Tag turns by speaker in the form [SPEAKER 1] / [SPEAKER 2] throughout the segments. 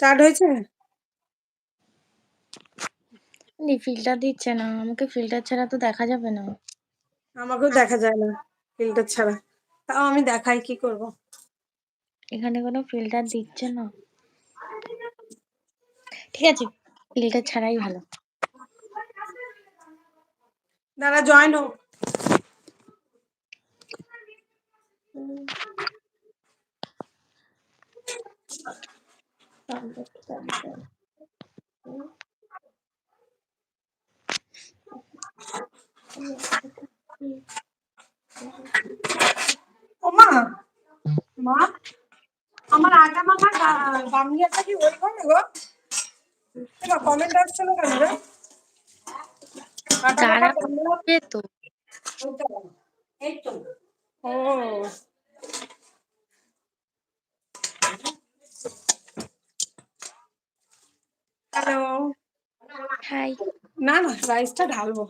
[SPEAKER 1] Start হয়েছে?
[SPEAKER 2] Filter দিচ্ছে না। আমাকে ফিল্টার ছাড়া তো দেখা যাবে না।
[SPEAKER 1] আমাকেও দেখা যায় না ফিল্টার ছাড়া। তাও আমি দেখাই, কি করব?
[SPEAKER 2] এখানে কোনো ফিল্টার দিচ্ছে না। ঠিক আছে, ফিল্টার ছাড়াই ভালো।
[SPEAKER 1] দাঁড়া, জয়েন হোক। ওমা, মা, আমার আটা মাখার গামলিয়াটা কি ওই করে গো? না, কমেন্ট আসছে না কেন রে? আটা মাখার
[SPEAKER 2] দাঁড়াও,
[SPEAKER 1] গামলা
[SPEAKER 2] যে তো
[SPEAKER 1] এই তো। ও, হ্যালো।
[SPEAKER 2] হাই।
[SPEAKER 1] না না, রাইসটা ঢালবো।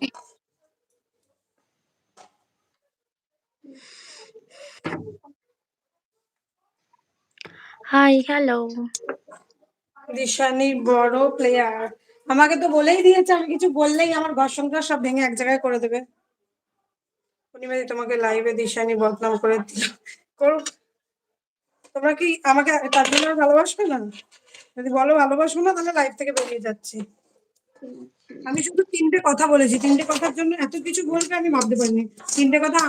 [SPEAKER 2] High, hello.
[SPEAKER 1] দিশানি বড় প্লেয়ার। আমাকে তো বলেই দিয়েছে আমি কিছু বললেই আমার ঘর সংসার সব ভেঙে এক জায়গায় করে দেবে। পূর্ণিমাদি তোমাকে লাইভে দিশানি বদনাম করে দিল। করুক। তোমরা কি আমাকে তার জন্য আর ভালোবাসবে না? যদি বলো ভালোবাসবো না, তাহলে লাইভ থেকে বেরিয়ে যাচ্ছি। আমি শুধু ৩টে কথা বলেছি, ৩টে কথার জন্য এত কিছু বলবে আমি ভাবতে পারিনি। ৩টে কথা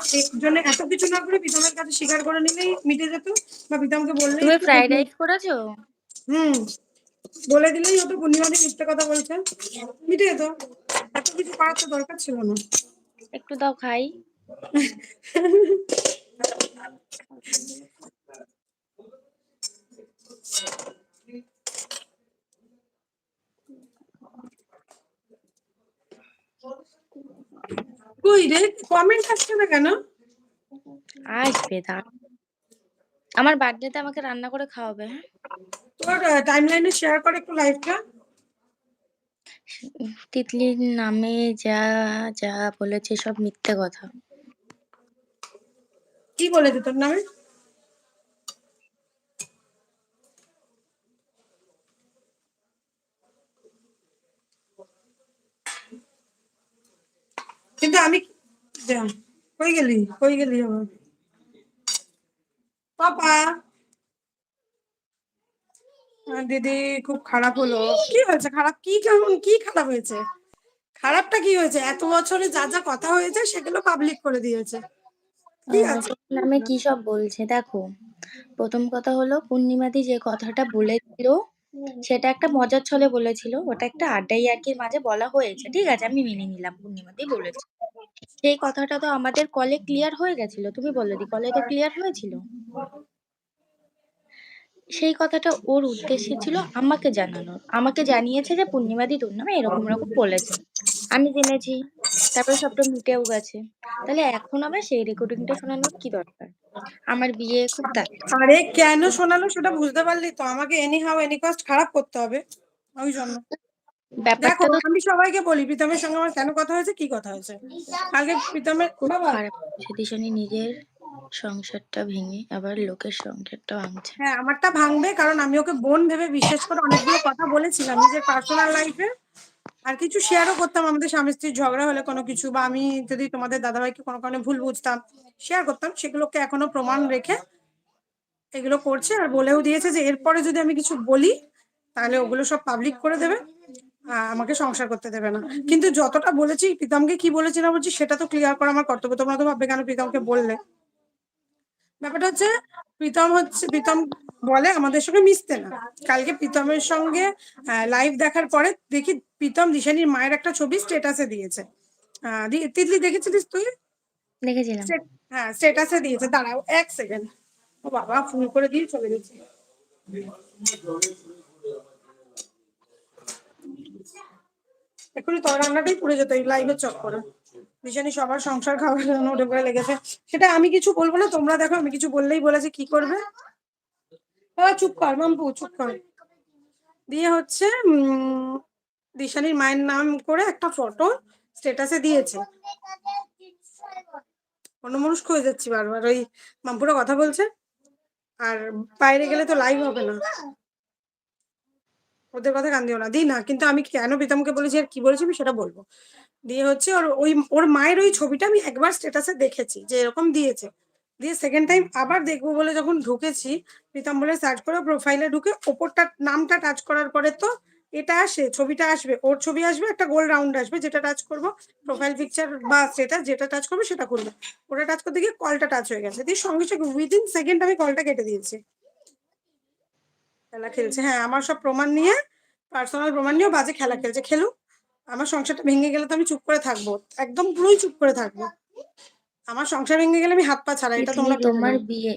[SPEAKER 1] জন্য এত কিছু না করে প্রীতমের কাছে স্বীকার করে নিলেই মিটে যেত, বা প্রীতমকে বললেই
[SPEAKER 2] তুমি
[SPEAKER 1] একটু
[SPEAKER 2] ফ্রাইড রাইস করেছো?
[SPEAKER 1] হুম, বলে দিলেই হতো পূর্ণিমাদি মিথ্যে কথা বলছে, মিটে যেত। এত কিছু করার তো দরকার ছিল না।
[SPEAKER 2] একটু দাও খাই।
[SPEAKER 1] কই রে, কমেন্ট আসছে না কেন?
[SPEAKER 2] আসবে, দাঁড়াও। আমার বার্থডেতে আমাকে রান্না করে খাওয়াবে, হ্যাঁ?
[SPEAKER 1] তোর টাইমলাইনে শেয়ার করে একটু লাইভটা।
[SPEAKER 2] তিতলির নামে যা যা বলেছে সব মিথ্যে কথা।
[SPEAKER 1] কি বলেছে তোর নামে? কিন্তু আমি যা, কই গেলি, কই গেলি আবার? পাপা, দিদি খুব খারাপ হলো। কি হয়েছে খারাপ? কি কেমন, কি খারাপ হয়েছে? খারাপটা কি হয়েছে? এত বছরে যা যা কথা হয়েছে সেগুলো পাবলিক করে দিয়েছে। কি আছে?
[SPEAKER 2] তোর নামে কি সব বলছে দেখো। প্রথম কথা হলো, পূর্ণিমাদি যে কথাটা বলেছিল সেটা একটা মজার ছলে বলেছিল, ওটা একটা আড্ডাই আর কি মাঝে বলা হয়েছে, ঠিক আছে, আমি মেনে নিলাম পূর্ণিমাদি বলেছে। সেই কথাটা তো আমাদের কলে ক্লিয়ার হয়ে গেছিল, তুমি বলে দি কলে তো ক্লিয়ার হয়েছিল। সেই কথাটা ওর উদ্দেশ্য ছিল আমাকে জানানোর, আমাকে জানিয়েছে যে পূর্ণিমাদি তোর নামে এরকম এরকম বলেছে। আমি জেনেছি, তারপরে সবটা মিটেও গেছে। তাহলে এখন আবার সেই রেকর্ডিংটা শোনানোর কি দরকার? আমার বিয়ে খুব তাড়াতাড়ি।
[SPEAKER 1] আরে কেন শোনালো সেটা বুঝতে পারলি তো? আমাকে এনি হাউ এনি কস্ট খারাপ করতে হবে ওই জন্য। দেখো,
[SPEAKER 2] ব্যাপারটা তো
[SPEAKER 1] আমি সবাইকে বলি প্রীতমের সঙ্গে আমার কেন কথা হয়েছে, কি কথা হয়েছে। আগে প্রীতমের
[SPEAKER 2] খুব
[SPEAKER 1] বাবা,
[SPEAKER 2] খারাপ সেদিশনি নিজের সংসারটা ভেঙে আবার লোকের সংসারটা ভাঙছে।
[SPEAKER 1] হ্যাঁ আমারটা ভাঙবে, কারণ আমি ওকে বোন ভেবে বিশ্বাস করে অনেকগুলো কথা বলেছিলাম নিজের পার্সোনাল লাইফে। আর কিছু শেয়ারও করতাম আমাদের স্বামী স্ত্রীর ঝগড়া হলে কোনো কিছু, বা আমি যদি তোমাদের দাদাভাইকে কোনো কারণে ভুল বুঝতাম, শেয়ার করতাম। সেগুলোকে এখনো প্রমাণ রেখে এগুলো করছে, আর বলেও দিয়েছে যে এরপরে যদি আমি কিছু বলি তাহলে ওগুলো সব পাবলিক করে দেবে, আমাকে সংসার করতে দেবে না। কিন্তু যতটা বলেছি, প্রীতমকে কি বলেছি না বলছি সেটা তো ক্লিয়ার করা আমার কর্তব্য। তোমরা তো ভাববে কেন প্রীতমকে বললে। ব্যাপারটা হচ্ছে, প্রীতম বলে আমাদের সঙ্গে মিশতে না। কালকে প্রীতমের সঙ্গে লাইভ দেখার পরে দেখি প্রীতম দিশানির মায়ের একটা ছবি স্টেটাসে দিয়েছে। তিতলি দেখেছিলিস তুই?
[SPEAKER 2] দেখেছিলাম।
[SPEAKER 1] হ্যাঁ, স্টেটাসে দিয়েছে। দাঁড়াও 1 সেকেন্ড। ও বাবা, ফোন করে দিয়ে চলে গেছে। এখনই তোর রান্নাটাই পুড়ে যেত এই লাইভের চক্করে। দিশানি সবার সংসার খাওয়ার জন্য উঠে পড়ে লেগেছে। সেটা আমি কিছু বলবো না, তোমরা দেখো আমি কিছু বললেই বলেছে কি করবে। চুপ কর মাম্পু, চুপ কর। দিয়ে হচ্ছে দিশানির মায়ের নাম করে একটা ফটো স্টেটাসে দিয়েছে। অন্যমনস্ক হয়ে যাচ্ছি বারবার, ওই মাম্পুরা কথা বলছে। আর বাইরে গেলে তো লাইভ হবে না। ওদের কথা কান দিও না, দিই না, কিন্তু আমি কেন প্রীতমকে বলেছি আর কি বলেছি আমি সেটা বলবো। দিয়ে হচ্ছে ওর মায়ের ওই ছবিটা আমি একবার স্ট্যাটাসে দেখেছি যে এরকম দিয়েছে, দিয়ে সেকেন্ড টাইম আবার দেখবো বলে যখন ঢুকেছি, প্রীতম বলে সার্চ করে প্রোফাইলে ঢুকে ওপরটা নামটা টাচ করার পরে তো এটা আসে, ছবিটা আসবে, ওর ছবি আসবে, একটা গোল রাউন্ড আসবে, যেটা টাচ করবো প্রোফাইল পিকচার বা স্ট্যাটাস যেটা টাচ করবো সেটা করবে। ওটা টাচ করতে গিয়ে কলটা টাচ হয়ে গেছে, দিয়ে সঙ্গে সঙ্গে উইদিন সেকেন্ড আমি কলটা কেটে দিয়েছি। খেলা খেলছে, হ্যাঁ, আমার সব প্রমাণ নিয়ে, পার্সোনাল প্রমাণ নিয়েও বাজে খেলা খেলছে, খেলুক। আমার সংসারটা ভেঙে গেলে তো আমি চুপ করে থাকবো, একদম পুরোই চুপ করে থাকবো। আমার সংসার ভেঙে গেলে আমি হাত পা ছাড়া, এটা
[SPEAKER 2] তিতলি
[SPEAKER 1] তোমরা পেরে
[SPEAKER 2] তোমার
[SPEAKER 1] নাও।
[SPEAKER 2] বিয়ে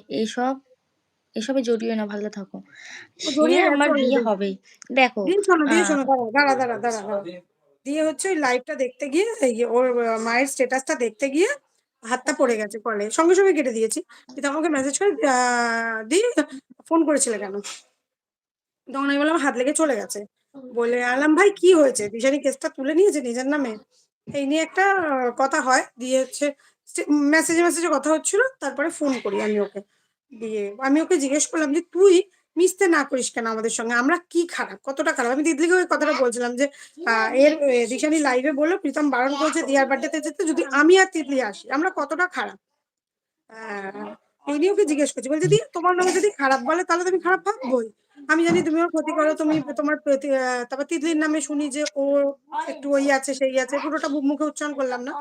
[SPEAKER 2] এসবে জড়িয়ে না, ভালো থাকো।
[SPEAKER 1] ও
[SPEAKER 2] সে
[SPEAKER 1] জড়িয়ে গেছে
[SPEAKER 2] আমার বিয়ে
[SPEAKER 1] অলরেডি।
[SPEAKER 2] হবেই। দেখো
[SPEAKER 1] দিয়ে শোনো, দিয়ে
[SPEAKER 2] আহ
[SPEAKER 1] শোনো, দাঁড়া। দিয়ে হচ্ছে ওই লাইভটা দেখতে গিয়ে ওর মায়ের স্ট্যাটাসটা দেখতে গিয়ে হাতটা পড়ে গেছে কলে, সঙ্গে সঙ্গে কেটে দিয়েছি। কিন্তু আমাকে মেসেজ করে দিয়ে ফোন করেছিলে কেন, তখন আমি বললাম হাত লেগে চলে গেছে। বলে আলাম ভাই কি হয়েছে, দিশানি কেসটা তুলে নিয়েছে নিজের নামে, এই নিয়ে একটা কথা হয়। দিয়ে হচ্ছে মেসেজে মেসেজে কথা হচ্ছিল, তারপরে ফোন করি আমি ওকে। দিয়ে আমি ওকে জিজ্ঞেস করলাম যে তুই মিশতে না করিস কেন আমাদের সঙ্গে, আমরা কি খারাপ, কতটা খারাপ। আমি দিদিকে ওই কথাটা বলছিলাম যে দিশানি লাইভে বললো প্রীতম বারণ করেছে দিয়ার বার্থডেতে যেতে, যদি আমি আর তিতলি আসি আমরা কতটা খারাপ। হ্যাঁ, এই নিয়ে ওকে জিজ্ঞেস করছি, বলছে দি তোমার নামে যদি খারাপ বলে তাহলে তুমি খারাপ ভাববোই, আমি জানি তুমি ওর ক্ষতি করো, তুমি তোমার তারপর তিতলির নামে শুনি যে ও একটু ওই আছে সেই আছে, পুরোটা মুখে উচ্চারণ করলাম না,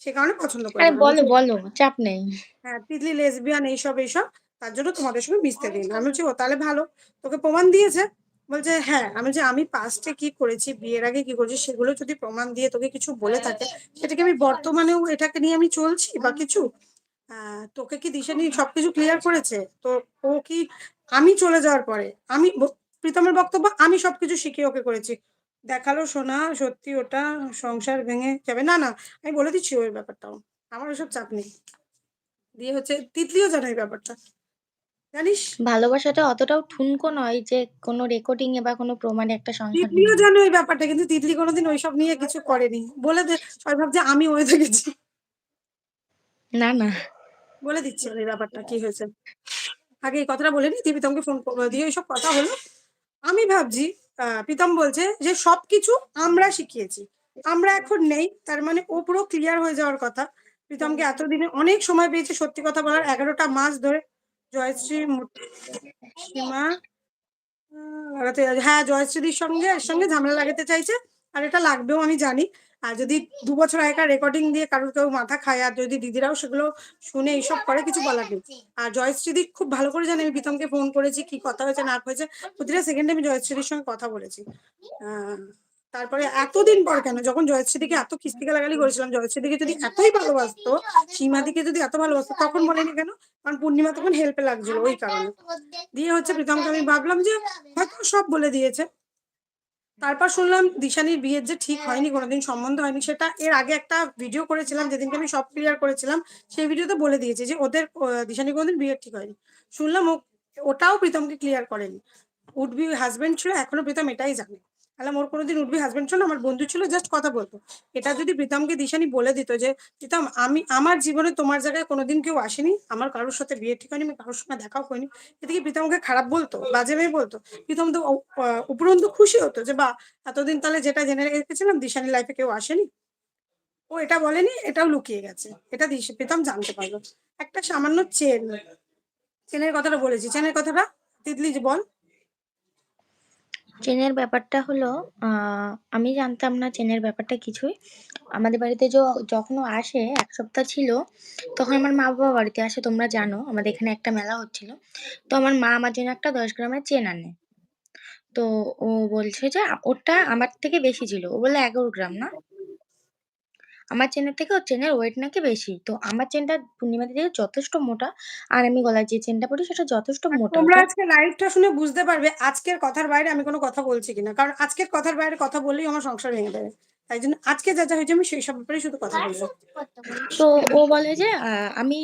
[SPEAKER 1] সে কারণে পছন্দ করি
[SPEAKER 2] আরে
[SPEAKER 1] না আমি।
[SPEAKER 2] বলো বলো, চাপ নেই।
[SPEAKER 1] হ্যাঁ, তিতলি লেসবিয়ান এইসব এইসব, তার জন্য তোমাদের সঙ্গে মিশতে দিন। আমি বলছি ও তাহলে ভালো, তোকে প্রমাণ দিয়েছে। বলছে হ্যাঁ, আমি যে আমি পাস্টে কি করেছি, বিয়ের আগে কি করেছি, সেগুলো যদি প্রমাণ দিয়ে তোকে কিছু বলে থাকে, সেটাকে আমি বর্তমানেও এটাকে নিয়ে আমি চলছি বা কিছু, তোকে কি দিশানি সবকিছু ক্লিয়ার করেছে তো, ও কি আমি চলে যাওয়ার পরে আমি প্রীতমের বক্তব্য আমি সবকিছু শিখে ওকে করেছি, দেখালো সোনা সত্যি ওটা সংসার ভেঙে যাবে, না না, আমি বলে দিচ্ছি ওই ব্যাপারটাও, আমার ওসব চাপ নেই। দিয়ে হচ্ছে তিতলিও জানে এই ব্যাপারটা, জানিস।
[SPEAKER 2] ভালোবাসাটা অতটাও ঠুনকো নয় যে কোনো রেকর্ডিং এ বা কোনো প্রমাণে একটা সংসার
[SPEAKER 1] তিতলিও
[SPEAKER 2] ভেঙে যাবে।
[SPEAKER 1] জানে ওই ব্যাপারটা, কিন্তু তিতলি কোনোদিন ওইসব নিয়ে কিছু করেনি বলে সবাই ভাবছে আমি ওই দেখেছি।
[SPEAKER 2] না না,
[SPEAKER 1] বলে দিচ্ছি আমি ব্যাপারটা কি হয়েছে, আগে এই কথাটা বলে নি দিয়ে প্রীতমকে ফোন দিয়ে এইসব কথা হলো। আমি ভাবছি প্রীতম বলছে যে সবকিছু আমরা শিখিয়েছি, আমরা এখন নেই, তার মানে ও পুরো ক্লিয়ার হয়ে যাওয়ার কথা। প্রীতমকে এতদিনে অনেক সময় পেয়েছে সত্যি কথা বলার, 11টা মাস ধরে জয়শ্রী সীমা লাগাতে, হ্যাঁ জয়শ্রীদির সঙ্গে এর সঙ্গে ঝামেলা লাগাতে চাইছে, আর এটা লাগবেও আমি জানি। আর যদি 2 বছর আগেকার রেকর্ডিং দিয়ে কারোর কেউ মাথা খায়, আর যদি দিদিরাও সেগুলো শুনে এইসব করে, কিছু বলার নেই। আর জয়শ্রীদি খুব ভালো করে জানে আমি প্রীতমকে ফোন করেছি, কি কথা হয়েছে না হয়েছে, প্রতিটা সেকেন্ডে আমি জয়শ্রীদির সঙ্গে কথা বলেছি। আহ, তারপরে এতদিন পর কেন, যখন জয়শ্রীদিকে এত কিস্তি গালাগালি করেছিলাম, জয়শ্রীদিকে যদি এতই ভালোবাসতো, সীমাদিকে যদি এত ভালোবাসতো, তখন বলেনি কেন, কারণ পূর্ণিমা তখন হেল্পে লাগছিল ওই কারণে। দিয়ে হচ্ছে প্রীতমকে আমি ভাবলাম যে হয়তো সব বলে দিয়েছে। তারপর শুনলাম দিশানির বিয়ের যে ঠিক হয়নি, কোনোদিন সম্বন্ধ হয়নি, সেটা এর আগে একটা ভিডিও করেছিলাম যেদিনকে আমি সব ক্লিয়ার করেছিলাম, সেই ভিডিওতে বলে দিয়েছে যে ওদের দিশানি কোনোদিন বিয়ের ঠিক হয়নি। শুনলাম ওটাও প্রীতমকে ক্লিয়ার করেনি, উড বি হাজবেন্ড ছিল, এখনো প্রীতম এটাই জানে। তাহলে ওর কোনোদিন উড বি হাজবেন্ড ছিল না, আমার বন্ধু ছিল, জাস্ট কথা বলতো। এটা যদি প্রীতমকে দিশানি বলে দিত যে প্রীতম আমি আমার জীবনে তোমার জায়গায় কোনোদিন কেউ আসেনি, আমার কারোর সাথে বিয়ে ঠিক হয়নি, আমি কারোর সঙ্গে দেখাও করিনি, এদিকে প্রীতমকে খারাপ বলতো, বাজে মেয়ে বলতো, প্রীতম তো উপরন্তু খুশি হতো যে বা এতদিন তাহলে যেটা জেনে রেখেছিলাম দিশানি লাইফে কেউ আসেনি। ও এটা বলেনি, এটাও লুকিয়ে গেছে, এটা প্রীতম জানতে পারলো। একটা সামান্য চেনের কথাটা বলেছি, চেনের কথাটা তিতলি বল।
[SPEAKER 2] চেনের ব্যাপারটা হলো, আমি জানতাম না চেনের ব্যাপারটা কিছুই। আমাদের বাড়িতে যখন ও আসে ১ সপ্তাহ ছিল, তখন আমার মা-বাবা বাড়িতে আসে। তোমরা জানো আমাদের এখানে একটা মেলা হচ্ছিল। তো আমার মা আমার জন্য একটা ১০ গ্রামের চেন আনে। তো ও বলছে যে ওটা আমার থেকে বেশি ছিল। ও বলল ১১ গ্রাম না? আমার চেনের থেকে ওর চেনের ওয়েট নাকি বেশি। তো আমার চেনটা পূর্ণিমা দিদির যথেষ্ট মোটা। আর আমি গলায় যে চেনটা পরি সেটা যথেষ্ট
[SPEAKER 1] আর
[SPEAKER 2] মোটা।
[SPEAKER 1] তোমরা
[SPEAKER 2] তো
[SPEAKER 1] আজকে লাইভটা শুনে বুঝতে পারবে আজকের কথার বাইরে আমি কোনো কথা বলছি কিনা, কারণ আজকের কথার বাইরে কথা বললেই আমার সংসার ভেঙে যাবে। তাই জন্য আজকে যা যা হয়েছে আমি সেই সব ব্যাপারে শুধু কথা বলবো।
[SPEAKER 2] তো ও বলে যে আমি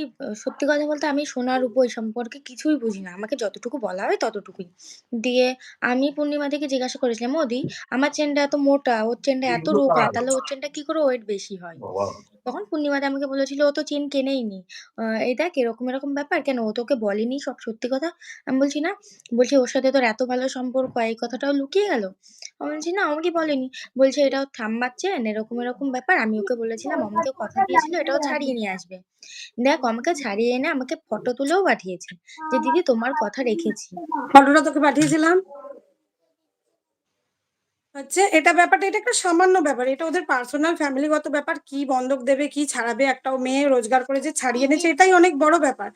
[SPEAKER 2] সত্যি কথা বলতে আমি সোনা রূপো এই সম্পর্কে কিছুই বুঝি না। আমাকে যতটুকু বলা হয় ততটুকুই। দিয়ে আমি পূর্ণিমাদিকে জিজ্ঞাসা করেছিলাম, "ওদি আমার চেনটা এত মোটা, ওর চেনটা এত রোগা, তাহলে ওর চেনটা কি করে ওয়েট বেশি হয়?" তখন পূর্ণিমাদি আমাকে বলেছিল, "ও তো চেন কেনেইনি। এই দেখ এরকম, এরকম ব্যাপার। কেন ও তোকে বলেনি সব সত্যি কথা?" আমি বলছি, "না।" বলছে, "ওর সাথে তোর এত ভালো সম্পর্ক, এই কথাটাও লুকিয়ে গেল?" আমি বলছি, "না, আমাকে বলেনি।" বলছে, "এটা ওর ঠাম্মার চেন, এরকম, এরকম ব্যাপার। আমি ওকে বলেছিলাম, আমাকে কথা দিয়েছিল এটাও ছাড়িয়ে নিয়ে আসবে।" দেখো আমাকে ছাড়িয়ে এনে আমাকে ফটো তুলেও পাঠিয়েছে যে, "দিদি তোমার কথা রেখেছি।"
[SPEAKER 1] ফটোটা তোকে পাঠিয়েছিলাম। এটা ব্যাপারটা, এটা একটা সামান্য ব্যাপার। এটা ওদের পার্সোনাল ফ্যামিলিগত ব্যাপার। কি বন্ধক দেবে, কি ছাড়াবে, একটা মেয়ে রোজগার করে যে ছাড়িয়ে এনেছে, এটাই অনেক বড় ব্যাপার।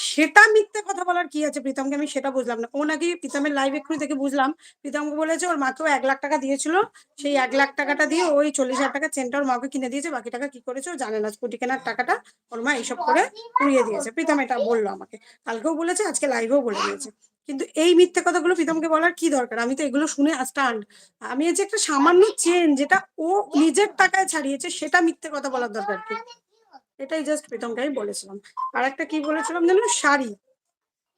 [SPEAKER 1] সেটা মিথ্যে কথা বলার কি আছে প্রীতমকে? আমি সেটা বুঝলাম না। ও নাকি প্রীতমের লাইভ এক্ষুনি থেকে বুঝলাম, প্রীতমকে বলেছে ওর মাকেও 1,00,000 টাকা দিয়েছিল, সেই 1,00,000 টাকাটা দিয়ে ওই 40,000 টাকা চেনটা ওর মাকে কিনে দিয়েছে, বাকি টাকা কি করেছে ও জানে না। স্কুটি কেনার টাকাটা ওর মা এইসব করে উড়িয়ে দিয়েছে। প্রীতম এটা বললো আমাকে, কালকেও বলেছে, আজকে লাইভেও বলে দিয়েছে। কিন্তু এই মিথ্যে কথাগুলো প্রীতমকে বলার কি দরকার? আমি তো এগুলো শুনে স্টান্ড। আমি এই যে একটা সামান্য চেন যেটা ও নিজের টাকায় ছাড়িয়েছে, সেটা মিথ্যে কথা বলার দরকার কি? এটাই জাস্ট প্রীতমকে আমি বলেছিলাম। আর একটা কি বলেছিলাম জানো? শাড়ি।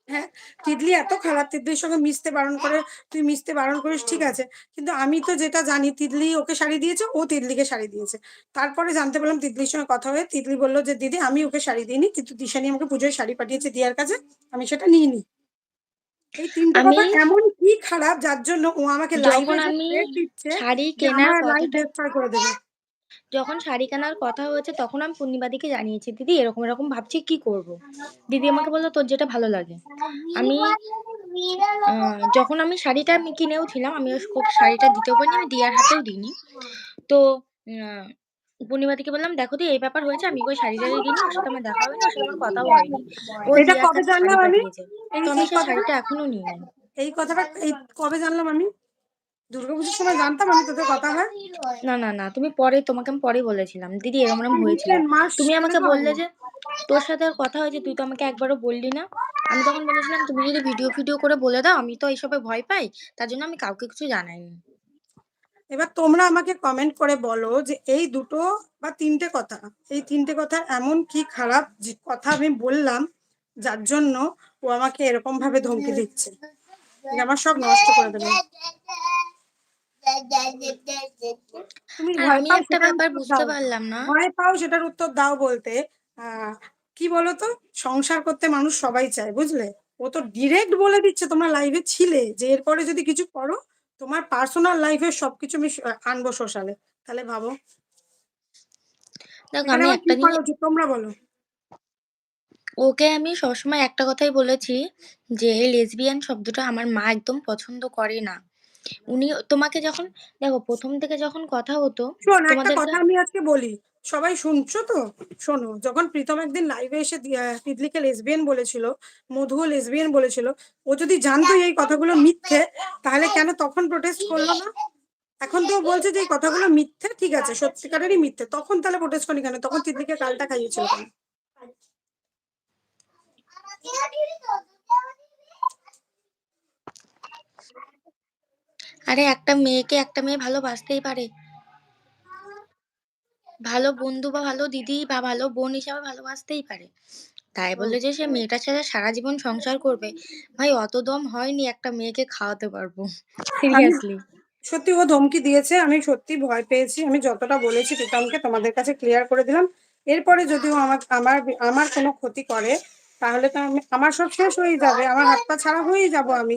[SPEAKER 1] হ্যাঁ, তিতলি এত খারাপ, তিতলির সঙ্গে মিশতে বারণ করে, তুই মিশতে বারণ করিস ঠিক আছে, কিন্তু আমি তো যেটা জানি তিতলি ওকে শাড়ি দিয়েছে, ও তিতলিকে শাড়ি দিয়েছে। তারপরে জানতে পারলাম তিতলির সঙ্গে কথা হয়ে, তিতলি বললো যে দিদি আমি ওকে শাড়ি দিইনি, কিন্তু দিশানি আমাকে পুজোয় শাড়ি পাঠিয়েছে দিয়ার কাছে, আমি সেটা নিইনি। এই তিনটে
[SPEAKER 2] আমি
[SPEAKER 1] কথা এমন কি খারাপ যার জন্য ও আমাকে লাইভে
[SPEAKER 2] যখন
[SPEAKER 1] এসে
[SPEAKER 2] আমি
[SPEAKER 1] থ্রেট দিচ্ছে
[SPEAKER 2] শাড়ি
[SPEAKER 1] যে
[SPEAKER 2] কেনার
[SPEAKER 1] আমার লাইভ
[SPEAKER 2] কথাটা
[SPEAKER 1] ডেস্ট্রয় করে দেবে?
[SPEAKER 2] যখন শাড়ি কেনার কথা হয়েছে তখন আমি পূর্ণিমাদিকে জানিয়েছি, "দিদি এরকম, এরকম ভাবছি কি করব?" দিদি আমাকে বলল, "তোর যেটা ভালো লাগে।" আমি আ যখন আমি শাড়িটা কিনেও ছিলাম, আমি ওকে শাড়িটা দিতেও পারিনি, আমি দিয়ার হাতেও দিইনি। তো আ পূর্ণিমাদিকে বললাম, "দেখো দি এই ব্যাপার হয়েছে। আমি ওই শাড়ি-টাড়ি দিইনি। ওর সাথে আমার দেখা হয়নি। ওর সাথে আমার কথাও হয়নি। ও
[SPEAKER 1] এটা
[SPEAKER 2] দিয়ার
[SPEAKER 1] কবে
[SPEAKER 2] কাছে শাড়ি
[SPEAKER 1] জানলাম আমি?
[SPEAKER 2] পাঠিয়েছে।"
[SPEAKER 1] এই
[SPEAKER 2] তো আমি
[SPEAKER 1] এই
[SPEAKER 2] সেই
[SPEAKER 1] কথাটা,
[SPEAKER 2] শাড়িটা এখনো নিইনি।
[SPEAKER 1] এই কথাটা এই কবে জানলাম আমি? দুর্গাপুজোর সময় জানতাম আমি তোদের কথা হয়?
[SPEAKER 2] না, না, না। তোমাকে আমি পরে বলেছিলাম। দিদি এরম, এরম
[SPEAKER 1] তুই
[SPEAKER 2] হয়েছিল।
[SPEAKER 1] রিসেন্ট মাস
[SPEAKER 2] তুমি
[SPEAKER 1] গেলে
[SPEAKER 2] আমাকে
[SPEAKER 1] তো হবে
[SPEAKER 2] বললে
[SPEAKER 1] না।
[SPEAKER 2] যে, "তোর সাথে আর কথা হয়েছে, তুই তো আমাকে একবারও বললি না।" আমি তখন বলেছিলাম, "তুমি যদি ভিডিও করে বলে দাও, আমি তো এসবে ভয় পাই। তার জন্য আমি কাউকে কিছু জানাইনি।"
[SPEAKER 1] এবার তোমরা আমাকে কমেন্ট করে বলো যে এই দুটো বা তিনটে কথা, এই তিনটে কথা এমন কি খারাপ যে কথা আমি বললাম যার জন্য ও আমাকে এরকম ভাবে ধমকি দিচ্ছে যে আমার সব নষ্ট করে দেবে? তুমি
[SPEAKER 2] আর
[SPEAKER 1] ভয়
[SPEAKER 2] আমি
[SPEAKER 1] পাও
[SPEAKER 2] একটা
[SPEAKER 1] সেটার
[SPEAKER 2] ব্যাপার
[SPEAKER 1] উত্তর
[SPEAKER 2] বুঝতে
[SPEAKER 1] দাও।
[SPEAKER 2] পারলাম না।
[SPEAKER 1] ভয় পাও সেটার উত্তর দাও বলতে কি বলতো, সংসার করতে মানুষ সবাই চায়, বুঝলে? ও তো ডিরেক্ট বলে দিচ্ছে, তোমরা লাইভে ছিলে, যে এরপরে যদি কিছু করো তোমার পার্সোনাল লাইফের সবকিছু আমি আনবো সোশ্যালে। তাহলে ভাবো
[SPEAKER 2] দেখো
[SPEAKER 1] এখানে
[SPEAKER 2] আমি
[SPEAKER 1] আমার কি
[SPEAKER 2] একটা
[SPEAKER 1] করা
[SPEAKER 2] জিনিস
[SPEAKER 1] উচিত তোমরা বলো।
[SPEAKER 2] ওকে আমি সবসময় একটা কথাই বলেছি যে, লেসবিয়ান শব্দটা আমার মা একদম পছন্দ করে না। উনি তোমাকে যখন দেখো ১ম থেকে যখন কথা হতো
[SPEAKER 1] শোন, একটা
[SPEAKER 2] তোমাদেরকে
[SPEAKER 1] কথা আমি আজকে বলি, সবাই শুনছো তো? শোনো, যখন প্রীতম একদিন লাইভে এসে তিতলিকে লেসবিয়ান বলেছিল, মধুও লেসবিয়ান বলেছিল, ও যদি জানতো এই কথাগুলো মিথ্যে, তাহলে কেন তখন প্রোটেস্ট করলো না? এখন তো ও বলছে যে এই কথাগুলো মিথ্যে, ঠিক আছে, সত্যিকারেরই মিথ্যে, তখন তাহলে প্রোটেস্ট করি কেন? তখন তিতলিকে কালটা খাইয়েছিল কেন?
[SPEAKER 2] আরে একটা মেয়ে ভালোবাসতেই পারে। ভালো বন্ধু বা ভালো দিদি বা ভালো বোন হিসাবে ভালোবাসতেই পারে। তাই
[SPEAKER 1] হুম।
[SPEAKER 2] বলে যে সে মেয়েটার সাথে সারা জীবন সংসার করবে, ভাই অত দম হয়নি একটা মেয়েকে খাওয়াতে পারবো।
[SPEAKER 1] আমি
[SPEAKER 2] সিরিয়াসলি।
[SPEAKER 1] সত্যি, ও ধমকি দিয়েছে, আমি সত্যি ভয় পেয়েছি। আমি যতটা বলেছি প্রীতমকে তোমাদের কাছে ক্লিয়ার করে দিলাম। এরপরে যদি ও আমার আমার আমার কোনো ক্ষতি করে, তাহলে তো আমার সব শেষ হয়ে যাবে, আমার হাত পা ছাড়া হয়েই যাব আমি।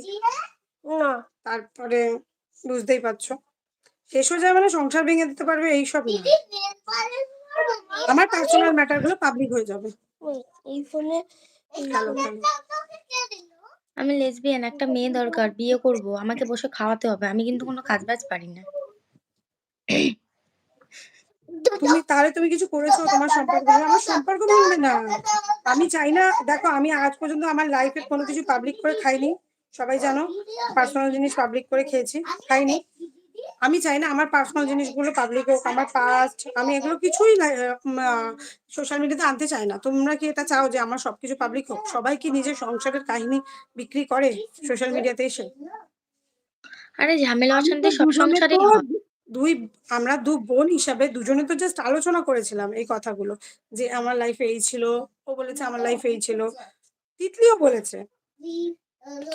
[SPEAKER 1] না, তারপরে বুঝতেই পারছো, শেষ হয়ে যাবে মানে সংসার ভেঙে দিতে পারবে এইসব না, আমার পার্সোনাল ম্যাটার গুলো পাবলিক হয়ে যাবে। এই ফোনে খেলো খেলো।
[SPEAKER 2] আমি লেসবিয়ান, একটা মেয়ে দরকার, বিয়ে করব। আমাকে বসে খাওয়াতে হবে। আমি কিন্তু কোনো কাজবাজ পারি না।
[SPEAKER 1] তুমি কিছু করেছো তোমার সম্পর্ক নিয়ে? আমার সম্পর্ক ভাঙবে না, আমি চাই না। দেখো, আমি আজ পর্যন্ত আমার লাইফে কোনো কিছু পাবলিক করে খাইনি, সবাই জানো। পার্সোনাল জিনিস পাবলিক করে খেয়েছি, খাইনি। আমি চাই না আমার পার্সোনাল জিনিসগুলো পাবলিক হোক, আমার পাস্ট, আমি এগুলো কিছুই সোশ্যাল মিডিয়াতে আনতে চাই না। তোমরা কি এটা চাও যে আমার সবকিছু পাবলিক হোক? সবাই কি নিজের সংসারের কাহিনী বিক্রি করে সোশ্যাল মিডিয়াতে এসে?
[SPEAKER 2] আরে ঝামেলা
[SPEAKER 1] আমি তো
[SPEAKER 2] অশান্তি সব
[SPEAKER 1] দুজনে তো
[SPEAKER 2] সংসারেই হয়।
[SPEAKER 1] দুই আমরা দু বোন হিসাবে দুজনে তো জাস্ট আলোচনা করেছিলাম এই কথাগুলো, যে আমার লাইফে এই ছিল, ও বলেছে আমার লাইফে এই ছিল, তিতলিও বলেছে।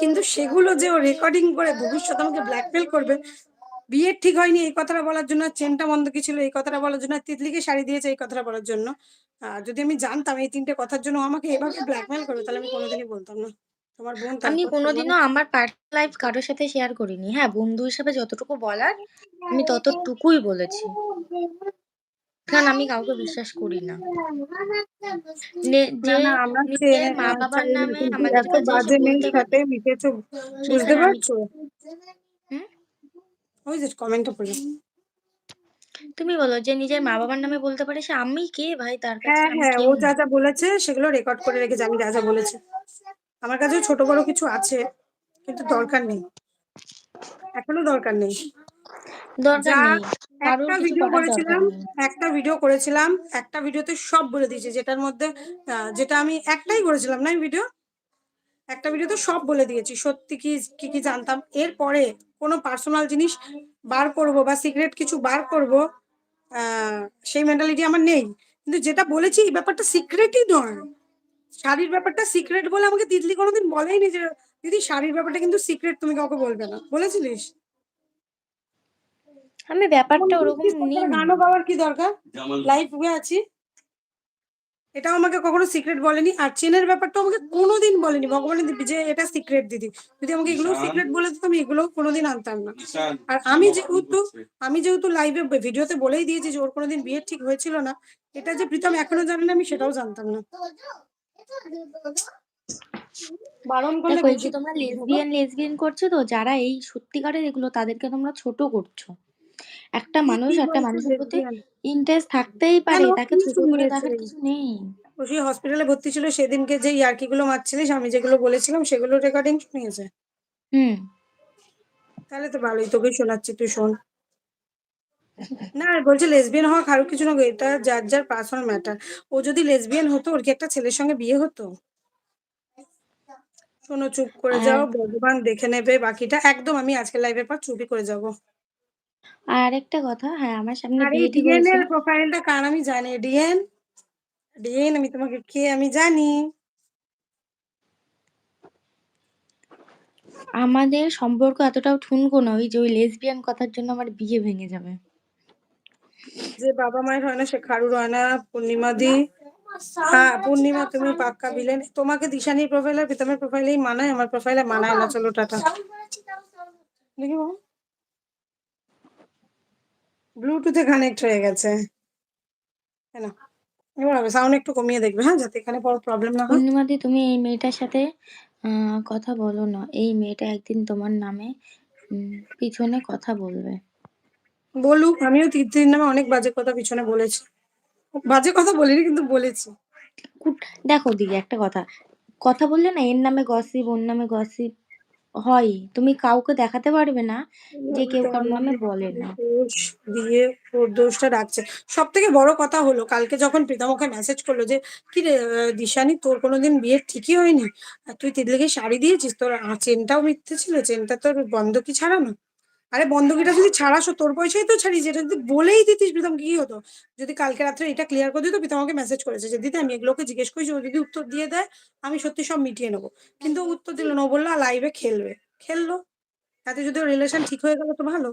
[SPEAKER 1] কিন্তু সেগুলো যে ও রেকর্ডিং করে ভবিষ্যতে আমাকে ব্ল্যাকমেল করবে, বিয়ের ঠিক হয়নি এই কথাটা বলার জন্য, চেনটা বন্ধ কি ছিল এই কথাটা বলার জন্য, তিতলিকে শাড়ি দিয়েছে এই কথাটা বলার জন্য, যদি আমি জানতাম এই 3টে কথার জন্য আমাকে এভাবে ব্ল্যাকমেল করবে, তাহলে আমি কোনোদিনই বলতাম না। তোমার বোন
[SPEAKER 2] আমি
[SPEAKER 1] তারপর তোমার
[SPEAKER 2] কোনোদিনও আমার পার্সোনাল লাইফ কারো সাথে শেয়ার করিনি। হ্যাঁ, বন্ধু হিসেবে যতটুকু বলার আমি ততটুকুই বলেছি। কারণ আমি কাউকে বিশ্বাস করি না।
[SPEAKER 1] না,
[SPEAKER 2] যে
[SPEAKER 1] না আমরা
[SPEAKER 2] নিজের মা-বাবার
[SPEAKER 1] চাই না,
[SPEAKER 2] নামে
[SPEAKER 1] কিন্তু
[SPEAKER 2] আমাদের
[SPEAKER 1] এত
[SPEAKER 2] কাছে এসে
[SPEAKER 1] বাজে মেয়ের
[SPEAKER 2] বলতে
[SPEAKER 1] সাথে
[SPEAKER 2] পারে,
[SPEAKER 1] মিশেছো, বুঝতে
[SPEAKER 2] সেখানে আমি
[SPEAKER 1] পারছো?
[SPEAKER 2] হুম?
[SPEAKER 1] ওই যে কমেন্টটা পড়ে।
[SPEAKER 2] তুমি বলো যে নিজের মা-বাবার নামে বলতে পারে, সে আমি কে ভাই তার কাছে?
[SPEAKER 1] হ্যাঁ,
[SPEAKER 2] আমি
[SPEAKER 1] হ্যাঁ, ও
[SPEAKER 2] কেউ
[SPEAKER 1] যা,
[SPEAKER 2] না।
[SPEAKER 1] যা বলেছে সেগুলো রেকর্ড করে রেখেছে, আমি যা, যা বলেছি। আমার কাছেও ছোট বড় কিছু আছে, কিন্তু দরকার নেই। এখনো দরকার নেই।
[SPEAKER 2] দরকার
[SPEAKER 1] যা
[SPEAKER 2] নেই। কারোর
[SPEAKER 1] একটা
[SPEAKER 2] কিছু
[SPEAKER 1] ভিডিও
[SPEAKER 2] করার দরকার
[SPEAKER 1] করেছিলাম,
[SPEAKER 2] নেই।
[SPEAKER 1] একটা ভিডিওতে সব বলে দিয়েছি, যেটার মধ্যে যেটা আমি একটাই করেছিলাম না ভিডিও, একটা ভিডিওতে সব বলে দিয়েছি সত্যি কি কি কি জানতাম। এরপরে কোনো পার্সোনাল জিনিস বার করব বা সিক্রেট কিছু বার করব, সেই মেন্টালিটি আমার নেই। কিন্তু যেটা বলেছি এই ব্যাপারটা সিক্রেটই নয়, শাড়ির ব্যাপারটা সিক্রেট বলে আমাকে তিতলি কোনোদিন বলেইনি যে দিদি শাড়ির ব্যাপারটা কিন্তু সিক্রেট, তুমি কাউকে বলবে না, বলেছিলিস?
[SPEAKER 2] আমি ব্যাপারটা ওরকম নিইনি।
[SPEAKER 1] গানও গাওয়ার কি দরকার, লাইভ হয়ে আছি। এটাও আমাকে কখনো সিক্রেট বলেনি, আর চেনের ব্যাপারটা আমাকে কোনোদিন বলেনি ভগবানের দিব্যি যে এটা সিক্রেট দিদি। যদি আমাকে এগুলো সিক্রেট বলে দিত আমি এগুলো কোনোদিন আনতাম না। আর আমি যেহেতু লাইভে ভিডিওতে বলেই দিয়েছি যে ওর কোনোদিন বিয়ে ঠিক হয়েছিল না, এটা যে প্রীতম এখনো জানে না আমি সেটাও জানতাম না। বারণ করলে
[SPEAKER 2] দেখো এই
[SPEAKER 1] বেশি
[SPEAKER 2] যে তোমরা
[SPEAKER 1] বাবা।
[SPEAKER 2] লেসবিয়ান করছো তো, যারা এই সত্যিকারের এগুলো, তাদেরকে তোমরা ছোট করছো। একটা মানুষ
[SPEAKER 1] কি
[SPEAKER 2] একটা
[SPEAKER 1] বলছো
[SPEAKER 2] মানুষের প্রতি
[SPEAKER 1] lesbian?
[SPEAKER 2] ইন্টারেস্ট থাকতেই
[SPEAKER 1] কেন
[SPEAKER 2] পারে, তাকে
[SPEAKER 1] কি
[SPEAKER 2] ছোট করে
[SPEAKER 1] শুনিয়েছে?
[SPEAKER 2] দেখার কিছু নেই।
[SPEAKER 1] ও সেই হসপিটালে ভর্তি ছিল সেদিনকে যে ইয়ার্কি গুলো মারছিলিস, আমি যেগুলো বলেছিলাম সেগুলো রেকর্ডিং শুনিয়েছে?
[SPEAKER 2] হুম।
[SPEAKER 1] তাহলে তো ভালোই, তোকে শোনাচ্ছি, তুই শোন। না বলছে লেসবিয়ান হওয়া কারো কিছু না গো, এটা যার যার পার্সোনাল ম্যাটার। ও যদি লেসবিয়ান হতো ওর কি একটা ছেলের সঙ্গে বিয়ে হতো? শোনো, চুপ করে
[SPEAKER 2] আর
[SPEAKER 1] যাও, ভগবান দেখে নেবে বাকিটা। একদম আমি আজকে লাইভের পর চুপই করে যাব।
[SPEAKER 2] আর আরেকটা কথা, হ্যাঁ আমার সামনে
[SPEAKER 1] আর এই
[SPEAKER 2] বিয়ে ঠিক
[SPEAKER 1] ডিএন
[SPEAKER 2] হয়েছে।
[SPEAKER 1] এর প্রোফাইলটা কার আমি জানি, ডিএন, ডিএন আমি তোমাকে কে আমি জানি।
[SPEAKER 2] আমাদের সম্পর্ক এতটাও ঠুনকো নয় যে ওই লেসবিয়ান কথার জন্য আমার বিয়ে ভেঙে যাবে।
[SPEAKER 1] যে বাবা মায়ের হয় না সে কারুর হয় না। পূর্ণিমা দি, হ্যাঁ পূর্ণিমা তুমি পাক্কা ভিলেন। তোমাকে দিশানির প্রোফাইল আর প্রীতমের প্রোফাইলেই মানায়, আমার প্রোফাইলে মানায় না। চলো টাটা। দেখি বাবা, ব্লুটুথে কানেক্ট হয়ে গেছে। কেন এবার হবে? সাউন্ড একটু কমিয়ে দেখবে, হ্যাঁ, যাতে এখানে বড় প্রবলেম না হয়।
[SPEAKER 2] পূর্ণিমাদি, তুমি এই মেয়েটার সাথে কথা বলো না। এই মেয়েটা একদিন তোমার নামে পিছনে কথা বলবে।
[SPEAKER 1] বলুক, আমিও তিতলির নামে অনেক বাজে কথা পিছনে বলেছি। বাজে কথা বলিনি কিন্তু বলেছি।
[SPEAKER 2] দেখো দিদি একটা কথা, কথা বললে না এর নামে গসিপ ওর নামে গসিপ হয়, তুমি কাউকে দেখাতে পারবে না যে কেউ
[SPEAKER 1] তোমার
[SPEAKER 2] কারোর নামে
[SPEAKER 1] মধ্যে
[SPEAKER 2] বলে না।
[SPEAKER 1] দোষ দিয়ে ওর দোষটা রাখছে। সব থেকে বড় কথা হলো কালকে যখন প্রীতম ওকে মেসেজ করলো যে কি রে দিশানি, তোর কোনোদিন বিয়ে ঠিকই হয়নি, আর তুই তিতলিকে শাড়ি দিয়েছিস, তোর চেনটাও মিথ্যে ছিল, চেনটা তোর বন্ধকি ছাড়ানো। আরে বন্ধকিটা যদি ছাড়াসো তোর পয়সায় তো ছাড়িস, এটা যদি বলেই দিতিস প্রীতম কি হতো? যদি কালকে রাত্রে এটা ক্লিয়ার করে দিত, প্রীতম আমাকে মেসেজ করেছে যে দিদি আমি এগুলোকে জিজ্ঞেস করেছি, ও যদি উত্তর দিয়ে দেয় আমি সত্যি সব মিটিয়ে নেবো। কিন্তু ও উত্তর দিল না, ও বললো লাইভে খেলবে। খেললো, তাতে যদি ওর রিলেশন ঠিক হয়ে গেল তো ভালো।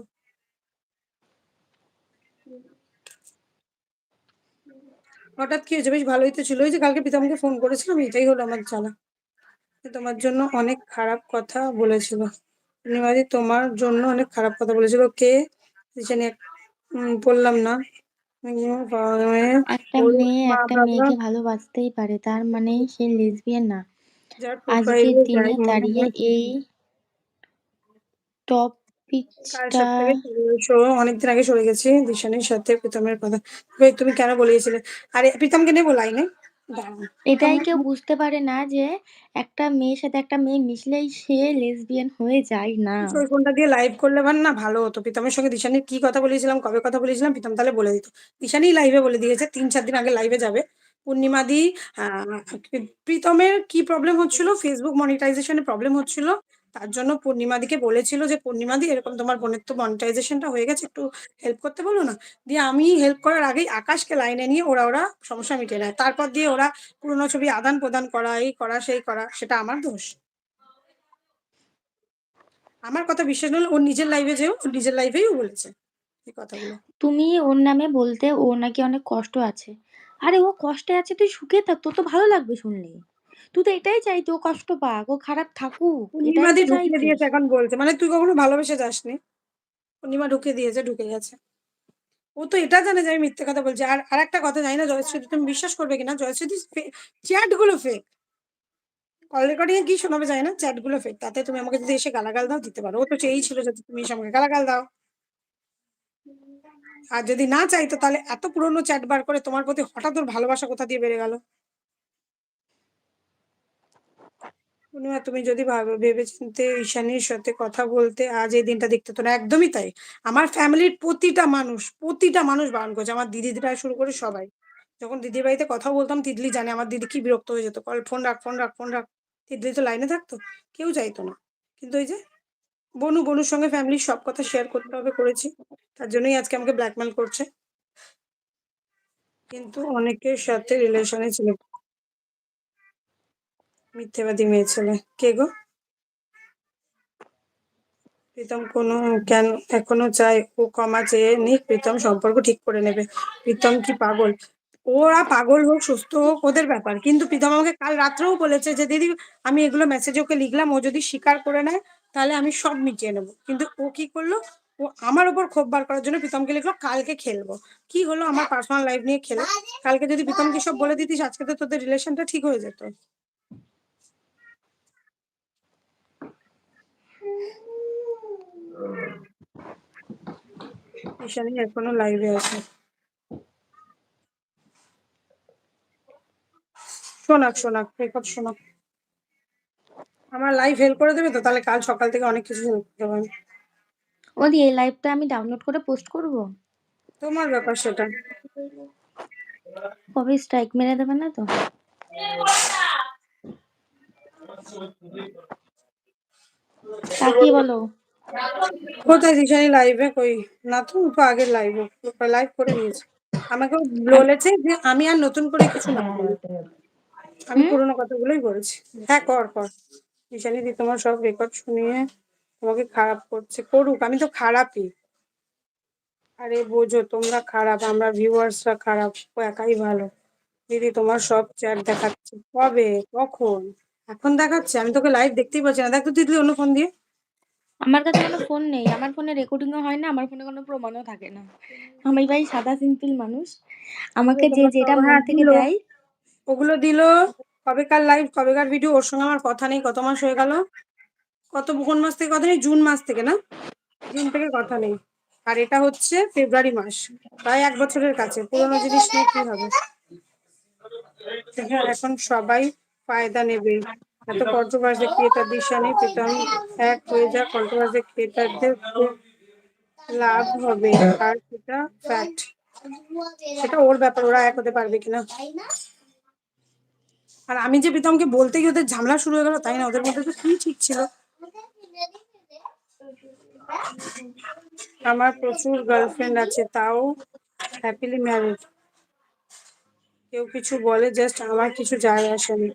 [SPEAKER 1] হঠাৎ কি হয়েছে? বেশ ভালোই তো ছিল। ওই যে কালকে প্রীতমকে ফোন করেছিলাম, এটাই হলো আমার জ্বালা। তোমার জন্য অনেক খারাপ কথা বলেছিল পূর্ণিমাদি, তোমার জন্য অনেক খারাপ কথা বলেছিল। কে জানি বললাম না।
[SPEAKER 2] একটা
[SPEAKER 1] ওর
[SPEAKER 2] মেয়ে
[SPEAKER 1] মা
[SPEAKER 2] একটা
[SPEAKER 1] বাবা,
[SPEAKER 2] মেয়েকে ভালোবাসতেই পারে, তার মানে সে লেসবিয়ান না।
[SPEAKER 1] যার
[SPEAKER 2] আজকের
[SPEAKER 1] প্রোফাইলে যাই
[SPEAKER 2] দিনে
[SPEAKER 1] মনে
[SPEAKER 2] দাঁড়িয়ে
[SPEAKER 1] হয়।
[SPEAKER 2] এই
[SPEAKER 1] কার
[SPEAKER 2] টপিকটা
[SPEAKER 1] সাথে থেকে সরে অনেকদিন আগে সরে গেছি দিশানের সাথে প্রীতমের কথা। ওই তুমি কেন বলিয়েছিলে? আরে প্রীতমকে নেবো লাইনে, দাঁড়াও।
[SPEAKER 2] এটাই
[SPEAKER 1] আমার
[SPEAKER 2] কেউ বুঝতে পারে না যে একটা মেয়ের সাথে একটা মেয়ে মিশলেই সে লেসবিয়ান হয়ে যায় না।
[SPEAKER 1] ওই ফোনটা দিয়ে লাইভ করলে না ভালো হতো। প্রীতমের সঙ্গে দিশানির কি কথা বলেছিলাম, কবে কথা বলেছিলাম, প্রীতম তাহলে বলে দিত। দিশানি লাইভে বলে দিয়েছে 3-4 দিন আগে লাইভে যাবে। পূর্ণিমা দি, আহ প্রীতমের কি প্রবলেম হচ্ছিল, ফেসবুক মনিটাইজেশনে প্রবলেম হচ্ছিল, তার জন্য পূর্ণিমা দিকে বলেছিল যে পূর্ণিমা দি এরকম তোমার বোনের তো মনিটাইজেশনটা হয়ে গেছে, একটু হেল্প করতে বলো না। দিয়ে আমি হেল্প করার আগেই আকাশকে লাইনে নিয়ে ওরা সমস্যা মিটিয়ে নেয়। তারপর দিয়ে ওরা পুরোনো ছবি আদান প্রদান করা, এই করা সেই করা, সেটা আমার দোষ? আমার কথা বিশ্বাস না হলে ওর নিজের লাইভে যেও, ওর নিজের লাইভেই ও বলেছে এই কথাগুলো।
[SPEAKER 2] তুমি ওর নামে বলতে ওর নাকি অনেক কষ্ট আছে। আরে ও কষ্টে আছে তুই সুখে থাক, তোর তো ভালো লাগবে শুনলে। তুই তো এটাই চাইতি ও কষ্ট পাক, ও খারাপ থাকুক, এটাই
[SPEAKER 1] পূর্ণিমাদি
[SPEAKER 2] তো
[SPEAKER 1] ঢুকিয়ে
[SPEAKER 2] চাইতিস।
[SPEAKER 1] দিয়েছে এখন বলছে, মানে তুই কখনো ভালোবেসে যাসনি, পূর্ণিমা ঢুকিয়ে দিয়েছে, ঢুকে গেছে। ও তো এটা জানে যে আমি মিথ্যে কথা বলছি। আর একটা কথা জানি না জয়শ্রীদি, তুমি বিশ্বাস করবে কিনা, জয়শ্রীদি চ্যাট গুলো ফেক, কল রেকর্ডিং এ কি শোনাবে জানি না, চ্যাট গুলো ফেক। তাতে তুমি আমাকে যদি এসে গালাগাল দাও দিতে পারো, ও তো চেয়েই ছিল যাতে তুমি এসে আমাকে গালাগাল দাও। আর যদি না চাইতো তাহলে এত পুরনো চ্যাট বার করে তোমার প্রতি হঠাৎ ওর ভালোবাসা কোথা দিয়ে বেড়ে গেল। পূর্ণিমা, তুমি যদি ভেবেচিন্তে ঈশানীর সাথে কথা বলতে আজ এই দিনটা দেখতে তো না, একদমই তাই। আমার ফ্যামিলির প্রতিটা মানুষ বারণ করছে, আমার দিদিরা শুরু করে সবাই। যখন দিদির বাড়িতে কথা বলতাম, তিতলি জানে আমার দিদি কি বিরক্ত হয়ে যেত, কল ফোন রাখ, ফোন রাখ, ফোন রাখ। তিতলি তো লাইনে থাকতো, কেউ চাইতো না। কিন্তু ওই যে বনুর সঙ্গে ফ্যামিলির সব কথা শেয়ার করতে হবে, করেছি। তার জন্যই আজকে আমাকে ব্ল্যাকমেল করছে। কিন্তু অনেকের সাথে রিলেশনে ছিল। মিথ্যেবাদী মেয়ে ছেলে কে গো? প্রীতম কেন এখনো চায় ও ক্ষমা চেয়ে নিক, প্রীতম সম্পর্ক ঠিক করে নেবে। প্রীতম কি পাগল? ওরা পাগল হোক সুস্থ হোক ওদের ব্যাপার, কিন্তু প্রীতম আমাকে কাল রাত্রেও বলেছে যে দিদি আমি এগুলো মেসেজে ওকে লিখলাম, ও যদি স্বীকার করে নেয় তাহলে আমি সব মিটিয়ে নেবো। কিন্তু ও কি করলো, ও আমার উপর ক্ষোভ বার করার জন্য প্রীতমকে লিখলো কালকে খেলবো। কি হলো, আমার পার্সোনাল লাইফ নিয়ে খেলে। কালকে যদি প্রীতমকে সব বলে দিতিস আজকে তো তোদের রিলেশনটা ঠিক হয়ে যেত। ঈশানী এখনো লাইভে আছে, শোনাক শোনাক রেকর্ড শোনাক। আমার লাইফ হেল্প করে দেবে তো, তাহলে কাল সকাল থেকে অনেক কিছু হেল্প করতে পারবে।
[SPEAKER 2] ওদি এই লাইভটা আমি ডাউনলোড করে পোস্ট করব?
[SPEAKER 1] তোমার ব্যাপার সেটা।
[SPEAKER 2] কবে স্ট্রাইক মেরে দেবে না তো? তাকিয়ে বলো।
[SPEAKER 1] কোথায় ঈশানী লাইভে? কই না তো, ও তো আগের লাইভে লাইভ করে নিয়েছে। আমাকে
[SPEAKER 2] আম-
[SPEAKER 1] বলেছে যে আমি আর নতুন করে কিছু না বলি, আমি
[SPEAKER 2] হুম।
[SPEAKER 1] পুরোনো কথাগুলোই বলছি। হ্যাঁ, কর কর। ঈশানী দি তোমার সব রেকর্ড শুনিয়ে তোমাকে খারাপ করছে, করুক, আমি তো খারাপই। আরে বোঝো তোমরা খারাপ, আমরা ভিউয়ার্সরা খারাপ, ও একাই ভালো। দিদি তোমার সব চ্যাট দেখাচ্ছে, কবে কখন? এখন দেখাচ্ছে? আমি তোকে লাইভ দেখতেই পাচ্ছি না, দেখ তো দিদি অন্য ফোন দিয়ে।
[SPEAKER 2] আমার কাছে কোনো ফোন নেই, আমার ফোনে রেকর্ডিংও হয় না, আমার ফোনে কোনো প্রমাণও থাকে না। আমি ভাই সাদা সিম্পল মানুষ, আমাকে যে
[SPEAKER 1] তোমার
[SPEAKER 2] যেটা
[SPEAKER 1] সব,
[SPEAKER 2] মন
[SPEAKER 1] হ্যাঁ
[SPEAKER 2] থেকে
[SPEAKER 1] দিল,
[SPEAKER 2] দেয়।
[SPEAKER 1] ওগুলো দিল। কবেকার লাইভ, কবেকার ভিডিও, ওর সঙ্গে আমার কথা নেই, কত মাস হয়ে গেল। কোন মাস থেকে কথা নেই? জুন মাস থেকে না, জুন থেকে কথা নেই। আর এটা হচ্ছে ফেব্রুয়ারি মাস, প্রায় 1 বছরের কাছে। পুরোনো জিনিস নিয়ে কি হবে? হ্যাঁ, এখন সবাই ফায়দা নেবে। এত কন্ট্রোভার্সি ক্রিয়েটার দিশানি প্রীতম এক হয়ে যা, কন্ট্রোভার্সি ক্রিয়েটারদের খুব লাভ হবে। আর সেটা ফ্যাক্ট, সেটা ওর ব্যাপার, ওরা এক হতে পারবে কিনা। আর আমি যে প্রীতমকে বলতে গিয়ে ওদের ঝামেলা শুরু হয়ে গেল, তাই না? ওদের মধ্যে তো কি ঠিক ছিল। আমার প্রচুর গার্লফ্রেন্ড আছে, তাও হ্যাপিলি ম্যারিড। কেউ কিছু বলে জাস্ট আমার কিছু যায় আসে না,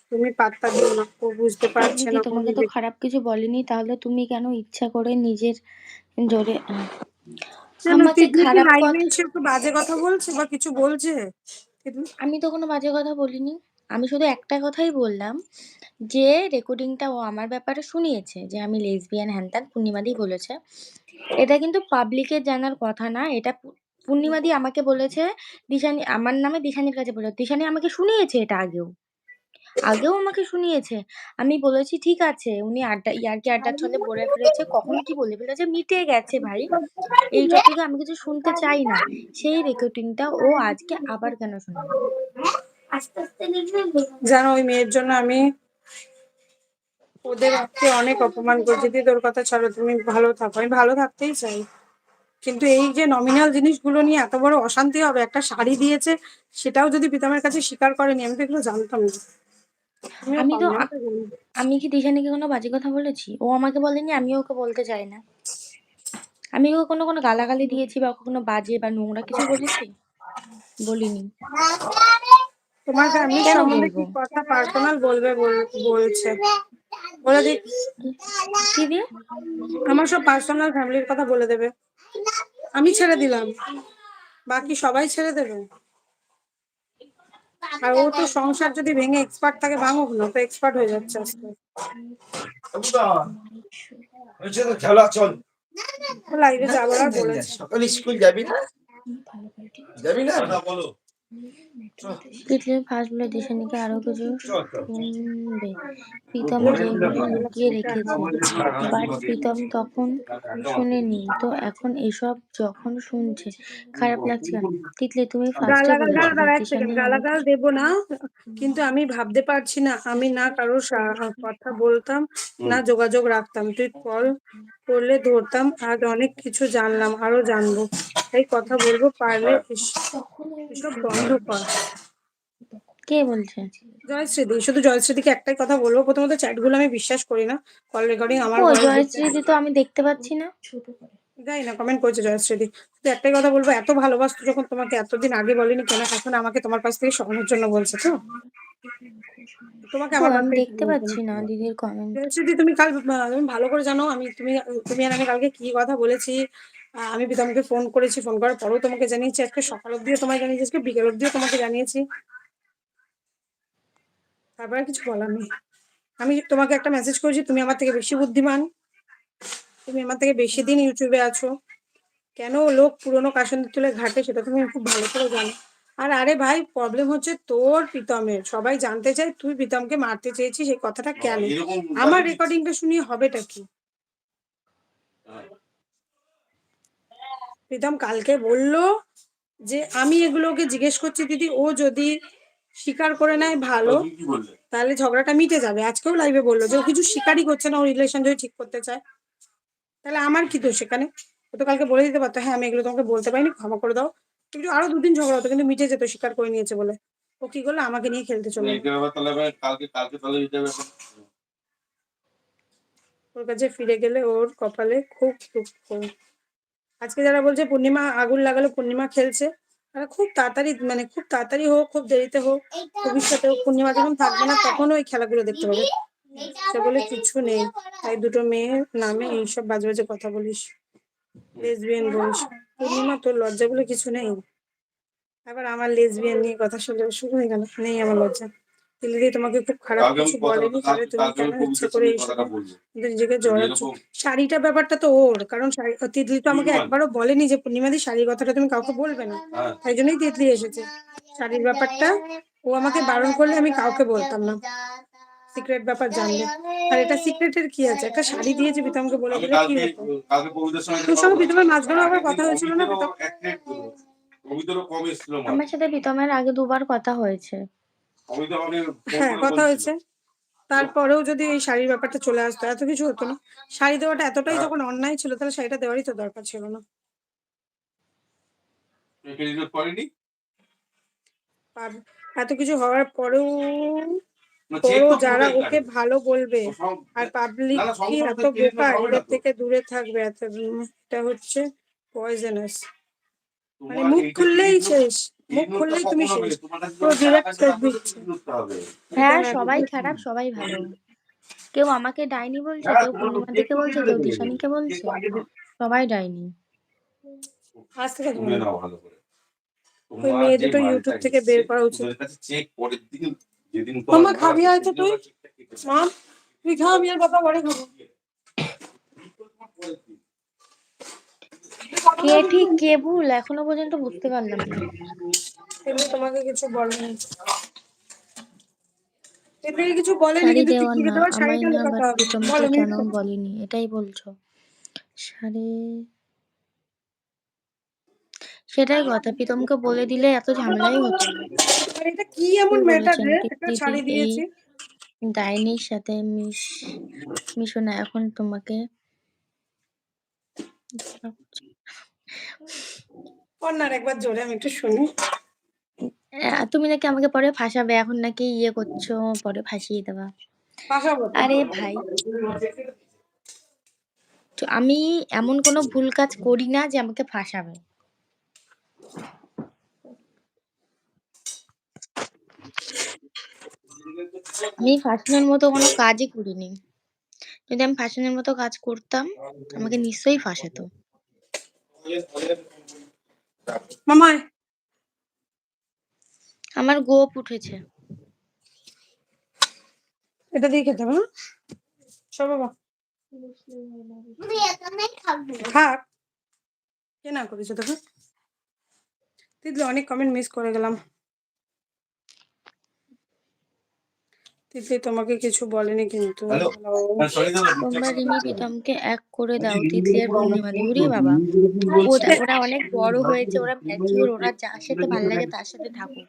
[SPEAKER 1] তুমি পাত্তা দিও না, ও বুঝতে পারছে
[SPEAKER 2] দিদি
[SPEAKER 1] না ও
[SPEAKER 2] তোমাকে তো
[SPEAKER 1] নিজে।
[SPEAKER 2] খারাপ কিছু বলেনি, তাহলে তুমি কেন ইচ্ছা করে নিজের জোরে
[SPEAKER 1] কেন
[SPEAKER 2] আমাকে
[SPEAKER 1] তিতলি কি
[SPEAKER 2] খারাপ
[SPEAKER 1] লাইভে
[SPEAKER 2] কথা?
[SPEAKER 1] এসে একটু বাজে কথা বলছে বা কিছু বলছে? তিতলি,
[SPEAKER 2] আমি তো কোনো বাজে কথা বলিনি। আমি শুধু একটা কথাই বললাম যে রেকর্ডিংটা ও আমার ব্যাপারে শুনিয়েছে যে আমি লেসবিয়ান হ্যান-ত্যান, পূর্ণিমাদি বলেছে। এটা কিন্তু পাবলিকের জানার কথা না। এটা পূর্ণিমাদি আমাকে বলেছে, দিশানি আমার নামে দিশানির কাছে বলেছে। দিশানি আমাকে শুনিয়েছে এটা আগেও। আগেও আমাকে শুনিয়েছে। আমি বলেছি ঠিক আছে, উনি ইয়ার্কি আড্ডার ছলে বলে ফেলেছে। কখন কি বলে ফেলেছে মিটে গেছে ভাই। এই টপিকে আমি কিছু শুনতে চাই না। সেই রেকর্ডিংটা ও আজকে আবার কেন শোনালো?
[SPEAKER 1] জানো ওই মেয়ের জন্য আমি ওদেরকে অনেক অপমান করছি। দিদি তোর কথা ছাড়ো, তুমি ভালো থাকো, আমি ভালো থাকতেই চাই। কিন্তু এই যে নমিনাল জিনিসগুলো নিয়ে এত বড় অশান্তি হবে, একটা শাড়ি দিয়েছে সেটাও যদি প্রীতমের কাছে স্বীকার করেনি, আমি তো এগুলো জানতাম না। তুমিও
[SPEAKER 2] আমি তো
[SPEAKER 1] পারলে,
[SPEAKER 2] আ
[SPEAKER 1] আমি তো জানি।
[SPEAKER 2] আমি কি দিশানিকে কোনো বাজে কথা বলেছি? ও আমাকে বলেনি, আমিও ওকে বলতে চাই না। আমি ওকে কোনো গালাগালি দিয়েছি বা ওকে কোনো বাজে বা নোংরা কিছু বলেছি? বলিনি।
[SPEAKER 1] তোমার ফ্যামিলির
[SPEAKER 2] কেন
[SPEAKER 1] সম্বন্ধে
[SPEAKER 2] বলবো?
[SPEAKER 1] কি কথা পার্সোনাল বলবে বলছে, বলে দিক।
[SPEAKER 2] কি দিয়ে?
[SPEAKER 1] আমার সব পার্সোনাল ফ্যামিলির কথা বলে দেবে। আমি ছেড়ে দিলাম, বাকি সবাই ছেড়ে দেবে। আর ও তো সংসার যদি ভেঙে এক্সপার্ট থাকে, ভাঙুক না, তো এক্সপার্ট হয়ে যাচ্ছে আজকে।
[SPEAKER 3] খেলা চল।
[SPEAKER 1] লাইভে যাবার আর বলেছে।
[SPEAKER 3] সকালে স্কুল যাবি না? যাবি না? বলো।
[SPEAKER 2] তিতলি ফার্স্ট বলে দিশানিকে আরো কিছু শুনবে। প্রীতম যেগুলো লুকিয়ে রেখেছে, বাট প্রীতম তখন শুনেনি, তো এখন এসব যখন শুনছে খারাপ লাগছে কেন? তিতলি তুমি ফার্স্টে
[SPEAKER 1] গালাগাল
[SPEAKER 2] বলেছিলে
[SPEAKER 1] দাঁড়া এক
[SPEAKER 2] দিশানি
[SPEAKER 1] সেকেন্ড,
[SPEAKER 2] আরো
[SPEAKER 1] গালাগাল দেবো না, কিন্তু আমি ভাবতে পারছি না আমি না কারোর কথা বলতাম, না যোগাযোগ রাখতাম। তুই কল করলে ধরতাম, আজ অনেক কিছু জানলাম, আরো জানবো। এই কথা বলবো, পারলে এসব বন্ধ কর।
[SPEAKER 2] কে বলছে?
[SPEAKER 1] জয়শ্রীদি, শুধু জয়শ্রীদিকে একটাই কথা বলবো, প্রথমত চ্যাটগুলো আমি বিশ্বাস করি না, কল রেকর্ডিং আমার
[SPEAKER 2] ও
[SPEAKER 1] ভয়েস
[SPEAKER 2] জয়শ্রীদি তো আমি দেখতে পাচ্ছি না।
[SPEAKER 1] যাই না, কমেন্ট করেছে জয়শ্রীদি। তো একটাই কথা বলবো, এত ভালোবাসতো যখন তোমাকে এতদিন আগে বলেনি কেন এখন আমাকে তোমার কাছ থেকে সরানোর জন্য বলছে? তো তোমাকে
[SPEAKER 2] কই
[SPEAKER 1] আমার কাছ
[SPEAKER 2] আমি
[SPEAKER 1] থেকে
[SPEAKER 2] দেখতে পাচ্ছি না দিদির কমেন্ট।
[SPEAKER 1] জয়শ্রীদি, তুমি কাল তুমি ভালো করে জানো আমি তুমি তুমি আর আমি কালকে কি কথা বলেছি। আমি প্রীতমকে ফোন করেছি, ফোন করার পরেও তোমাকে জানিয়েছি, আজকে সকাল অব্দিও তোমাকে জানিয়েছি, আজকে বিকেল অব্দিও তোমাকে জানিয়েছি, তারপরে কিছু বলার নেই। আমি তোমাকে একটা মেসেজ করেছি, তুমি আমার থেকে বেশি বুদ্ধিমান, তুমি আমার থেকে বেশি দিন ইউটিউবে আছো, কেন লোক পুরোনো কাসন্দি তুলে ঘাটে সেটা তুমি খুব ভালো করে জানো। আর আরে ভাই, প্রবলেম হচ্ছে তোর প্রীতমের, সবাই জানতে চায় তুই প্রীতমকে মারতে চেয়েছিস, সেই কথাটা কেন? আমার রেকর্ডিংটা শুনিয়ে হবেটা কি? প্রীতম কালকে বললো যে আমি এগুলোকে জিজ্ঞেস করছি দিদি, ও যদি স্বীকার করে নেয় ভালো, তাহলে ঝগড়াটা মিটে যাবে। আজকেও লাইভে বললো যে ও কিছু স্বীকারই করছে না, ও রিলেশন যদি ঠিক করতে চায়, তাহলে আমার কি দোষ সেখানে? ও তো কালকে বলে দিতে পারতো, হ্যাঁ আমি এগুলো তোমাকে বলতে পারিনি, ক্ষমা করে দাও, কিন্তু আরো দুদিন ঝগড়া হতো, কিন্তু মিটে যেত স্বীকার করে নিয়েছে বলে। ও কি করলো, আমাকে নিয়ে খেলতে চলে ওর কাছে ফিরে গেলে ওর কপালে খুব দুঃখ। আজকে যারা বলছে পূর্ণিমা আগুন লাগালো, পূর্ণিমা খেলছে, তারা খুব তাড়াতাড়ি, মানে খুব তাড়াতাড়ি হোক, খুব দেরিতে হোক, ভবিষ্যতে হোক, পূর্ণিমা যখন থাকবে না তখন ওই খেলাগুলো দেখতে পাবে। সে বলে কিছু নেই, তাই দুটো মেয়ের নামে এইসব বাজে বাজে কথা বলিস, লেসবিয়ান বলিস। পূর্ণিমা, তোর লজ্জা বলে কিছু নেই? আবার আমার লেসবিয়ান নিয়ে কথা শুরু হয়ে গেল, নেই আমার লজ্জা। দিদি তোমাকে খুব খারাপ কিছু বলেনি, তাহলে তুমি কেন ইচ্ছা করে এইসব নিজেকে জড়াচ্ছ? শাড়িটা ব্যাপারটা তো ওর, কারণ তিতলি তো আমাকে একবারও বলেনি যে পূর্ণিমাদি শাড়ির কথাটা তুমি কাউকে বলবে না, তাই জন্যই তিতলি এসেছে। শাড়ির ব্যাপারটা ও আমাকে বারণ করলে আমি কাউকে বলতাম না, সিক্রেট ব্যাপার জানলে। আর এটা সিক্রেটের কি আছে, একটা শাড়ি দিয়েছে প্রীতমকে বলে দিলে কি হতো? তোর সঙ্গে প্রীতমের মাঝখানে আবার কথা হয়েছিল না প্রীতম?
[SPEAKER 2] আমার সাথে প্রীতমের আগে দুবার কথা হয়েছে।
[SPEAKER 1] হ্যাঁ কথা হয়েছে, তারপরেও যদি এই শাড়ির ব্যাপারটা চলে আসতো এত কিছু হতো না। শাড়ি দেওয়াটা এতটাই যখন অন্যায় ছিল, তাহলে শাড়িটা দেওয়ারই তো দরকার ছিল না। এত কিছু হওয়ার পরেও যারা ওকে ভালো বলবে, আর পাবলিক কি এত বোকা, এদের থেকে দূরে থাকবে। এটা হচ্ছে পয়জনাস, মানে মুখ খুললেই শেষ, মুখ খুললেই তুমি শেষ, পুরো ডিরেক্ট শেষ দিচ্ছে।
[SPEAKER 2] হ্যাঁ সবাই খারাপ সবাই ভালো। কেউ আমাকে ডাইনি বলছে, কেউ পূর্ণিমা দিকে বলছে, কেউ দিশানিকে বলছে, সবাই ডাইনি।
[SPEAKER 1] আজ থেকে ওই মেয়ে দুটো ইউটিউব থেকে বের করা উচিত। মামা খাবি হয়তো তুই, মা তুই খা, আমি আর বাবা পরে খাবো।
[SPEAKER 2] কে ঠিক কে ভুল এখনো পর্যন্ত বুঝতে পারলাম না।
[SPEAKER 1] কিন্তু তোমাকে কিছু বলেনি, এদিকে কিছু বলেনি,
[SPEAKER 2] শাড়ি
[SPEAKER 1] কিন্তু
[SPEAKER 2] দেওয়ার
[SPEAKER 1] টিকিটে
[SPEAKER 2] না,
[SPEAKER 1] দেওয়ার
[SPEAKER 2] আমায়
[SPEAKER 1] শাড়িটা
[SPEAKER 2] না,
[SPEAKER 1] লুকাতে
[SPEAKER 2] বাট
[SPEAKER 1] হবে।
[SPEAKER 2] প্রীতমকে
[SPEAKER 1] বলো
[SPEAKER 2] কেন
[SPEAKER 1] মিউট করো।
[SPEAKER 2] বলেনি এটাই বলছো? শাড়ি, সেটাই কথা, প্রীতমকে বলে দিলে এত ঝামেলাই হতো না।
[SPEAKER 1] আর এটা কি
[SPEAKER 2] কি
[SPEAKER 1] এমন ম্যাটার
[SPEAKER 2] বলেছেন
[SPEAKER 1] রে, একটা
[SPEAKER 2] দিদি,
[SPEAKER 1] শাড়ি
[SPEAKER 2] এই
[SPEAKER 1] দিয়েছি।
[SPEAKER 2] ডাইনির সাথে মিশো না, এখন তোমাকে
[SPEAKER 1] কন্যার একবার জোরে আমি একটু শুনি।
[SPEAKER 2] তুমি নাকি আমাকে পরে ফাঁসাবে, এখন নাকি ইয়ে করছো, পরে ফাঁসিয়ে দেবা।
[SPEAKER 1] পাশাবো তো।
[SPEAKER 2] আরে ভাই, তো আমি এমন কোনো ভুল কাজ করি না যে আমাকে ফাঁসাবে। আমি ফাসিনের মতো কোনো কাজই করিনি। যদি আমি ফাসিনের মতো কাজ করতাম, আমাকে নিশ্চয়ই ফাঁসাতো।
[SPEAKER 1] মামায়
[SPEAKER 2] আমার গোঁফ উঠেছে।
[SPEAKER 1] এটা দিয়ে খেতে হবে, হ্যাঁ? সর বাবা। থাক। কে না করেছে তোকে? তিতলি অনেক কমেন্ট মিস করে গেলাম। তিতলি তোমাকে কিছু বলেনি কিন্তু।
[SPEAKER 3] হ্যালো।
[SPEAKER 2] তোমরা রিমি প্রীতমকে এক করে দাও, তিতলি আর পূর্ণিমাদি। ওরে বাবা! ওরা অনেক বড় হয়েছে, ওরা ম্যাচিওর, ওরা যার সাথে ভাল লাগে তার সাথে থাকুক।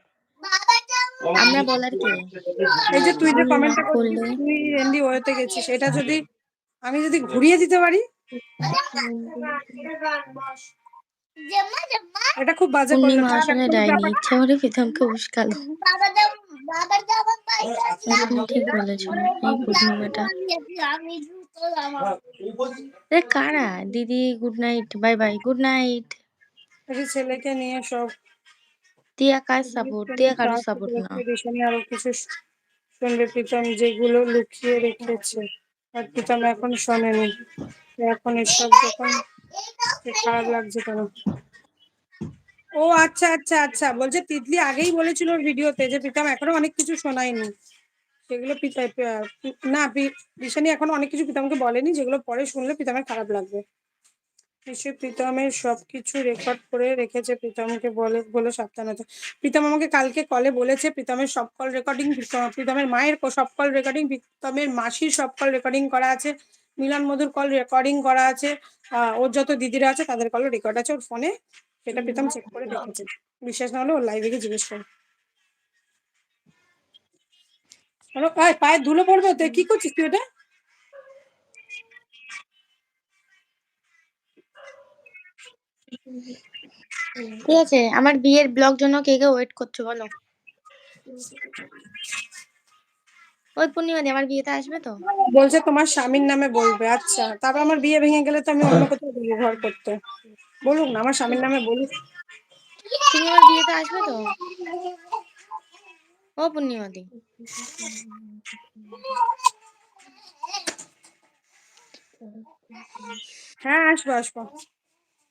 [SPEAKER 2] আমরা বলার কে?
[SPEAKER 1] এই যে তুই যে
[SPEAKER 2] ভুল না
[SPEAKER 1] কমেন্টটা করছিস,
[SPEAKER 2] করলে
[SPEAKER 1] তুই এমনি ওয়েতে গেছিস, এটা যদি আমি যদি ঘুরিয়ে দিতে পারি, এটা খুব বাজে করলে
[SPEAKER 2] পূর্ণিমা
[SPEAKER 1] থাক,
[SPEAKER 2] আসলে
[SPEAKER 1] এখন
[SPEAKER 2] ডাইনি,
[SPEAKER 1] ব্যাপারটা
[SPEAKER 2] ইচ্ছা করে প্রীতমকে উস্কালো। একদম ঠিক বলেছ। এই পূর্ণিমাটা। আরে কারা? দিদি good night, bye bye, good night.
[SPEAKER 1] এই ছেলেকে নিয়ে সব
[SPEAKER 2] টিয়া কার সাপোর্ট? টিয়া কারোর সাপোর্ট না।
[SPEAKER 1] রিশানি আরো কিছু শুনবে প্রীতম, যেগুলো লুকিয়ে রেখেছে আর প্রীতম এখন শোনেনি। এখন এসব যখন খারাপ লাগছে কেন? ও আচ্ছা আচ্ছা আচ্ছা, বলছে তিতলি আগেই বলেছিল ওর ভিডিওতে যে প্রীতম এখনো অনেক কিছু শোনায়নি, সেগুলো না রিশানি এখনো অনেক কিছু প্রীতমকে বলেনি, যেগুলো পরে শুনলে প্রীতমের খারাপ লাগবে। নিশ্চয়ই প্রীতমের সবকিছু রেকর্ড করে রেখেছে, প্রীতমকে বলে সাবধানতা। প্রীতম আমাকে কালকে কলে বলেছে প্রীতমের সব কল রেকর্ডিং, প্রীতমের মায়ের সব কল রেকর্ডিং, প্রীতমের মাসির সব কল রেকর্ডিং করা আছে, মিলন মধুর কল রেকর্ডিং করা আছে, ওর যত দিদিরা আছে তাদের কল রেকর্ড আছে ওর ফোনে, সেটা প্রীতম চেক করে রেখেছে। বিশ্বাস না হলে ওর লাইভে গিয়ে জিজ্ঞেস করো। পায়ে ধুলো পড়বে, তুই কি করছিস তুই ওটা?
[SPEAKER 2] ঠিক আছে, আমার বিয়ের ব্লগ জন্য কে কে ওয়েট করছো বলো? ওই পূর্ণিমাদি আমার বিয়েতে আসবে তো?
[SPEAKER 1] বলছে তোমার স্বামীর নামে বলবে। আচ্ছা, তারপর আমার বিয়ে ভেঙে গেলে তো আমি অন্য কোথাও দেবো ঘর করতে। বলুক না, আমার স্বামীর নামে বলুক।
[SPEAKER 2] তুমি আমার বিয়েতে আসবে তো? ও পূর্ণিমাদি,
[SPEAKER 1] হ্যাঁ, আসবো আসবো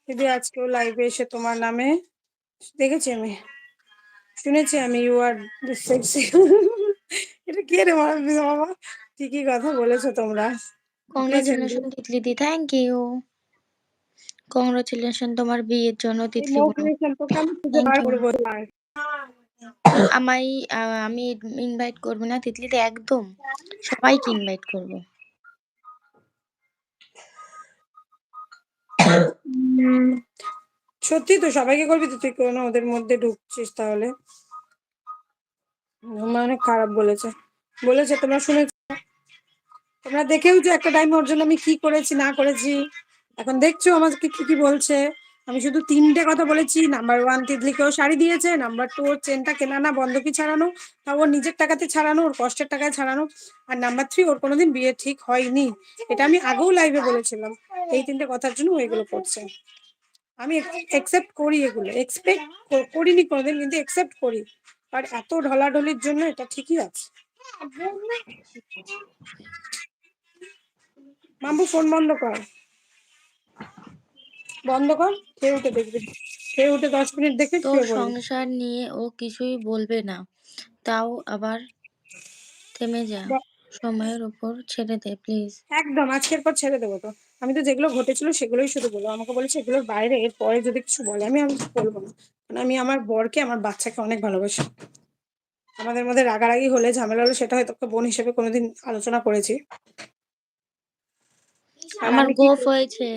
[SPEAKER 1] দিদি। আজকেও লাইভে এসে তোমার নামে দেখেছি আমি, শুনেছি আমি, ইউ আর সেক্সি। এটা কে রে বাবা? ঠিকই কথা বলেছো তোমরা। Please
[SPEAKER 2] congratulation Titli di, thank you. Congratulation তোমার বিয়ের জন্য
[SPEAKER 1] এই
[SPEAKER 2] তিতলি বুনু,
[SPEAKER 1] মোটিভেশন তোকে আমি খুঁজে
[SPEAKER 2] থ্যাংক
[SPEAKER 1] বার
[SPEAKER 2] ইউ।
[SPEAKER 1] করবো।
[SPEAKER 2] আমায় আমি ইনভাইট করবো না তিতলিতে? একদম সবাইকে ইনভাইট করবো।
[SPEAKER 1] সত্যি তো সবাইকে করবি তো? তুই কোনো ওদের মধ্যে ঢুকছিস তাহলে? আমার অনেক খারাপ বলেছে, তোমরা শুনেছো, তোমরা দেখেওছো একটা টাইম ওর জন্য আমি কি করেছি না করেছি। এখন দেখছো আমাকে কি কি বলছে। আমি শুধু 3টে কথা বলেছি। নাম্বার 1, তিতলিকেও শাড়ি দিয়েছে। নাম্বার 2, ওর চেনটা কেনা না বন্ধকি ছাড়ানো, তা ওর নিজের টাকাতে ছাড়ানো, ওর কষ্টের টাকায় ছাড়ানো। আর নাম্বার 3, ওর কোনোদিন বিয়ে ঠিক হয়নি। এটা আমি আগেও লাইভে বলেছিলাম। এই 3টে কথার জন্য ও এগুলো করছে। আমি একসেপ্ট করি, এগুলো এক্সপেক্ট করিনি কোনোদিন, কিন্তু একসেপ্ট করি। আর এত ঢলাঢলির জন্য এটা ঠিকই আছে। মাম্বু ফোন বন্ধ কর, বন্ধ কর। খেয়ে উঠে দেখবি, খেয়ে উঠে 10 মিনিট দেখে
[SPEAKER 2] তোর
[SPEAKER 1] শুয়ে পড়বি।
[SPEAKER 2] সংসার নিয়ে ও কিছুই বলবে না, তাও আবার থেমে যা। সময়ের উপর ছেড়ে দে প্লিজ।
[SPEAKER 1] একদম আজকের পর ছেড়ে দেবো তো। আমি তো যেগুলো ঘটেছিল সেগুলোই শুধু বলবো। আমাকে বলেছে এগুলোর বাইরে এর পরে যদি কিছু বলে আমি বলবো না। কারণ আমি আমার বরকে, আমার বাচ্চাকে অনেক ভালোবাসি। আমাদের মধ্যে রাগারাগি হলে, ঝামেলা হলে, সেটা হয়তো বোন হিসেবে কোনোদিন আলোচনা করেছি। আর
[SPEAKER 2] আমার
[SPEAKER 1] আমি কি
[SPEAKER 2] গোঁফ হয়েছে,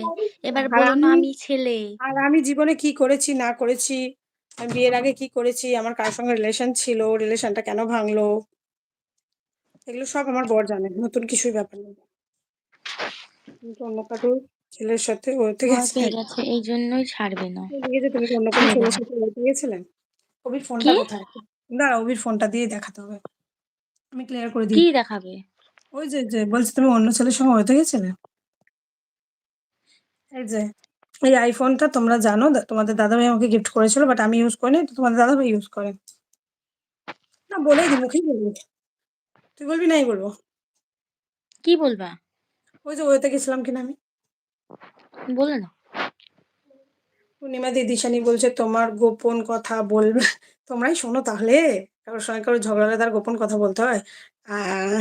[SPEAKER 2] এবার
[SPEAKER 1] আর
[SPEAKER 2] বলো না
[SPEAKER 1] আমি
[SPEAKER 2] আমি ছেলে।
[SPEAKER 1] আর আমি জীবনে কি করেছি না করেছি, আমি বিয়ের আগে কি করেছি, আমার কার সঙ্গে রিলেশন ছিল, রিলেশনটা কেন ভাঙলো, এগুলো সব আমার বর জানে। নতুন কিছুই ব্যাপার নেই। কিন্তু অন্য কারোর ছেলের সাথে হতে
[SPEAKER 2] ভয়
[SPEAKER 1] গেছে।
[SPEAKER 2] পেয়ে গেছে, এই জন্যই ছাড়বে না।
[SPEAKER 1] দেখেছো তুমি কি অন্য কোনো
[SPEAKER 2] ছেড়ে
[SPEAKER 1] ছেলের
[SPEAKER 2] দেবে।
[SPEAKER 1] সাথে হতে গেছিলেন? অভির ফোনটা
[SPEAKER 2] কি?
[SPEAKER 1] কোথায়? দাঁড়া, অভির ফোনটা দিয়ে দেখাতে হবে, আমি ক্লিয়ার করে দিই।
[SPEAKER 2] কি দেখাবে?
[SPEAKER 1] ওই যে যে বলছি তুমি অন্য ছেলের সঙ্গে হতে গেছিলে। এই যে এই আইফোনটা তোমরা জানো, তোমাদের দাদাভাই আমাকে গিফট করেছিল, বাট আমি ইউজ করিনি, তো তোমাদের দাদাভাই ইউজ করে। না বলেই দি, মুখেই বলি। তুই বলবি না আমি বলবো?
[SPEAKER 2] কি বলবা?
[SPEAKER 1] ওই যে ওয়েতে গেছিলাম কিনা আমি।
[SPEAKER 2] বলে না।
[SPEAKER 1] পূর্ণিমা দিদিশানি বলছে তোমার গোপন কথা বলবে। তোমরাই শোনো তাহলে। কারোর সঙ্গে কারোর ঝগড়া হলে তার গোপন কথা বলতে হয়।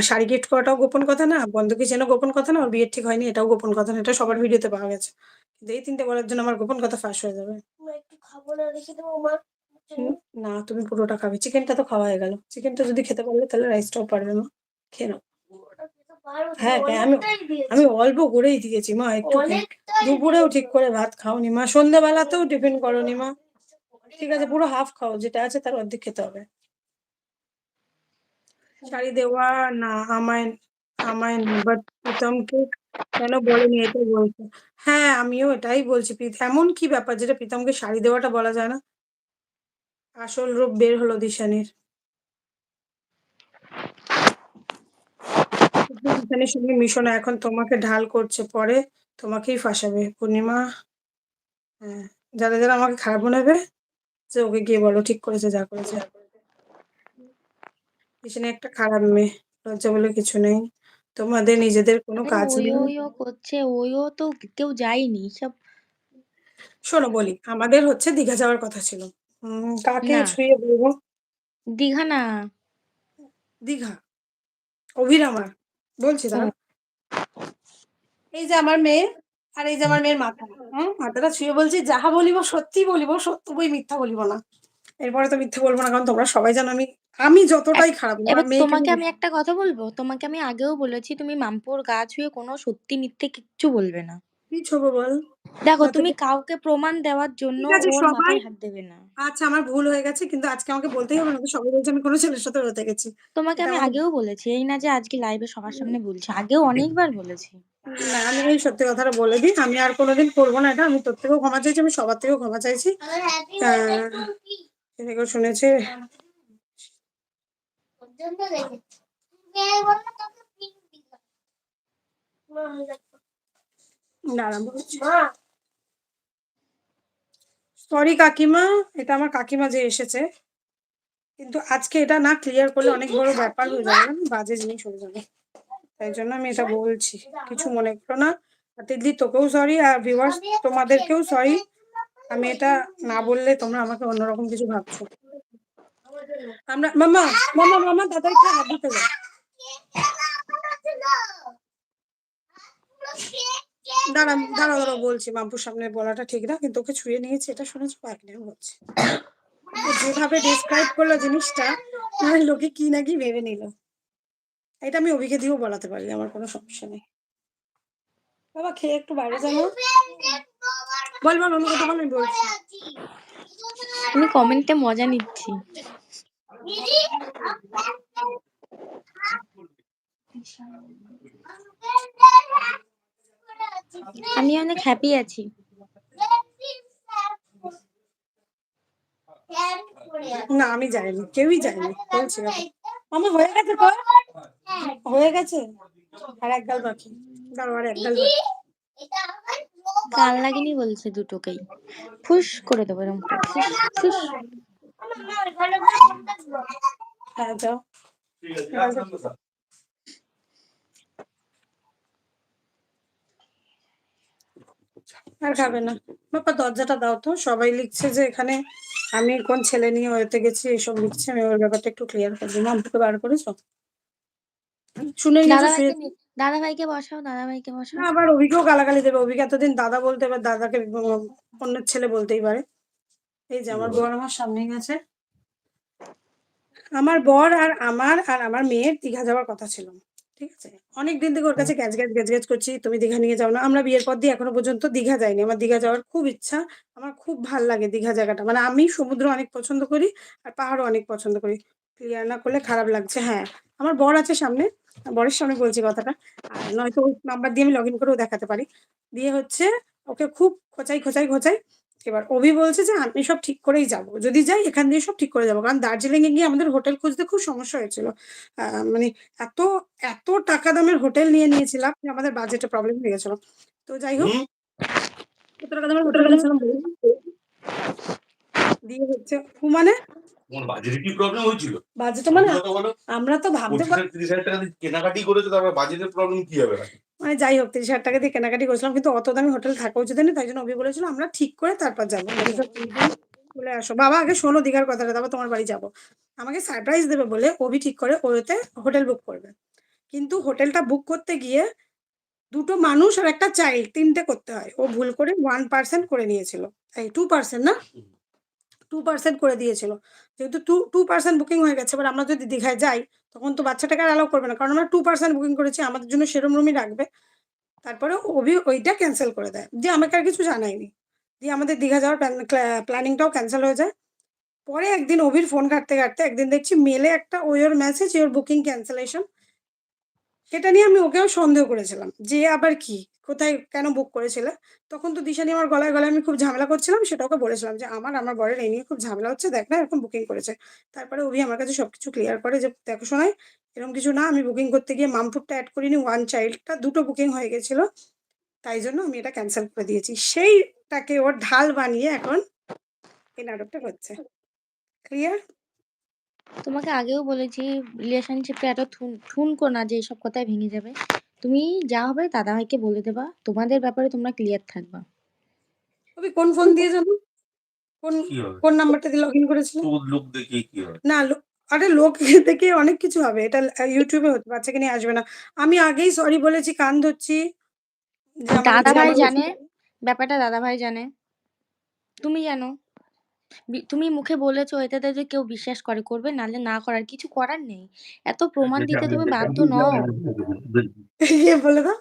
[SPEAKER 1] শাড়ি গিফট করাটাও গোপন কথা না, বন্ধুকে চেনো গোপন কথা না, ওর বিয়ে ঠিক হয়নি এটাও গোপন কথা না, এটা সবার ভিডিওতে পাওয়া গেছে। কিন্তু এই 3টে বলার জন্য আমার গোপন কথা ফাঁস হয়ে যাবে।
[SPEAKER 3] একটু খাবো না, রেখে দেবো মা।
[SPEAKER 1] না তুমি পুরোটা খাবে, চিকেনটা তো খাওয়া হয়ে গেল, চিকেনটা যদি খেতে পারলে তাহলে রাইসটাও পারবে মা, খেয়ে নাও। হ্যাঁ হ্যাঁ আমি অল্প করেই দিয়েছি মা, একটু দুপুরেও ঠিক করে ভাত খাওনি মা, সন্ধ্যেবেলাতেও টিফিন করনি মা। ঠিক আছে পুরো হাফ খাও, যেটা আছে তার অর্ধেক খেতে হবে। শাড়ি দেওয়া না আমায়, আমায় বাট প্রীতমকে কেন বলেনি এটা বলছে। হ্যাঁ আমিও এটাই বলছি, এমন কি ব্যাপার যেটা প্রীতমকে শাড়ি দেওয়াটা বলা যায় না? আসল রূপ বের হলো দিশানির। দিশানির সঙ্গে মিশো না, এখন তোমাকে ঢাল করছে, পরে তোমাকেই ফাঁসাবে পূর্ণিমা। হ্যাঁ, যারা যারা আমাকে খারাপ নেবে যে ওকে গিয়ে বলো ঠিক করেছে যা করেছে। দিশানি একটা খারাপ মেয়ে, লজ্জা বলে কিছু নেই, তোমাদের নিজেদের কোনো
[SPEAKER 2] আরে
[SPEAKER 1] কাজ নেই।
[SPEAKER 2] ওইও করছে, ওইও তো কেউ যায়নি সব।
[SPEAKER 1] শোনো বলি, আমাদের হচ্ছে দীঘা যাওয়ার কথা ছিল। কাকে
[SPEAKER 2] না,
[SPEAKER 1] ছুঁয়ে বলবো?
[SPEAKER 2] দীঘা না।
[SPEAKER 1] দীঘা, অভির আমার বলছি
[SPEAKER 2] ও,
[SPEAKER 1] দাঁড়া। এই যে আমার মেয়ে, আর এই যে আমার মেয়ের মাথা, মাথাটা ছুঁয়ে বলছি যাহা বলিব সত্যি বলিব, সত্য বই মিথ্যা বলিব না। এরপরে তো মিথ্যে বলবো না, কারণ তোমরা সবাই জানো আমি আমি
[SPEAKER 2] এক
[SPEAKER 1] যতটাই খারাপ আমার
[SPEAKER 2] এবার
[SPEAKER 1] মেয়েকে
[SPEAKER 2] তোমাকে
[SPEAKER 1] নিয়ে।
[SPEAKER 2] আমি একটা কথা বলবো? তোমাকে আমি আগেও বলেছি তুমি মামপুর গা ছুঁয়ে কোনো সত্যি মিথ্যে কিচ্ছু বলবে না।
[SPEAKER 1] কি ছবো বল?
[SPEAKER 2] দেখো
[SPEAKER 1] হয়তো
[SPEAKER 2] তুমি কাউকে প্রমাণ দেওয়ার জন্য
[SPEAKER 1] ঠিক আছে
[SPEAKER 2] ওর
[SPEAKER 1] সবাই,
[SPEAKER 2] মাথায় হাত দেবে না।
[SPEAKER 1] আচ্ছা আমার ভুল হয়ে গেছে, কিন্তু আজকে আমাকে বলতেই হবে না তো, সবাই বলছে আমি কোনো ছেলের সাথে রতে গেছি।
[SPEAKER 2] তোমাকে
[SPEAKER 1] এটা
[SPEAKER 2] আমি
[SPEAKER 1] আমার
[SPEAKER 2] আগেও বলেছি, এই না যে আজকে লাইভে সবার সামনে বলছি, আগেও অনেকবার বলেছি।
[SPEAKER 1] না, আমি এই সত্যি কথাটা বলে দিই, আমি আর কোনোদিন করবো না এটা, আমি তোর থেকেও ক্ষমা চাইছি, আমি সবার থেকেও ক্ষমা চাইছি। কেউ শুনেছে? দাঁড়ান বলছি। সরি কাকিমা, এটা আমার কাকিমা যে এসেছে, কিন্তু আজকে এটা না ক্লিয়ার করলে অনেক বড় ব্যাপার হয়ে যাবে, বাজে জিনিস হয়ে যাবে, তাই জন্য আমি এটা বলছি, কিছু মনে করো না। আর দিদি তোকেও সরি, আর ভিউয়ার্স তোমাদেরকেও সরি, আমি এটা না বললে তোমরা আমাকে অন্যরকম কিছু ভাবছো। আমরা মামা, মামা মামা দাদাই হাত দিতে যাও। দাঁড়া দাঁড়া দাঁড়া বলছি, মাম্পুর সামনে বলাটা ঠিক না, কিন্তু ওকে ছুঁয়ে নিয়েছে এটা শুনেছো, একদিন বলছি যেভাবে ডিসক্রাইব করলো জিনিসটা, মানে লোকে কি নাকি ভেবে নিল। এটা আমি অভিকে দিয়েও বলাতে পারি, আমার কোনো সমস্যা নেই। বাবা খেয়ে একটু বাইরে যাবো, বল বল অন্য কথা বল, আমি বলছি।
[SPEAKER 2] আমি কমেন্টে মজা নিচ্ছি। আমি অনেক হ্যাপি আছি।
[SPEAKER 1] না আমি যাইনি, কেউই যায়নি বলছি আমার হয়ে গেছে তো, হয়ে গেছে, আর এক গাল বাকি, দাঁড়ো আর এক গাল বাকি।
[SPEAKER 2] গাল লাগেনি বলছে দুটোকেই। ফুস করে দেবো এরকম করে, ফুস ফুস।
[SPEAKER 1] হ্যাঁ যাও। আর খাবে না বাবা, দরজাটা দাও তো, সবাই লিখছে যে এখানে আমি কোন ছেলে নিয়ে হয়েতে গেছি এসব লিখছে, আমি ওই ব্যাপারটা একটু ক্লিয়ার করে দিই। মামপুকে বার করেছো? শুনেই নিয়েছো, শুয়ে
[SPEAKER 2] দাদা ভাইকে বসাও, দাদা ভাইকে
[SPEAKER 1] না
[SPEAKER 2] বসাও।
[SPEAKER 1] আবার অভিকেও গালাগালি দেবে, অভিকে এতদিন দাদা বলতে, এবার দাদাকে অন্যের ছেলে বলতেই পারে। এই যে আমার বর আমার সামনেই গেছে, আমার বর আর আমার মেয়ের দীঘা যাওয়ার কথা ছিল, ঠিক আছে, অনেকদিন থেকে ওর কাছে গ্যাজ গ্যাজ গ্যাজ গ্যাজ করছি তুমি দীঘা নিয়ে যাও না, আমরা বিয়ের পর দিয়ে এখনো পর্যন্ত দীঘা যাইনি, আমার দীঘা যাওয়ার খুব ইচ্ছা, আমার খুব ভাল লাগে দীঘা জায়গাটা, মানে আমি সমুদ্র অনেক পছন্দ করি আর পাহাড়ও অনেক পছন্দ করি। ক্লিয়ার না করলে খারাপ লাগছে। হ্যাঁ আমার বর আছে সামনে, বরের সামনে বলছি কথাটা, আর নয়তো ওই নাম্বার দিয়ে আমি লগ ইন করেও দেখাতে পারি। দিয়ে হচ্ছে ওকে খুব খোঁচাই খোঁচাই খোঁচাই, এবার অভি বলছে যে আমি সব ঠিক করেই যাব, যদি যাই এখান দিয়ে সব ঠিক করে যাবো, কারণ দার্জিলিং এ গিয়ে আমাদের হোটেল খুঁজতে খুব সমস্যা হয়েছিল, মানে এত এত টাকা দামের হোটেল নিয়ে নিয়েছিলাম যে আমাদের বাজেটে প্রবলেম হয়ে গেছিল। তো যাই হোক কত টাকা দামের হোটেল নিয়েছিলাম বলুন? দিয়ে হচ্ছে মানে
[SPEAKER 3] তোমার বাজেটে কি প্রবলেম হয়েছিল?
[SPEAKER 1] বাজেটে মানে
[SPEAKER 3] কথা বলো।
[SPEAKER 1] আমরা তো ভাবতে
[SPEAKER 3] 25,000 30,000 টাকা দিয়ে কেনাকাটি করেছো, তারপর বাজেটের প্রবলেম কি হবে?
[SPEAKER 1] মানে যাই হোক 30,000 টাকা দিয়ে কেনাকাটি করেছিলাম, কিন্তু অত দামি হোটেল থাকা উচিত হয়নি। তাই জন্য অভি বলেছিল আমরা ঠিক করে তারপর যাবো, বলেছে তুমি চলে আসো বাবা, আগে শোনো দীঘার কথাটা, তারপর তোমার বাড়ি যাবো। আমাকে সারপ্রাইজ দেবে বলে অভি ঠিক করে ওতে হোটেল বুক করবে, কিন্তু হোটেলটা বুক করতে গিয়ে দুটো মানুষ আর একটা চাইল্ড, তিনটে করতে হয়। ও ভুল করে 1% করে নিয়েছিল, এই 2% না, 2% করে দিয়েছিল। যেহেতু 2% বুকিং হয়ে গেছে, এবার আমরা যদি দীঘায় যাই তখন তো বাচ্চাটাকে আর অ্যালাউ করবে না, কারণ আমরা 2% বুকিং করেছি, আমাদের জন্য সেরম রুমই রাখবে। তারপরে অভি ওইটা ক্যান্সেল করে দেয়, যে আমাকে আর কিছু জানায়নি, দিয়ে আমাদের দীঘা যাওয়ার প্ল্যানিংটাও ক্যান্সেল হয়ে যায়। পরে একদিন অভির ফোন ঘাঁটতে ঘাঁটতে একদিন দেখছি মেলে একটা ওর মেসেজ, ওর বুকিং ক্যান্সেলেশন। সেটা নিয়ে আমি ওকেও সন্দেহ করেছিলাম যে আবার কি, কোথায় কেন বুক করেছিলে। তখন তো দিশানি আমার গলায় গলায় আমি খুব ঝামেলা করছিলাম, সেটা ওকে বলেছিলাম যে আমার বরের এই নিয়ে খুব ঝামেলা হচ্ছে, দেখ না এরকম বুকিং করেছে। তারপরে অভি আমার কাছে সবকিছু ক্লিয়ার করে যে দেখো শোনাই, এরকম কিছু না, আমি বুকিং করতে গিয়ে মামপুরটা অ্যাড করিনি, ওয়ান চাইল্ডটা, দুটো বুকিং হয়ে গেছিল, তাই জন্য আমি এটা ক্যান্সেল করে দিয়েছি। সেইটাকে ওর ঢাল বানিয়ে এখন এই নাটকটা করছে। ক্লিয়ার?
[SPEAKER 2] তোমাকে আগেও বলেছি রিলেশনশিপে এত ঠুনকো না যে এসব কথায় ভেঙে যাবে। তুমি যা হবে দাদাভাইকে বলে দেবা, তোমাদের ব্যাপারে তোমরা ক্লিয়ার থাকবা।
[SPEAKER 1] অভি কোন ফোন দিয়ে জানো, কোন
[SPEAKER 3] কি হবে?
[SPEAKER 1] কোন নাম্বারটা দিয়ে লগ ইন করেছিল?
[SPEAKER 3] তো লোক দেখে কি হবে?
[SPEAKER 1] না আরে লোক দেখে অনেক কিছু হবে, এটা ইউটিউবে হতে, বাচ্চাকে নিয়ে আসবে না। আমি আগেই সরি বলেছি, কান ধরছি যে আমার
[SPEAKER 2] দাদাভাই জানে ব্যাপারটা, দাদাভাই জানে, তুমি জানো। তুমি মুখে বলেছো, এটাতে যে কেউ বিশ্বাস করবে, নাহলে না করার কিছু করার নেই। এত প্রমাণ দিতে তুমি বাধ্য নও।
[SPEAKER 1] ইয়ে বলে দাও,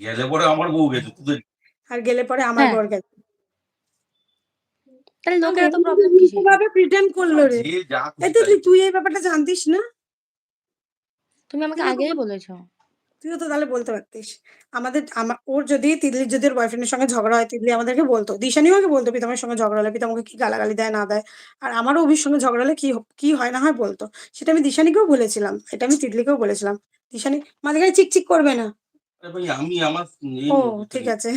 [SPEAKER 3] গেলে পরে আমার বউ গেছে তোদের।
[SPEAKER 1] আর গেলে পরে আমার
[SPEAKER 2] হ্যাঁ,
[SPEAKER 1] বর গেছে।
[SPEAKER 2] তাহলে লোকের এত
[SPEAKER 1] আমি
[SPEAKER 2] প্রবলেম কিসের?
[SPEAKER 1] ভাবে প্রিটেন্ড করলো রে।
[SPEAKER 3] যে যা
[SPEAKER 1] এই
[SPEAKER 3] খুশি
[SPEAKER 1] তো
[SPEAKER 3] তাই
[SPEAKER 1] তুই এই ব্যাপারটা জানতিস না?
[SPEAKER 2] তুমি আমাকে
[SPEAKER 1] তুইও তো
[SPEAKER 2] আগেই বলেছো।
[SPEAKER 1] তুইও তো তাহলে বলতে পারতিস। ওর যদি তিতলির যদি ওর বয়ফ্রেন্ডের সঙ্গে ঝগড়া হয়, তিতলি আমাদেরকে বলতো, দিশানিও আমাকে বলতো পিতামের সঙ্গে ঝগড়া হলে পিতামকে কি গালাগালি দেয় না দেয়। আর আমারও অভির সঙ্গে ঝগড়া হলে কি হয় না হয় বলতো। সেটা আমি দিশানিকেও বলেছিলাম, এটা আমি তিতলিকেও বলেছিলাম। দিশানি মাঝখানে চিকচিক করবে না।
[SPEAKER 3] আরে ভাই আমি আমার এই
[SPEAKER 1] ও ঠিক আছে।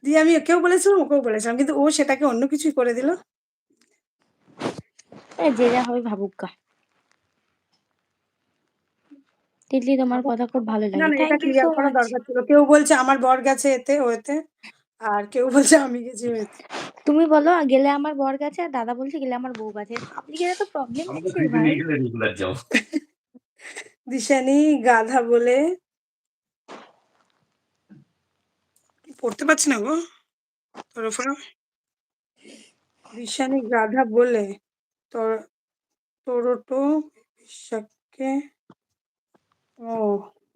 [SPEAKER 1] দিয়ে আমি ওকেও বলেছিলাম, ওকেও বলেছিলাম, কিন্তু ও সেটাকে অন্য কিছুই করে দিল।
[SPEAKER 2] যে যা হবে ভাবুক গা। তিতলি, তোমার কথা খুব ভালো
[SPEAKER 1] না
[SPEAKER 2] লাগে।
[SPEAKER 1] না, এটা
[SPEAKER 2] থ্যাংক ইউ সো
[SPEAKER 1] ক্লিয়ার করা
[SPEAKER 2] মাচ।
[SPEAKER 1] দরকার ছিল। কেউ বলছে আমার বর গেছে এতে ওতে, আর কেউ বলছে আমি গেছি ওতে।
[SPEAKER 2] তুমি বলো গেলে আমার বর গেছে, আর দাদা বলছে গেলে আমার বউ গেছে। পাবলিকের এত প্রবলেম
[SPEAKER 3] আমাকে
[SPEAKER 2] কিসের
[SPEAKER 3] ফ্রিতে
[SPEAKER 2] ভাই?
[SPEAKER 3] নিয়ে গেলে রেগুলার যাও।
[SPEAKER 1] দিশানি গাধা বলে পড়তে পারছি না গো তোর উপর। দিশানি গাধা বলে তোর তোরটো বিশ্বাসকে ও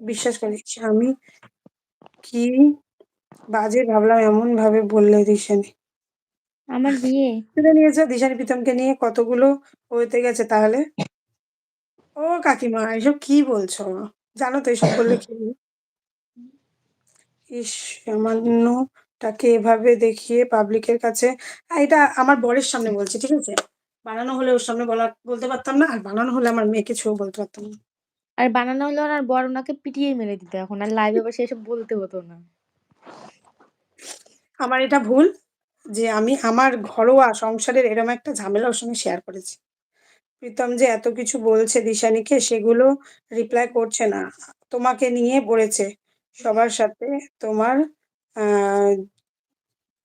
[SPEAKER 1] বিশ্বাস করেছি আমি, কি বাজে ভাবলাম এমন ভাবে বললে দিশানি।
[SPEAKER 2] আমার বিয়ে।
[SPEAKER 1] তুলে নিয়েছে দিশানি প্রীতমকে নিয়ে কতগুলো হতে গেছে তাহলে। ও কাকিমা এসব কি বলছো, জানো তো এসব বললে কি হবে? ইস, সামান্যটাকে এভাবে দেখিয়ে পাবলিকের কাছে, এটা আমার বরের সামনে বলছি, ঠিক আছে? বানানো হলে ওর সামনে বলতে পারতাম না, আর বানানো হলে আমার মেয়েকে ছুঁয়ে বলতে পারতাম না।
[SPEAKER 2] আর বানানো হলো আর বর ওনাকে পিটিয়ে মেরে দিত, এখন আর লাইভে বসে এসব বলতে হতো না।
[SPEAKER 1] আমার এটা ভুল যে আমি আমার ঘরোয়া সংসারের এরম একটা ঝামেলা ওর সঙ্গে শেয়ার করেছি। প্রীতম যে এত কিছু বলছে দিশানিকে, সেগুলো রিপ্লাই করছে না, তোমাকে নিয়ে পড়েছে সবার সাথে, তোমার আহ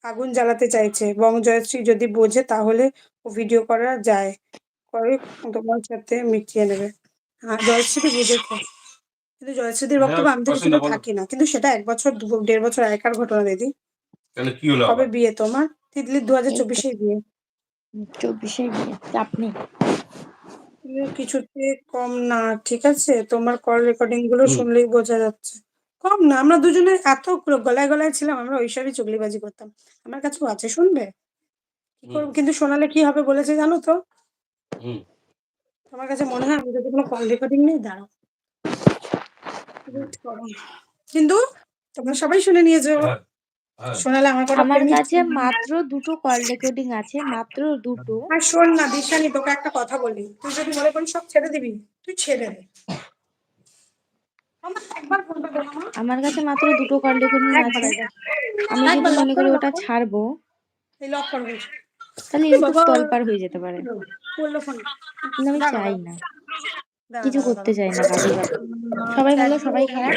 [SPEAKER 1] আগুন জ্বালাতে চাইছে। এবং জয়শ্রী যদি বোঝে তাহলে ও ভিডিও করা যায় করে তোমার সাথে মিটিয়ে নেবে। জয়শ্রী বুঝেছে, কিন্তু জয়শ্রীর
[SPEAKER 3] হ্যাঁ
[SPEAKER 1] বক্তব্য, আমি তো এর
[SPEAKER 3] পছন্দ
[SPEAKER 1] সাথে
[SPEAKER 3] বলো।
[SPEAKER 1] থাকি না, কিন্তু সেটা 1 বছর 1.5 বছর আগেকার ঘটনা দিদি।
[SPEAKER 3] কেন কি হলো
[SPEAKER 1] কবে
[SPEAKER 3] আবার?
[SPEAKER 1] বিয়ে তোমার? তিতলির
[SPEAKER 2] এই তো
[SPEAKER 1] 2024-এ বিয়ে।
[SPEAKER 2] 24-এর বিয়ে, চাপ নেই।
[SPEAKER 1] তুমিও কিছুতে কম না, ঠিক আছে? তোমার কল রেকর্ডিং গুলো
[SPEAKER 3] হুম
[SPEAKER 1] শুনলেই বোঝা যাচ্ছে কম না। আমরা দুজনে এত গলায় গলায় ছিলাম, আমরা ওইসবই চুগলিবাজি করতাম। আমার কাছেও আছে, শুনবে? কি
[SPEAKER 3] হুম
[SPEAKER 1] করবো, কিন্তু শোনালে কি হবে বলেছে জানো তো?
[SPEAKER 3] হুম।
[SPEAKER 1] তোমার কাছে মনে হয় আমাদের কোনো কল রেকর্ডিং নেই? দাঁড়াও wait করো। কিন্তু তোমরা সবাই শুনে নিয়েছো,
[SPEAKER 3] হ্যাঁ হ্যাঁ।
[SPEAKER 1] শোনালে আমার কথা
[SPEAKER 2] আমার
[SPEAKER 1] প্রেমিক।
[SPEAKER 2] কাছে মাত্র 2টো কল রেকর্ডিং আছে, মাত্র 2টো।
[SPEAKER 1] আর শোন না দিশানি, তোকে একটা কথা বলি, তুই যদি মনে করিস সব ছেড়ে দিবি, তুই ছেড়ে দে। আমার একবার ফোনটা দে মামা,
[SPEAKER 2] আমার কাছে মাত্র 2টো কল রেকর্ডিং
[SPEAKER 1] একবার
[SPEAKER 2] আছে।
[SPEAKER 1] একবার
[SPEAKER 2] আমি যদি
[SPEAKER 1] একবার লক
[SPEAKER 2] মনে করি
[SPEAKER 1] করে লক
[SPEAKER 2] ওটা
[SPEAKER 1] কর,
[SPEAKER 2] ছাড়বো,
[SPEAKER 1] এই লক করবি।
[SPEAKER 2] তাহলে
[SPEAKER 1] এ
[SPEAKER 2] ইউটিউব
[SPEAKER 1] বাবা!
[SPEAKER 2] তোলপাড় হয়ে যেতে পারে।
[SPEAKER 1] করলো ফোন।
[SPEAKER 2] কিন্তু আমি
[SPEAKER 1] দাঁড়াও,
[SPEAKER 2] চাই
[SPEAKER 1] দাঁড়াও,
[SPEAKER 2] না।
[SPEAKER 1] দাঁড়াও,
[SPEAKER 2] কিছু
[SPEAKER 1] দাঁড়াও,
[SPEAKER 2] করতে
[SPEAKER 1] দাঁড়াও।
[SPEAKER 2] চাই না বাজে ব্যাপার। সবাই
[SPEAKER 1] চ্যাট
[SPEAKER 2] ভালো,
[SPEAKER 1] দিয়ে
[SPEAKER 2] সবাই খারাপ।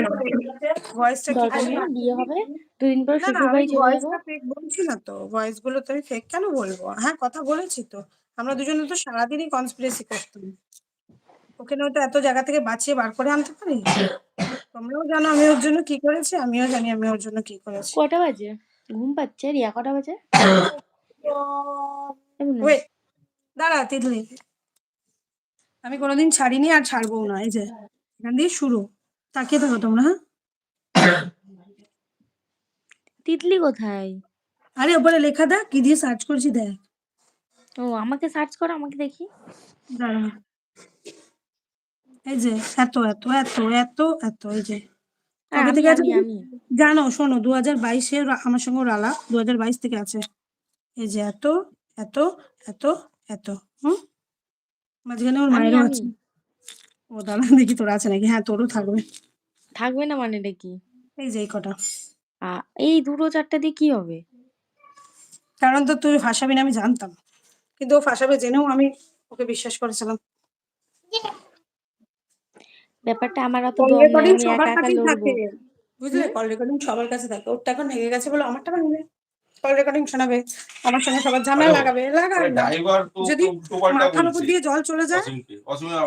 [SPEAKER 1] ভয়েসটা কি
[SPEAKER 2] দরকার নেই।
[SPEAKER 1] ফেক?
[SPEAKER 2] বিয়ে হবে। ২ দিন পরে
[SPEAKER 1] না, না, আমি
[SPEAKER 2] শ্বশুরবাড়ি চলে যাবো।
[SPEAKER 1] ভয়েসটা ফেক বলছি না তো। ভয়েসগুলো তো আমি ফেক কেন বলবো? হ্যাঁ, কথা বলেছি তো। আমরা দুজনে তো সারাদিনই কনস্পিরেসি করতাম। ওকে নয়তো এত জায়গা থেকে বাঁচিয়ে বার করে আনতে পারি? তোমরাও জানো আমি ওর জন্য কি করেছি, আমিও জানি আমি ওর জন্য কি করেছি।
[SPEAKER 2] কটা বাজে? ঘুম পাচ্ছে? রিয়া কটা বাজে? এগুলো।
[SPEAKER 1] ওয়েট, দাঁড়া তিতলি। আমি কোনোদিন ছাড়িনি আর ছাড়বও না। এই যে এখান দিয়ে শুরু। তাকিয়ে থাকো তোমরা, হ্যাঁ?
[SPEAKER 2] তিতলি কোথায়?
[SPEAKER 1] আরে ওপরে লেখা দেখ, কি দিয়ে সার্চ করছি দেখ।
[SPEAKER 2] ও আমাকে সার্চ করো, আমাকে দেখি।
[SPEAKER 1] দাঁড়া, এই যে এত এত এত এত এত, এই যে কবে
[SPEAKER 2] আমি
[SPEAKER 1] থেকে আছে
[SPEAKER 2] আমি
[SPEAKER 1] তুমি
[SPEAKER 2] আমি
[SPEAKER 1] জানো? শোনো, 2022-এ আমার সঙ্গে ওর আলাপ 2022 থেকে আছে। এই যে এত এত এত এত। হুম, মাঝখানে ওর
[SPEAKER 2] আমি
[SPEAKER 1] মায়েরও
[SPEAKER 2] আমি
[SPEAKER 1] আছে। ও দাঁড়া দেখি তোর আছে নাকি। হ্যাঁ, তোরও থাকবে।
[SPEAKER 2] থাকবে না মানেটা কি?
[SPEAKER 1] এই যে এই কটা।
[SPEAKER 2] আ এই ২টো ৪টা দিয়ে কি হবে?
[SPEAKER 1] কারণ তো তুই ফাঁসাবি না আমি জানতাম, কিন্তু ও ফাঁসাবে জেনেও আমি ওকে বিশ্বাস করেছিলাম।
[SPEAKER 2] ব্যাপারটা আমার অত
[SPEAKER 1] কল
[SPEAKER 2] দম নাই।
[SPEAKER 1] রেকর্ডিং
[SPEAKER 2] আমি
[SPEAKER 1] সবার
[SPEAKER 2] একা একা
[SPEAKER 1] কাছেই
[SPEAKER 2] লড়বো।
[SPEAKER 1] থাকে, বুঝলে?
[SPEAKER 2] হুম?
[SPEAKER 1] কল রেকর্ডিং সবার কাছে থাকে। ওরটা এখন ভেঙে গেছে বলে আমারটা ভাঙবে। কল রেকর্ডিং শোনাবে, আমার সঙ্গে সবার ঝামেলা লাগাবে, লাগাবে না। যদি মাথার উপর দিয়ে জল চলে যায়,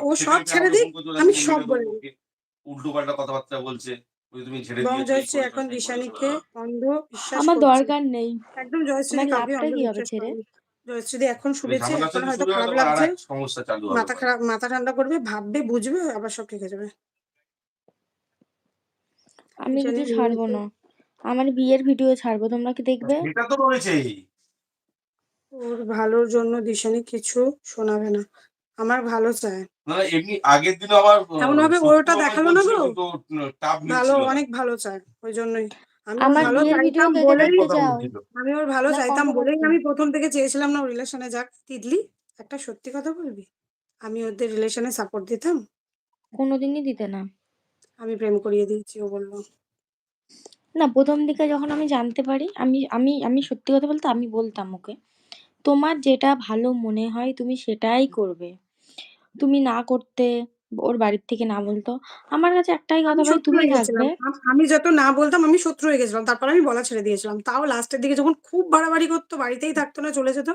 [SPEAKER 1] ও সব ছেড়ে দিক, আমি সব বলে দিই।
[SPEAKER 3] উল্টোপাল্টা কথাবার্তা বলছে। তুমি ছেড়ে
[SPEAKER 1] এবং
[SPEAKER 3] দিয়েছো, এই
[SPEAKER 1] জয়শ্রী
[SPEAKER 3] করেছো
[SPEAKER 1] এখন
[SPEAKER 3] সেই করেছো।
[SPEAKER 1] দিশানিকে অন্ধ বিশ্বাস
[SPEAKER 2] আমার
[SPEAKER 1] করছে।
[SPEAKER 2] দরকার নেই।
[SPEAKER 1] একদম জয়শ্রী
[SPEAKER 2] আমার
[SPEAKER 1] কাউকে
[SPEAKER 2] লাভটা
[SPEAKER 1] অন্ধ
[SPEAKER 2] কি হবে
[SPEAKER 1] বিশ্বাস
[SPEAKER 2] ছেড়ে?
[SPEAKER 1] করেনি। জয়শ্রী এখন
[SPEAKER 3] এই
[SPEAKER 1] শুনেছে,
[SPEAKER 3] ঝামেলা
[SPEAKER 1] এখন
[SPEAKER 3] যদি
[SPEAKER 1] হয়তো
[SPEAKER 3] শুরু হয়
[SPEAKER 1] খারাপ
[SPEAKER 3] তখন
[SPEAKER 1] লাগছে,
[SPEAKER 3] আরেক সমস্যা চালু হবে পরে।
[SPEAKER 1] মাথা ঠান্ডা করবে, ভাববে, বুঝবে, আবার সব ঠিক হয়ে যাবে।
[SPEAKER 2] আমি
[SPEAKER 1] দিশানি
[SPEAKER 2] কিছু ছাড়বো না। আমার বিয়ের ভিডিও ছাড়বো, তোমরা কি দেখবে?
[SPEAKER 3] সেটা তো রয়েছেই।
[SPEAKER 1] ওর ভালোর জন্য দিশানি কিছু শোনাবে না, আমার ভালো চায়।
[SPEAKER 3] না, না, এমনি আগের দিনও আমার
[SPEAKER 1] এমন ভাবে ওটা
[SPEAKER 3] শত্রু আমায়
[SPEAKER 1] দেখালো না
[SPEAKER 3] বলছিল,
[SPEAKER 1] গো,
[SPEAKER 3] কিন্তু টাপ
[SPEAKER 1] ভালো,
[SPEAKER 3] নিচ্ছিল না।
[SPEAKER 1] অনেক ভালো চায়। ওই জন্যই আমি ওর
[SPEAKER 2] আমার
[SPEAKER 1] ভালো
[SPEAKER 2] বিয়ের ভিডিও
[SPEAKER 1] চাইতাম
[SPEAKER 2] কে কে
[SPEAKER 1] বলেই,
[SPEAKER 2] দেখতে
[SPEAKER 3] কথা
[SPEAKER 2] চাও?
[SPEAKER 3] বলছিল।
[SPEAKER 1] আমি ওর ভালো
[SPEAKER 2] না
[SPEAKER 1] চাইতাম বলেই
[SPEAKER 2] কন্ট্রোভার্সি?
[SPEAKER 1] আমি প্রথম থেকে চেয়েছিলাম না ও রিলেশনে যাক। তিতলি, একটা সত্যি কথা বলবি, আমি ওদের রিলেশনে সাপোর্ট দিতাম।
[SPEAKER 2] কোনোদিনই দিতে না।
[SPEAKER 1] আমি প্রেম করিয়ে দিয়েছি, ও বললো।
[SPEAKER 2] না ১ম দিকে যখন আমি জানতে পারি, আমি সত্যি কথা বলতে আমি বলতাম ওকে, "তোমার যেটা ভালো মনে হয় তুমি সেটাই করবে। তুমি না করতে, ওর বাড়ির থেকে না বলতো।" আমার কাছে একটাই
[SPEAKER 1] আমি
[SPEAKER 2] কথা, ভাই
[SPEAKER 1] শত্রু
[SPEAKER 2] তুমি
[SPEAKER 1] হয়ে
[SPEAKER 2] থাকবে।
[SPEAKER 1] গেছিলাম। আমি যত না বলতাম আমি শত্রু হয়ে গেছিলাম। তারপর আমি বলা ছেড়ে দিয়েছিলাম। তাও লাস্টের দিকে যখন খুব বাড়াবাড়ি করতো, বাড়িতেই থাকতো না, চলে যেত,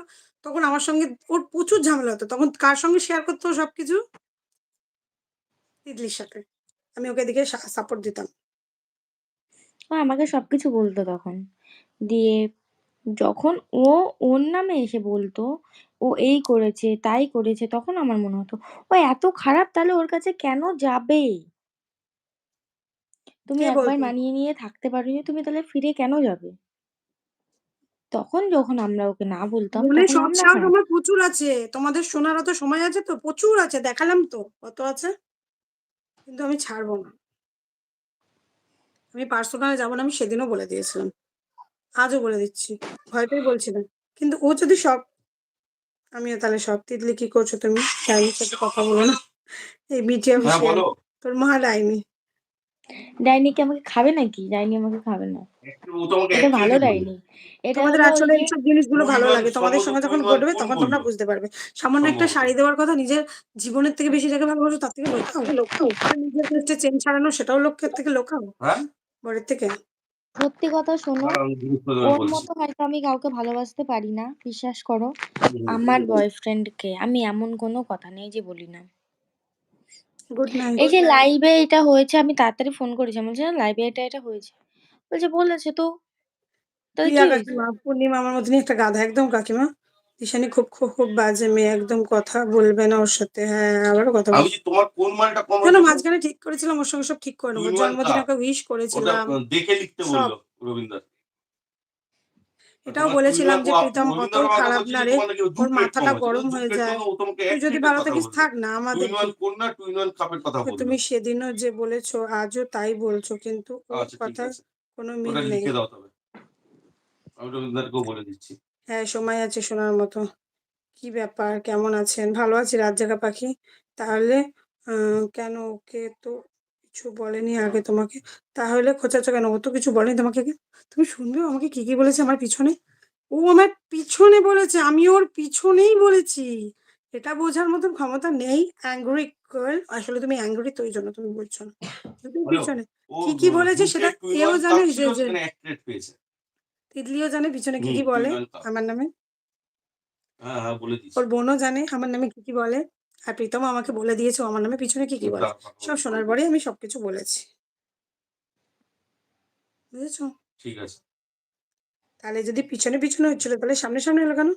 [SPEAKER 1] তখন আমার সঙ্গে ওর প্রচুর ঝামেলা হতো। তখন কার সঙ্গে শেয়ার করতো ও সবকিছু? তিতলির সাথে। আমি ওকে এদিকে সাপোর্ট দিতাম।
[SPEAKER 2] ও আমাকে সবকিছু বলতো তখন। দিয়ে যখন ও ওর নামে এসে বলতো, ও এই করেছে, তাই করেছে, তখন আমার মনে হতো, ও এত খারাপ তাহলে ওর কাছে কেন যাবে? তুমি
[SPEAKER 1] কে
[SPEAKER 2] একবার
[SPEAKER 1] বলতো?
[SPEAKER 2] মানিয়ে নিয়ে থাকতে পারোনি, তুমি তাহলে ফিরে কেন যাবে? তখন যখন আমরা ওকে না বলতাম,
[SPEAKER 1] মনে
[SPEAKER 2] তখন
[SPEAKER 1] সৎ
[SPEAKER 2] আমরা
[SPEAKER 1] সাহস
[SPEAKER 2] খারাপ।
[SPEAKER 1] আমার প্রচুর আছে। তোমাদের শোনার অত সময় আছে তো? প্রচুর আছে, দেখালাম তো কত আছে। কিন্তু আমি ছাড়বো না। আমি পার্সোনালে যাবো না, আমি সেদিনও বলে দিয়েছিলাম। আজও বলে দিচ্ছি। ভয় পেয়ে বলছি না। কিন্তু ও যদি সব, আমিও তাহলে সব। তিতলি কি করছো তুমি? ডাইনির সাথে কথা বলো না। এই বিটি
[SPEAKER 3] হ্যাঁ,
[SPEAKER 1] অফিসিয়াল।
[SPEAKER 3] বলো।
[SPEAKER 1] তোর মা ডাইনি।
[SPEAKER 2] ডাইনি কি আমাকে খাবে নাকি? ডাইনি আমাকে খাবে না।
[SPEAKER 3] ও তোমাকে
[SPEAKER 2] এটা ভালো
[SPEAKER 3] অ্যাকচুয়ালি বলবে।
[SPEAKER 2] ডাইনি। এটা
[SPEAKER 1] তোমাদের
[SPEAKER 2] হলো ওই
[SPEAKER 1] আসলে
[SPEAKER 2] যে
[SPEAKER 1] এইসব জিনিসগুলো ভালো
[SPEAKER 3] রবিবার
[SPEAKER 1] লাগে। তোমাদের সঙ্গে যখন
[SPEAKER 3] সম্ভবত
[SPEAKER 1] ঘটবে
[SPEAKER 3] ফোন
[SPEAKER 1] তখন তোমরা
[SPEAKER 3] করলো
[SPEAKER 1] বুঝতে পারবে। সামান্য একটা
[SPEAKER 3] সম্ভবত।
[SPEAKER 1] শাড়ি দেওয়ার কথা, নিজের জীবনের থেকে বেশি যাকে ভালোবাসো তার থেকে লোকাও? আরে নিজের ক্ষেত্রে চেন ছাড়ানো, সেটাও লোকের থেকে লোকাও,
[SPEAKER 3] হ্যাঁ?
[SPEAKER 1] বরের থেকে।
[SPEAKER 2] সত্যি কথা শোনো,
[SPEAKER 3] দাঁড়াও, আমি গুরুত্ব দেবে
[SPEAKER 2] ওর
[SPEAKER 3] বলছি।
[SPEAKER 2] মতো হয়তো আমি কাউকে ভালোবাসতে পারি না, বিশ্বাস করো।
[SPEAKER 3] হুম।
[SPEAKER 2] আমার বয়ফ্রেন্ডকে আমি এমন কোনো কথা নেই যে বলি না।
[SPEAKER 1] Good night.
[SPEAKER 2] এই যে লাইভে এটা হয়েছে, আমি তাড়াতাড়ি ফোন করেছিলাম, বলছি না লাইভে এটা হয়েছে। বলছে বলেছে তো, তাহলে
[SPEAKER 1] প্রিয়া
[SPEAKER 2] কি হয়েছে?
[SPEAKER 1] কাকিমা, পূর্ণিমা আমার মতনই একটা গাধা একদম কাকিমা। ঈশানী খুব খুব খুব বাজে মেয়ে, একদম কথা বলবে না ওর সাথে। হ্যাঁ, আবারও কথা
[SPEAKER 3] আমি
[SPEAKER 1] বলবে।
[SPEAKER 3] যে তোমার কোন মালটা কম
[SPEAKER 1] জানো,
[SPEAKER 3] হয়েছে গো?
[SPEAKER 1] মাঝখানে ঠিক করেছিলাম ওর সঙ্গে সব ঠিক করে
[SPEAKER 3] টু
[SPEAKER 1] নেবো।
[SPEAKER 3] ইন ওয়ান
[SPEAKER 1] জন্মদিনে
[SPEAKER 3] কাপ।
[SPEAKER 1] ওকে উইশ
[SPEAKER 3] ওটা
[SPEAKER 1] করেছিলাম,
[SPEAKER 3] দেখে লিখতে
[SPEAKER 1] সব।
[SPEAKER 3] বললো রবীন্দ্র।
[SPEAKER 1] এটাও
[SPEAKER 3] তোমার টু ইন
[SPEAKER 1] বলেছিলাম
[SPEAKER 3] ওয়ান
[SPEAKER 1] যে প্রীতম
[SPEAKER 3] রবীন্দ্র
[SPEAKER 1] অতও
[SPEAKER 3] আমাকে
[SPEAKER 1] খারাপ
[SPEAKER 3] বলছে
[SPEAKER 1] না
[SPEAKER 3] যে
[SPEAKER 1] রে,
[SPEAKER 3] তোমার নাকি দু
[SPEAKER 1] ওর
[SPEAKER 3] প্লেট কম
[SPEAKER 1] মাথাটা
[SPEAKER 3] হয়েছে।
[SPEAKER 1] গরম
[SPEAKER 3] দু
[SPEAKER 1] হয়ে
[SPEAKER 3] প্লেট
[SPEAKER 1] যায়।
[SPEAKER 3] জন্য ও তোমাকে
[SPEAKER 1] তুই
[SPEAKER 3] এক
[SPEAKER 1] যদি
[SPEAKER 3] প্লেটের
[SPEAKER 1] ভালো
[SPEAKER 3] কথা
[SPEAKER 1] থাকিস
[SPEAKER 3] বললো।
[SPEAKER 1] থাক না,
[SPEAKER 3] টু
[SPEAKER 1] আমাদের
[SPEAKER 3] ইন
[SPEAKER 1] কি?
[SPEAKER 3] ওয়ান কোন না, টু ইন ওয়ান কাপের কথা
[SPEAKER 1] তো
[SPEAKER 3] বললো।
[SPEAKER 1] তুমি সেদিনও যে বলেছো আজও তাই বলছো, কিন্তু ওর
[SPEAKER 3] আচ্ছা, ঠিক
[SPEAKER 1] কথায়
[SPEAKER 3] আছে।
[SPEAKER 1] কোনো মিল
[SPEAKER 3] ওটা
[SPEAKER 1] নেই।
[SPEAKER 3] লিখে দাও তবে। আমি রবীন্দ্রকেও বলে দিচ্ছি।
[SPEAKER 1] হ্যাঁ, সময় আছে শোনার মতো। কি ব্যাপার, কেমন আছেন? ভালো আছি রাত জাগা পাখি। তাহলে কেন ওকে তো কিছু বলেনি আগে তোমাকে? তাহলে খোঁচাচ্ছ কেন? ও তো কিছু বলেনি তোমাকে আগে। তুমি শুনবে ও আমাকে কি কি বলেছে আমার পিছনে? ও আমার পিছনে বলেছে, আমি ওর পিছনেই বলেছি। এটা বোঝার মতন ক্ষমতা নেই অ্যাংরি গার্ল। আসলে তুমি অ্যাংরি তো ওই জন্য তুমি বলছো না। তুমি পিছনে কি বলেছে সেটা এও জানে যে তিতলিও জানে পিছনে কি বলে আমার নামে। ওর বোনও জানে আমার নামে কি বলে। আর প্রীতম আমাকে বলে দিয়েছে ও আমার নামে পিছনে কি বলে। সব শোনার পরে আমি সবকিছু বলেছি, বুঝেছো?
[SPEAKER 3] ঠিক আছে।
[SPEAKER 1] তাহলে যদি পিছনে হচ্ছিল তাহলে সামনে এলো কেন?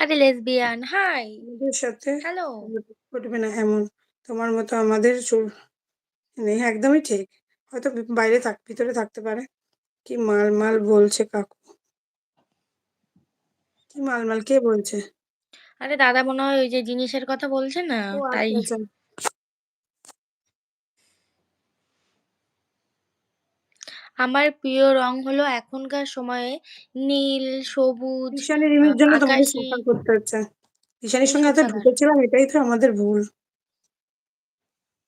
[SPEAKER 2] আরে লেসবিয়ান, হাই,
[SPEAKER 1] আমাদের সাথে
[SPEAKER 2] হ্যালো।
[SPEAKER 1] ঘটবে না এমন। তোমার মতো আমাদের নেই, একদমই ঠিক। হয়তো বাইরে ভিতরে থাকতে পারে। কি মাল বলছে কাকু? কি মাল কে বলছে?
[SPEAKER 2] আরে দাদা মনে হয় ওই যে জিনিসের কথা বলছে না,
[SPEAKER 1] ও
[SPEAKER 2] তাই।
[SPEAKER 1] আচ্ছা।
[SPEAKER 2] আমার প্রিয় রং হলো এখনকার সময়ে নীল, সবুজ,
[SPEAKER 1] ঈশানী রিমির জন্য তোমাকে
[SPEAKER 2] আকাশি।
[SPEAKER 1] সাফার করতে হচ্ছে। ঈশানীর সঙ্গে
[SPEAKER 2] এসব
[SPEAKER 1] এত
[SPEAKER 2] কালার।
[SPEAKER 1] ঢুকেছিলাম, এটাই তো আমাদের ভুল।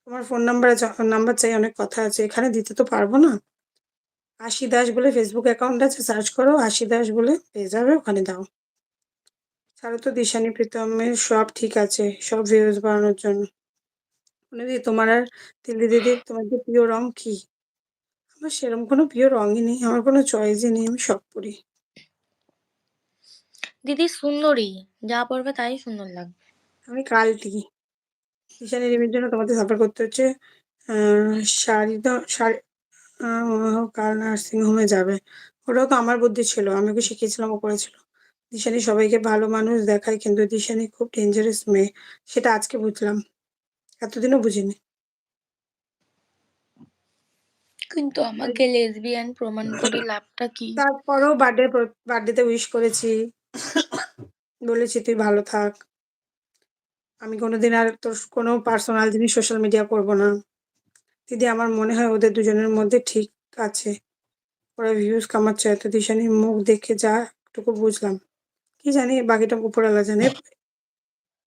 [SPEAKER 1] তোমার ফোন নাম্বার চাই, অনেক কথা আছে, এখানে দিতে তো পারবো না। আশি দাস বলে ফেসবুক অ্যাকাউন্ট আছে, সার্চ করো আশি দাস বলে পেয়ে যাবে, ওখানে দাও। ছাড়ো তো, দিশানি প্রীতমের সব ঠিক আছে, সব ভিউজ বাড়ানোর জন্য। তোমার আর তিল্লি দিদির তোমার যে প্রিয় রং কি? আমার সেরকম কোনো প্রিয় রঙই নেই, আমার কোনো চয়েসই নেই, আমি সব পরি।
[SPEAKER 2] দিদি সুন্দরী, যা পড়বে তাই সুন্দর লাগবে।
[SPEAKER 1] আমি কালটি। ঈশানী রিমির জন্য তোমাকে সাফার করতে হচ্ছে। শাড়ি তো শাড়ি কাল নার্সিং হোমে যাবে। ওটাও তো আমার বুদ্ধি ছিল, আমি ওকে শিখিয়েছিলাম, ও করেছিল। দিশানি সবাইকে ভালো মানুষ দেখায়, কিন্তু দিশানি খুব ডেঞ্জারাস মেয়ে, সেটা আজকে বুঝলাম, এতদিনও বুঝিনি।
[SPEAKER 2] কিন্তু আমাকে লেসবিয়ান প্রমাণ করে লাভটা কি?
[SPEAKER 1] তারপরেও বার্থডেতে উইশ করেছি, বলেছি তুই ভালো থাক, আমি কোনোদিন আর তোর কোনো পার্সোনাল জিনিস সোশ্যাল মিডিয়া করবো না। দিদি আমার মনে হয় ওদের দুজনের মধ্যে ঠিক আছে, ওরা ভিউজ কামাচ্ছে, এত দিশানির মুখ দেখে যা একটুকু বুঝলাম। কি জানি বাকিটা উপরওয়ালা জানে।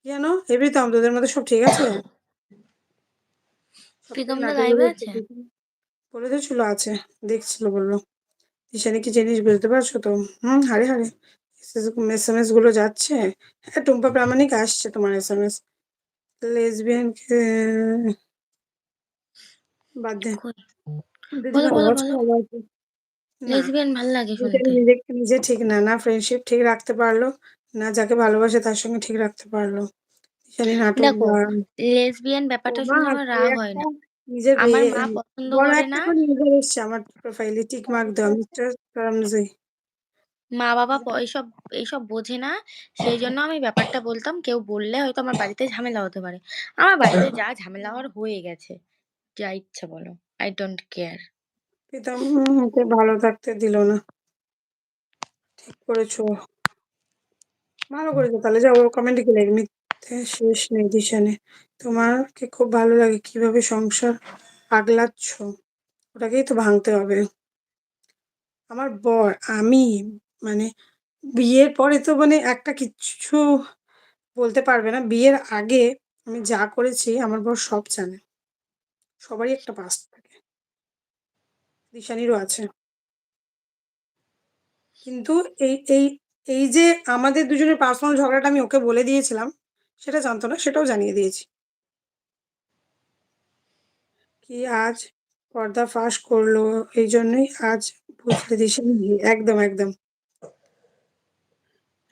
[SPEAKER 1] কি জানো এমনি তো তোদের মধ্যে সব ঠিক আছে, সবটাই
[SPEAKER 2] প্রীতম দা
[SPEAKER 1] নাটক
[SPEAKER 2] লাইভে আছে?
[SPEAKER 1] বলে তো ছিল আছে, দেখছিল বললো। দিশানি কি জিনিস বুঝতে পারছো তো? হারে হারে SMS গুলো যাচ্ছে। হ্যাঁ, টুম্পা প্রামাণিক আসছে তোমার SMS। লেসবিয়ান বাদ দে,
[SPEAKER 2] কই? বলো
[SPEAKER 1] দিদিভাই
[SPEAKER 2] বলো
[SPEAKER 1] আওয়াজ
[SPEAKER 2] বলো।
[SPEAKER 1] ভালো আছে না।
[SPEAKER 2] লেসবিয়ান ভাল লাগে
[SPEAKER 1] দিশানি
[SPEAKER 2] শুনতে।
[SPEAKER 1] নিজে ঠিক না, না ফ্রেন্ডশিপ ঠিক রাখতে পারলো, না যাকে ভালোবাসে তার সঙ্গে ঠিক রাখতে পারলো। দিশানি নাটক
[SPEAKER 2] দেখো, লেসবিয়ান
[SPEAKER 1] ও
[SPEAKER 2] ব্যাপারটা
[SPEAKER 1] মা,
[SPEAKER 2] শুনে আমার
[SPEAKER 1] তুই
[SPEAKER 2] রাগ হয়
[SPEAKER 1] একটা
[SPEAKER 2] না।
[SPEAKER 1] নিজের
[SPEAKER 2] আমার মা পছন্দ
[SPEAKER 1] বড়
[SPEAKER 2] করে
[SPEAKER 1] একটা
[SPEAKER 2] না।
[SPEAKER 1] করে ইউজার এসছে আমার প্রোফাইলে, টিক মার্ক দাও, মিস্টার কারামজি।
[SPEAKER 2] মা বাবা এইসব এইসব বোঝে না। সেই জন্য আমি ব্যাপারটা বলতাম, কেউ বললে হয়তো আমার বাড়িতে ঝামেলা হতে পারে। আমার বাড়িতে যা ঝামেলা হওয়ার হয়ে গেছে। যা ইচ্ছা বলো, আই ডোন্ট কেয়ার।
[SPEAKER 1] প্রীতম ওকে ভালো থাকতে দিল না। ঠিক করেছো, ভালো করেছো। তাহলে যাও, ও কমেন্টে কি লাগে, মিথ্যে শেষ নেই দিশানে, তোমাকে খুব ভালো লাগে কিভাবে সংসার আগলাচ্ছ, ওটাকেই তো ভাঙতে হবে। আমার বর, আমি, মানে বিয়ের পরে তো মানে একটা কিচ্ছু বলতে পারবে না, বিয়ের আগে আমি যা করেছি আমার বর সব জানে। সবারই একটা পাস্ট থাকে, দিশানিরও আছে। কিন্তু এই এই এই যে আমাদের দুজনের পার্সোনাল ঝগড়াটা আমি ওকে বলে দিয়েছিলাম, সেটা জানতো না, সেটাও জানিয়ে দিয়েছি। কি আজ পর্দা ফাঁস করলো, এই জন্যই আজ বুঝলে দিশানি। একদম একদম।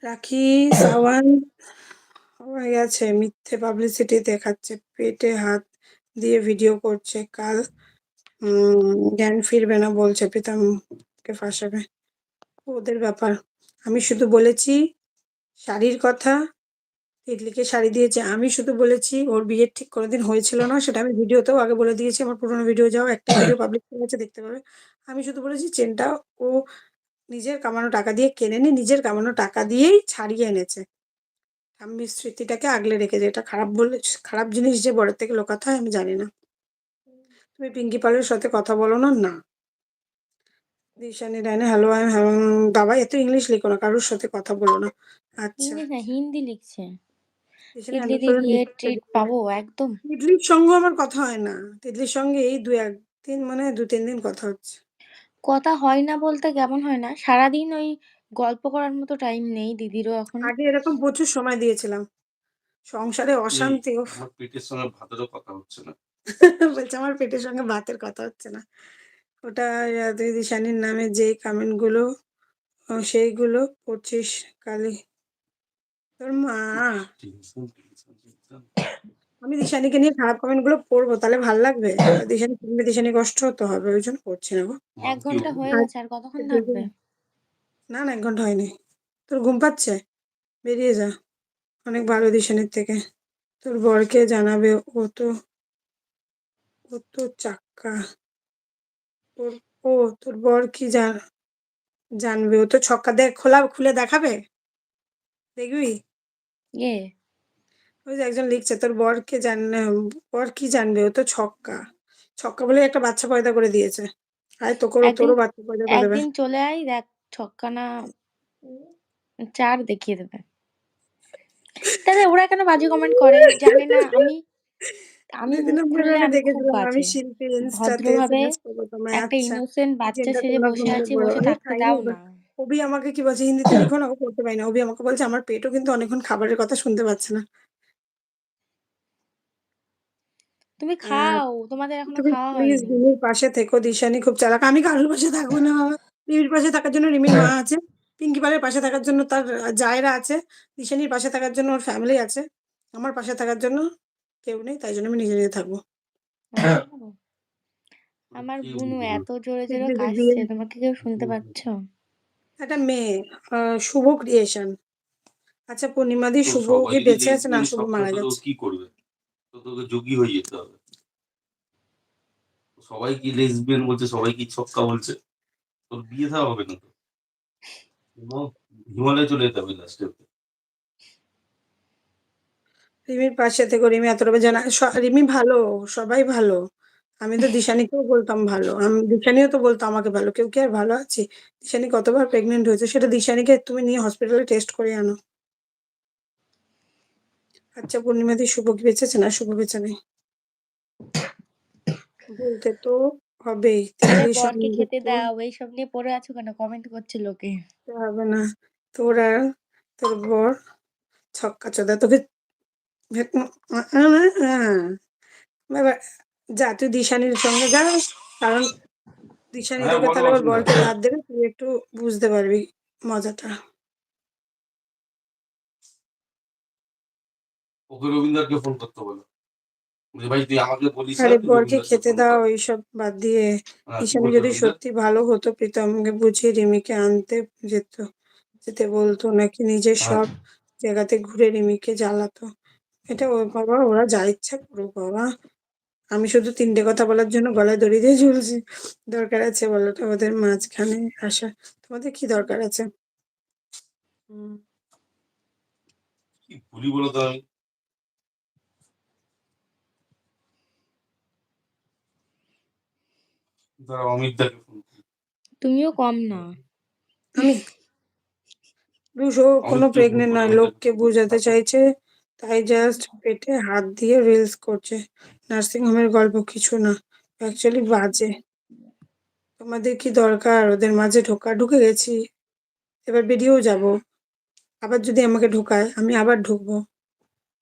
[SPEAKER 1] রাখি সাওয়ান হয়ে গেছে, মিথ্যে পাবলিসিটি দেখাচ্ছে, পেটে হাত দিয়ে ভিডিও করছে, কাল জ্ঞান ফিরবে না বলছে, প্রীতমকে ফাঁসাবে, ওদের ব্যাপার। আমি শুধু বলেছি শাড়ির কথা, তিতলিকে শাড়ি দিয়েছে, আমি শুধু বলেছি ওর বিয়ের ঠিক কোনোদিন হয়েছিল না, সেটা আমি ভিডিওতেও আগে বলে দিয়েছি, আমার পুরোনো ভিডিও যাও, একটা ভিডিও পাবলিক হয়ে গেছে, দেখতে পাবে। আমি শুধু বলেছি চেনটা ও নিজের কামানো টাকা দিয়ে কেনেনি, নিজের কামানো টাকা দিয়েই ছাড়িয়ে এনেছে, স্বামীর স্মৃতিটাকে আগলে রেখেছে। এটা খারাপ বলে, খারাপ জিনিস যে বড়ের থেকে লোকাতে হয় আমি জানি না। তুমি পিঙ্কি পালের সাথে কথা বলো না? না। দিশানি রায়না হ্যালো, বাবা এত ইংলিশ লিখো না, কারোর সাথে কথা বলো না। আচ্ছা,
[SPEAKER 2] ইংলিশ না, হিন্দি লিখছে।
[SPEAKER 1] দিশানি
[SPEAKER 2] তিতলি
[SPEAKER 1] 100%
[SPEAKER 2] দিদি এর
[SPEAKER 1] লিখতে
[SPEAKER 2] ট্রিট
[SPEAKER 1] দিতে হবে।
[SPEAKER 2] পাবো একদম।
[SPEAKER 1] তিতলির সঙ্গে আমার কথা হয় না, তিতলির সঙ্গে এই দু তিন দিন কথা হচ্ছে।
[SPEAKER 2] কথা হয় না বলতে কেমন হয় না, সারাদিন ওই গল্প করার মতো টাইম নেই দিদিরও এখন।
[SPEAKER 1] আগে এরকম প্রচুর সময় দিয়েছিলাম। সংসারে
[SPEAKER 3] এই
[SPEAKER 1] অশান্তি উফ!
[SPEAKER 3] আমার পেটের সঙ্গে ভাতেরও কথা হচ্ছে না।
[SPEAKER 1] বলছে আমার পেটের সঙ্গে ভাতের কথা হচ্ছে না। ওটা তুই দিশানির নামে যেই কমেন্ট গুলো সেইগুলো পড়ছিস খালি। তোর মা!
[SPEAKER 3] টেনশন।
[SPEAKER 1] আমি দিশানিকে নিয়ে খারাপ কমেন্ট গুলো পড়বো তাহলে ভাল লাগবে? দিশানি শুনলে দিশানি কষ্ট হতে হবে। ওইজন্য পড়ছি না গো।
[SPEAKER 2] ১
[SPEAKER 3] কি
[SPEAKER 2] ঘন্টা
[SPEAKER 3] বলবো?
[SPEAKER 2] হয়ে গেছে আর কতক্ষণ থাকবে?
[SPEAKER 1] না, না ১ ঘন্টা হয়নি। তোর ঘুম পাচ্ছে? বেরিয়ে যা। অনেক ভালো দিশানির থেকে। তোর বরকে জানাবে ও তো চাক্কা। তোর তোর বর কি জানবে? ও তো ছক্কা খুলে দেখাবে? দেখবি?
[SPEAKER 2] ইয়ে
[SPEAKER 1] ওই যে একজন লিখছে তোর বর কি জানবে? ও তো ছক্কা। ছক্কা বলে একটা বাচ্চা পয়দা করে দিয়েছে। আয়
[SPEAKER 2] একদিন
[SPEAKER 1] তোরও বাচ্চা পয়দা করে দেবে।
[SPEAKER 2] একদিন চলে আয় দেখ ছক্কা না ৪ দেখিয়ে দেবে। তাহলে ওরা কেন বাজে কমেন্ট করে? জানে না আমি আমি মুখ
[SPEAKER 1] ২ নম্বরে
[SPEAKER 2] খুললে
[SPEAKER 1] আমি
[SPEAKER 2] আমি খুব
[SPEAKER 1] দেখেছিলাম আমি
[SPEAKER 2] বাজে।
[SPEAKER 1] শিল্পী ইনস্টাতে
[SPEAKER 2] ভদ্রভাবে
[SPEAKER 1] এসএমএস করবো তোমায়।
[SPEAKER 2] একটা
[SPEAKER 1] আচ্ছা,
[SPEAKER 2] ইনোসেন্ট
[SPEAKER 1] এই
[SPEAKER 2] বাচ্চা
[SPEAKER 1] চিন্তা
[SPEAKER 2] সেজে
[SPEAKER 1] তোমরা
[SPEAKER 2] বসে
[SPEAKER 1] ঘুমিয়ে
[SPEAKER 2] আছি,
[SPEAKER 1] পড়ো।
[SPEAKER 2] বসে
[SPEAKER 1] আরে
[SPEAKER 2] থাকতে
[SPEAKER 1] তাই
[SPEAKER 2] দাও
[SPEAKER 1] হোক।
[SPEAKER 2] না।
[SPEAKER 1] অভি আমাকে কি বলছে হিন্দিতে লিখো না, ও পড়তে পারি না। অভি আমাকে বলছে আমার পেটও কিন্তু অনেকক্ষণ খাবারের কথা শুনতে পাচ্ছে না।
[SPEAKER 2] তুমি
[SPEAKER 1] আহ
[SPEAKER 2] খাও, তোমাদের এখনো
[SPEAKER 1] তুমি
[SPEAKER 2] খাওয়া
[SPEAKER 1] প্লিজ
[SPEAKER 2] হয়নি।
[SPEAKER 1] রিমির পাশে থেকো। দিশানি খুব চালাক। আমি কারোর পাশে থাকবো না বাবা। রিমির পাশে থাকার জন্য রিমির মা আছে। পিঙ্কি পালের পাশে থাকার জন্য তার জায়েরা আছে। দিশানির পাশে থাকার জন্য ওর ফ্যামিলি আছে। আমার পাশে থাকার জন্য কেউ নেই। তাই জন্য আমি নিজে নিজে থাকবো।
[SPEAKER 2] আমার
[SPEAKER 3] কি
[SPEAKER 2] বুনু
[SPEAKER 3] বলবো?
[SPEAKER 2] এত জোরে জোরে
[SPEAKER 1] দিদি দিয়ে
[SPEAKER 2] কাশছে, তোমরা কি কেউ শুনতে পাচ্ছ?
[SPEAKER 1] একটা মেয়ে শুভ ক্রিয়েশন। আচ্ছা পূর্ণিমাদি
[SPEAKER 3] তো
[SPEAKER 1] শুভ
[SPEAKER 3] সবাই
[SPEAKER 1] কি
[SPEAKER 3] যদি
[SPEAKER 1] বেঁচে আছে না
[SPEAKER 3] লেসবিয়ান
[SPEAKER 1] শুভ
[SPEAKER 3] ছক্কা
[SPEAKER 1] মারা
[SPEAKER 3] তাহলে ও
[SPEAKER 1] গেছে?
[SPEAKER 3] কি করবে? তো তোকে যোগী হয়ে যেতে হবে। সবাই কি লেসবিয়ান বলছে, সবাই কি ছক্কা বলছে? তোর বিয়ে থা হবে না তো। এবং হিমালয়ে চলে যেতে হবে লাস্টে।
[SPEAKER 1] রিমির পাশে থেকে রিমি এতটা জানা রিমি ভালো, সবাই ভালো। আমি তো দিশানিকেও বলতাম ভালো, আমি দিশানিও তো বলতো আমাকে ভালো। কেউ কি আর ভালো আছে? দিশানি কতবার প্রেগনেন্ট হয়েছে সেটা দিশানিকে তুমি নিয়ে হসপিটালে টেস্ট করে আনো। আচ্ছা পূর্ণিমাদি শুভ কি বেঁচেছে না শুভ বেঁচে নেই? বলতে তো হবেই।
[SPEAKER 2] আরে
[SPEAKER 1] তিতলি
[SPEAKER 2] বরকে
[SPEAKER 1] সঙ্গে
[SPEAKER 2] খেতে
[SPEAKER 1] তো
[SPEAKER 2] দাও, এইসব নিয়ে পড়ে আছো কেন? কমেন্ট করছে লোকে।
[SPEAKER 1] হবে না। তোরা তোর বর ছক্কা চোদা তোকে বাবা যা তুই দিশানির সঙ্গে যা। কারণ দিশানি
[SPEAKER 3] হ্যাঁ
[SPEAKER 1] তোকে
[SPEAKER 3] বলো,
[SPEAKER 1] তাহলে ওর
[SPEAKER 3] অসুবিধা
[SPEAKER 1] বরকে
[SPEAKER 3] নেই।
[SPEAKER 1] ধার দেবে, তুই একটু বুঝতে পারবি মজাটা।
[SPEAKER 3] ওকে রবীন্দ্রকে ফোন করতে বলো। বলে, ভাই তুই আমাকে বলিস না,
[SPEAKER 1] আরে
[SPEAKER 3] তুই
[SPEAKER 1] বরকে
[SPEAKER 3] রবীন্দ্রকে
[SPEAKER 1] খেতে
[SPEAKER 3] ফোন
[SPEAKER 1] দাও
[SPEAKER 3] কর।
[SPEAKER 1] এইসব বাদ দিয়ে।
[SPEAKER 3] হ্যাঁ কি
[SPEAKER 1] ঈশানী
[SPEAKER 3] বলবে
[SPEAKER 1] যদি
[SPEAKER 3] রবীন্দ্র?
[SPEAKER 1] সত্যি ভালো হতো প্রীতমকে বুঝিয়ে রিমিকে আনতে যেত, যেতে বলতো নাকি নিজের
[SPEAKER 3] হ্যাঁ
[SPEAKER 1] সব জায়গাতে ঘুরে রিমিকে জ্বালাতো। এটা ও বাবা ওরা যা ইচ্ছা করুক বাবা। আমি শুধু ৩টে কথা বলার জন্য গলায় দড়ি দিয়ে ঝুলছি। দরকার আছে বলোটা ওদের মাঝখানে আসা? তোমাদের কি দরকার আছে?
[SPEAKER 3] কি বলি বলো তো আমি? ধরো অমিত দাকে ফোন করি।
[SPEAKER 2] তুমিও কম না।
[SPEAKER 1] আমি রুশো কোনো
[SPEAKER 3] অমিতকে ফোন
[SPEAKER 1] প্রেগনেন্ট
[SPEAKER 3] করে
[SPEAKER 1] নয়,
[SPEAKER 3] অমিত দাকে
[SPEAKER 1] লোককে
[SPEAKER 3] ফোন করে
[SPEAKER 1] বোঝাতে
[SPEAKER 3] থাকো।
[SPEAKER 1] চাইছে। তাই জাস্ট পেটে হাত দিয়ে রিলস করছে। নার্সিং হোমের গল্প কিছু না, অ্যাকচুয়ালি বাজে। তোমাদের কি দরকার ওদের মাঝে ঢুকে গেছি, এবার বেরিয়েও যাব। আবার যদি আমাকে ঢোকায় আমি আবার ঢুকবো।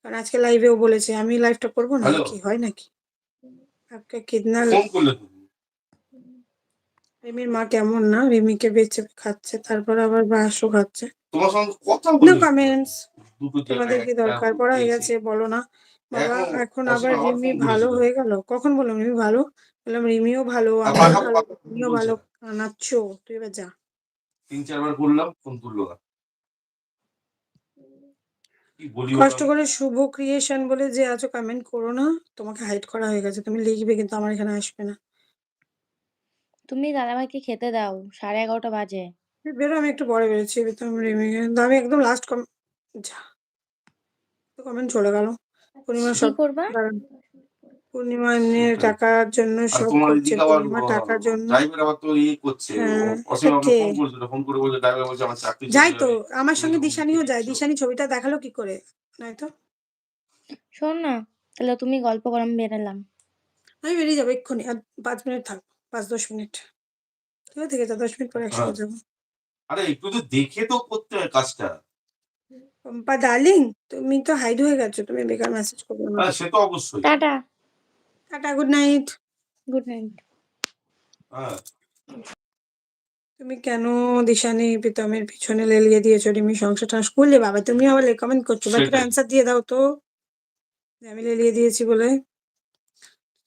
[SPEAKER 1] কারণ আজকে লাইভেও বলেছে আমি লাইভটা করবো না,
[SPEAKER 3] হ্যালো,
[SPEAKER 1] কি হয় নাকি? আপকে কিতনা
[SPEAKER 3] ফোন করলে তুমি?
[SPEAKER 1] রিমির মা কেমন না, রিমিকে বেঁচে খাচ্ছে তারপর আবার বাঁশও খাচ্ছে।
[SPEAKER 3] তোমার সঙ্গে কথা
[SPEAKER 1] নো
[SPEAKER 3] বলিস তো।
[SPEAKER 1] কমেন্টস।
[SPEAKER 3] দুটো
[SPEAKER 1] তোমাদের
[SPEAKER 3] জায়গায়
[SPEAKER 1] কি
[SPEAKER 3] একটা
[SPEAKER 1] দরকার? পড়া হয়ে
[SPEAKER 3] এই সেই।
[SPEAKER 1] গেছে বলো না। বাবা
[SPEAKER 3] এখন
[SPEAKER 1] এখন আবার
[SPEAKER 3] অসীম আবার
[SPEAKER 1] রিমি
[SPEAKER 3] ফোন
[SPEAKER 1] ভালো
[SPEAKER 3] করেছিল।
[SPEAKER 1] হয়ে গেল? কখন বললাম রিমি ভালো? বললাম রিমিও ভালো,
[SPEAKER 3] আর
[SPEAKER 1] আমিও
[SPEAKER 3] পাখা
[SPEAKER 1] ভালো,
[SPEAKER 3] পাখা ফোন
[SPEAKER 1] তুমিও
[SPEAKER 3] তুলছে
[SPEAKER 1] ভালো।
[SPEAKER 3] না।
[SPEAKER 1] কানাচ্ছো তুই, এবার যা।
[SPEAKER 3] ৩-৪ বার করলাম, ফোন তুললো না। কি বলি বলো
[SPEAKER 1] কষ্ট
[SPEAKER 3] আমি?
[SPEAKER 1] করে শুভ ক্রিয়েশন বলে যে আছো কমেন্ট করো না। তোমাকে হাইড করা হয়ে গেছে, তুমি লিখবে কিন্তু আমার এখানে আসবে না।
[SPEAKER 2] তুমি দাদাভাইকে খেতে দাও, 11:30 বাজে।
[SPEAKER 1] তুই বেরো, আমি একটু পরে বেরোচ্ছি। তুমি রিমিকে আমি একদম লাস্ট যা, কমেন্ট চলে গেল। পূর্ণিমা
[SPEAKER 2] কি
[SPEAKER 1] সব
[SPEAKER 2] করবা?
[SPEAKER 1] দাঁড়ান। পূর্ণিমা এমনি
[SPEAKER 3] সেটাই।
[SPEAKER 1] টাকার জন্য
[SPEAKER 3] আর
[SPEAKER 1] সব
[SPEAKER 3] তোমার
[SPEAKER 1] করছে,
[SPEAKER 3] এদিকে আবার
[SPEAKER 1] পূর্ণিমা টাকার জন্য।
[SPEAKER 3] ড্রাইভার আবার তো করছে।
[SPEAKER 1] হ্যাঁ
[SPEAKER 3] অসীম
[SPEAKER 1] এটা
[SPEAKER 3] আমাকে
[SPEAKER 1] কে?
[SPEAKER 3] ফোন করেছিল, ফোন করে বলছে ড্রাইভার বলছে আমার চাকরি চলে
[SPEAKER 1] যাই তো,
[SPEAKER 3] যাবে,
[SPEAKER 1] আমার
[SPEAKER 3] তুমি
[SPEAKER 1] সঙ্গে
[SPEAKER 3] এরকম লিখে
[SPEAKER 1] দিশানিও যায়।
[SPEAKER 3] দিচ্ছ।
[SPEAKER 1] দিশানি ছবিটা দেখালো কি করে? নয়তো
[SPEAKER 2] শোন না, তাহলে তুমি গল্প করো, আমি বেরালাম।
[SPEAKER 1] আমি বেরিয়ে যাবো এক্ষুনি। আর ৫ মিনিট থাক, ৫-১০ মিনিট। ঠিক আছে 10 মিনিট পরে একসাথে
[SPEAKER 3] হ্যাঁ
[SPEAKER 1] যাবো।
[SPEAKER 3] আরে একটু তো দেখে তো করতে হয় কাজটা।
[SPEAKER 1] পম্পা ডার্লিং, তুমি তো হাইড হয়ে গেছো, তুমি বেকার মেসেজ করবে না।
[SPEAKER 3] হ্যাঁ, সে তো অবশ্যই।
[SPEAKER 2] Tata,
[SPEAKER 1] tata, good night.
[SPEAKER 2] Good night.
[SPEAKER 3] হ্যাঁ,
[SPEAKER 1] তুমি কেন দিশানি প্রীতমের পিছনে লেলিয়ে দিয়েছো? রিমি সংসার টাস করলে বাবা, তুমি আবার কমেন্ট করছো, বা একটা
[SPEAKER 3] সেটাই
[SPEAKER 1] অ্যান্সার দিয়ে দাও তো, যে আমি লেলিয়ে দিয়েছি বলে।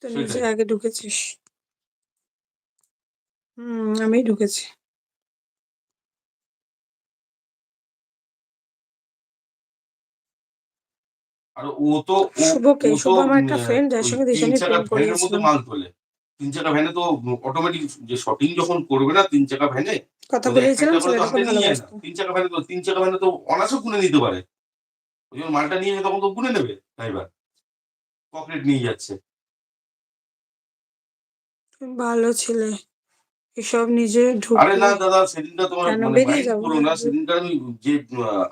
[SPEAKER 1] তো নিজে
[SPEAKER 3] সেটাই।
[SPEAKER 1] আগে ঢুকেছিস। আমি ঢুকেছি।
[SPEAKER 3] আর ও তো ও
[SPEAKER 1] শুভকে,
[SPEAKER 3] ও তো
[SPEAKER 1] শুভ আমার একটা ফ্রেন্ড, যার
[SPEAKER 3] ওই
[SPEAKER 1] সঙ্গে
[SPEAKER 3] তিন
[SPEAKER 1] দিশানি
[SPEAKER 3] চাকা
[SPEAKER 1] প্রেম
[SPEAKER 3] ভ্যানের মধ্যে
[SPEAKER 1] করিয়েছিলাম।
[SPEAKER 3] মাল তোলে। তিন চাকা ভ্যানে তো অটোমেটিক যে শটিং যখন করবে না তিন চাকা ভ্যানে,
[SPEAKER 1] কথা
[SPEAKER 3] ওদের একটা
[SPEAKER 1] বলেছিলাম,
[SPEAKER 3] একটা করে তো
[SPEAKER 1] ছেলেটাকে
[SPEAKER 3] হাতে নিয়ে যায় না।
[SPEAKER 1] ভালোবাসতো।
[SPEAKER 3] তিন চাকা ভ্যানে তো অনায়াসে গুনে নিতে পারে। ওই যখন মালটা নিয়ে যায় তখন তো গুনে নেবে ড্রাইভার, পকেট নিয়ে যাচ্ছে।
[SPEAKER 1] তুমি ভালো ছিলে, এসব নিজে
[SPEAKER 3] আরে
[SPEAKER 1] ঢুকলে
[SPEAKER 3] না দাদা, সেদিনটা তোমার
[SPEAKER 1] কেন
[SPEAKER 3] মানে
[SPEAKER 1] বেরিয়ে
[SPEAKER 3] মাইন্ড
[SPEAKER 1] যাবো
[SPEAKER 3] করো
[SPEAKER 1] না?
[SPEAKER 3] না। সেদিনটা আমি যে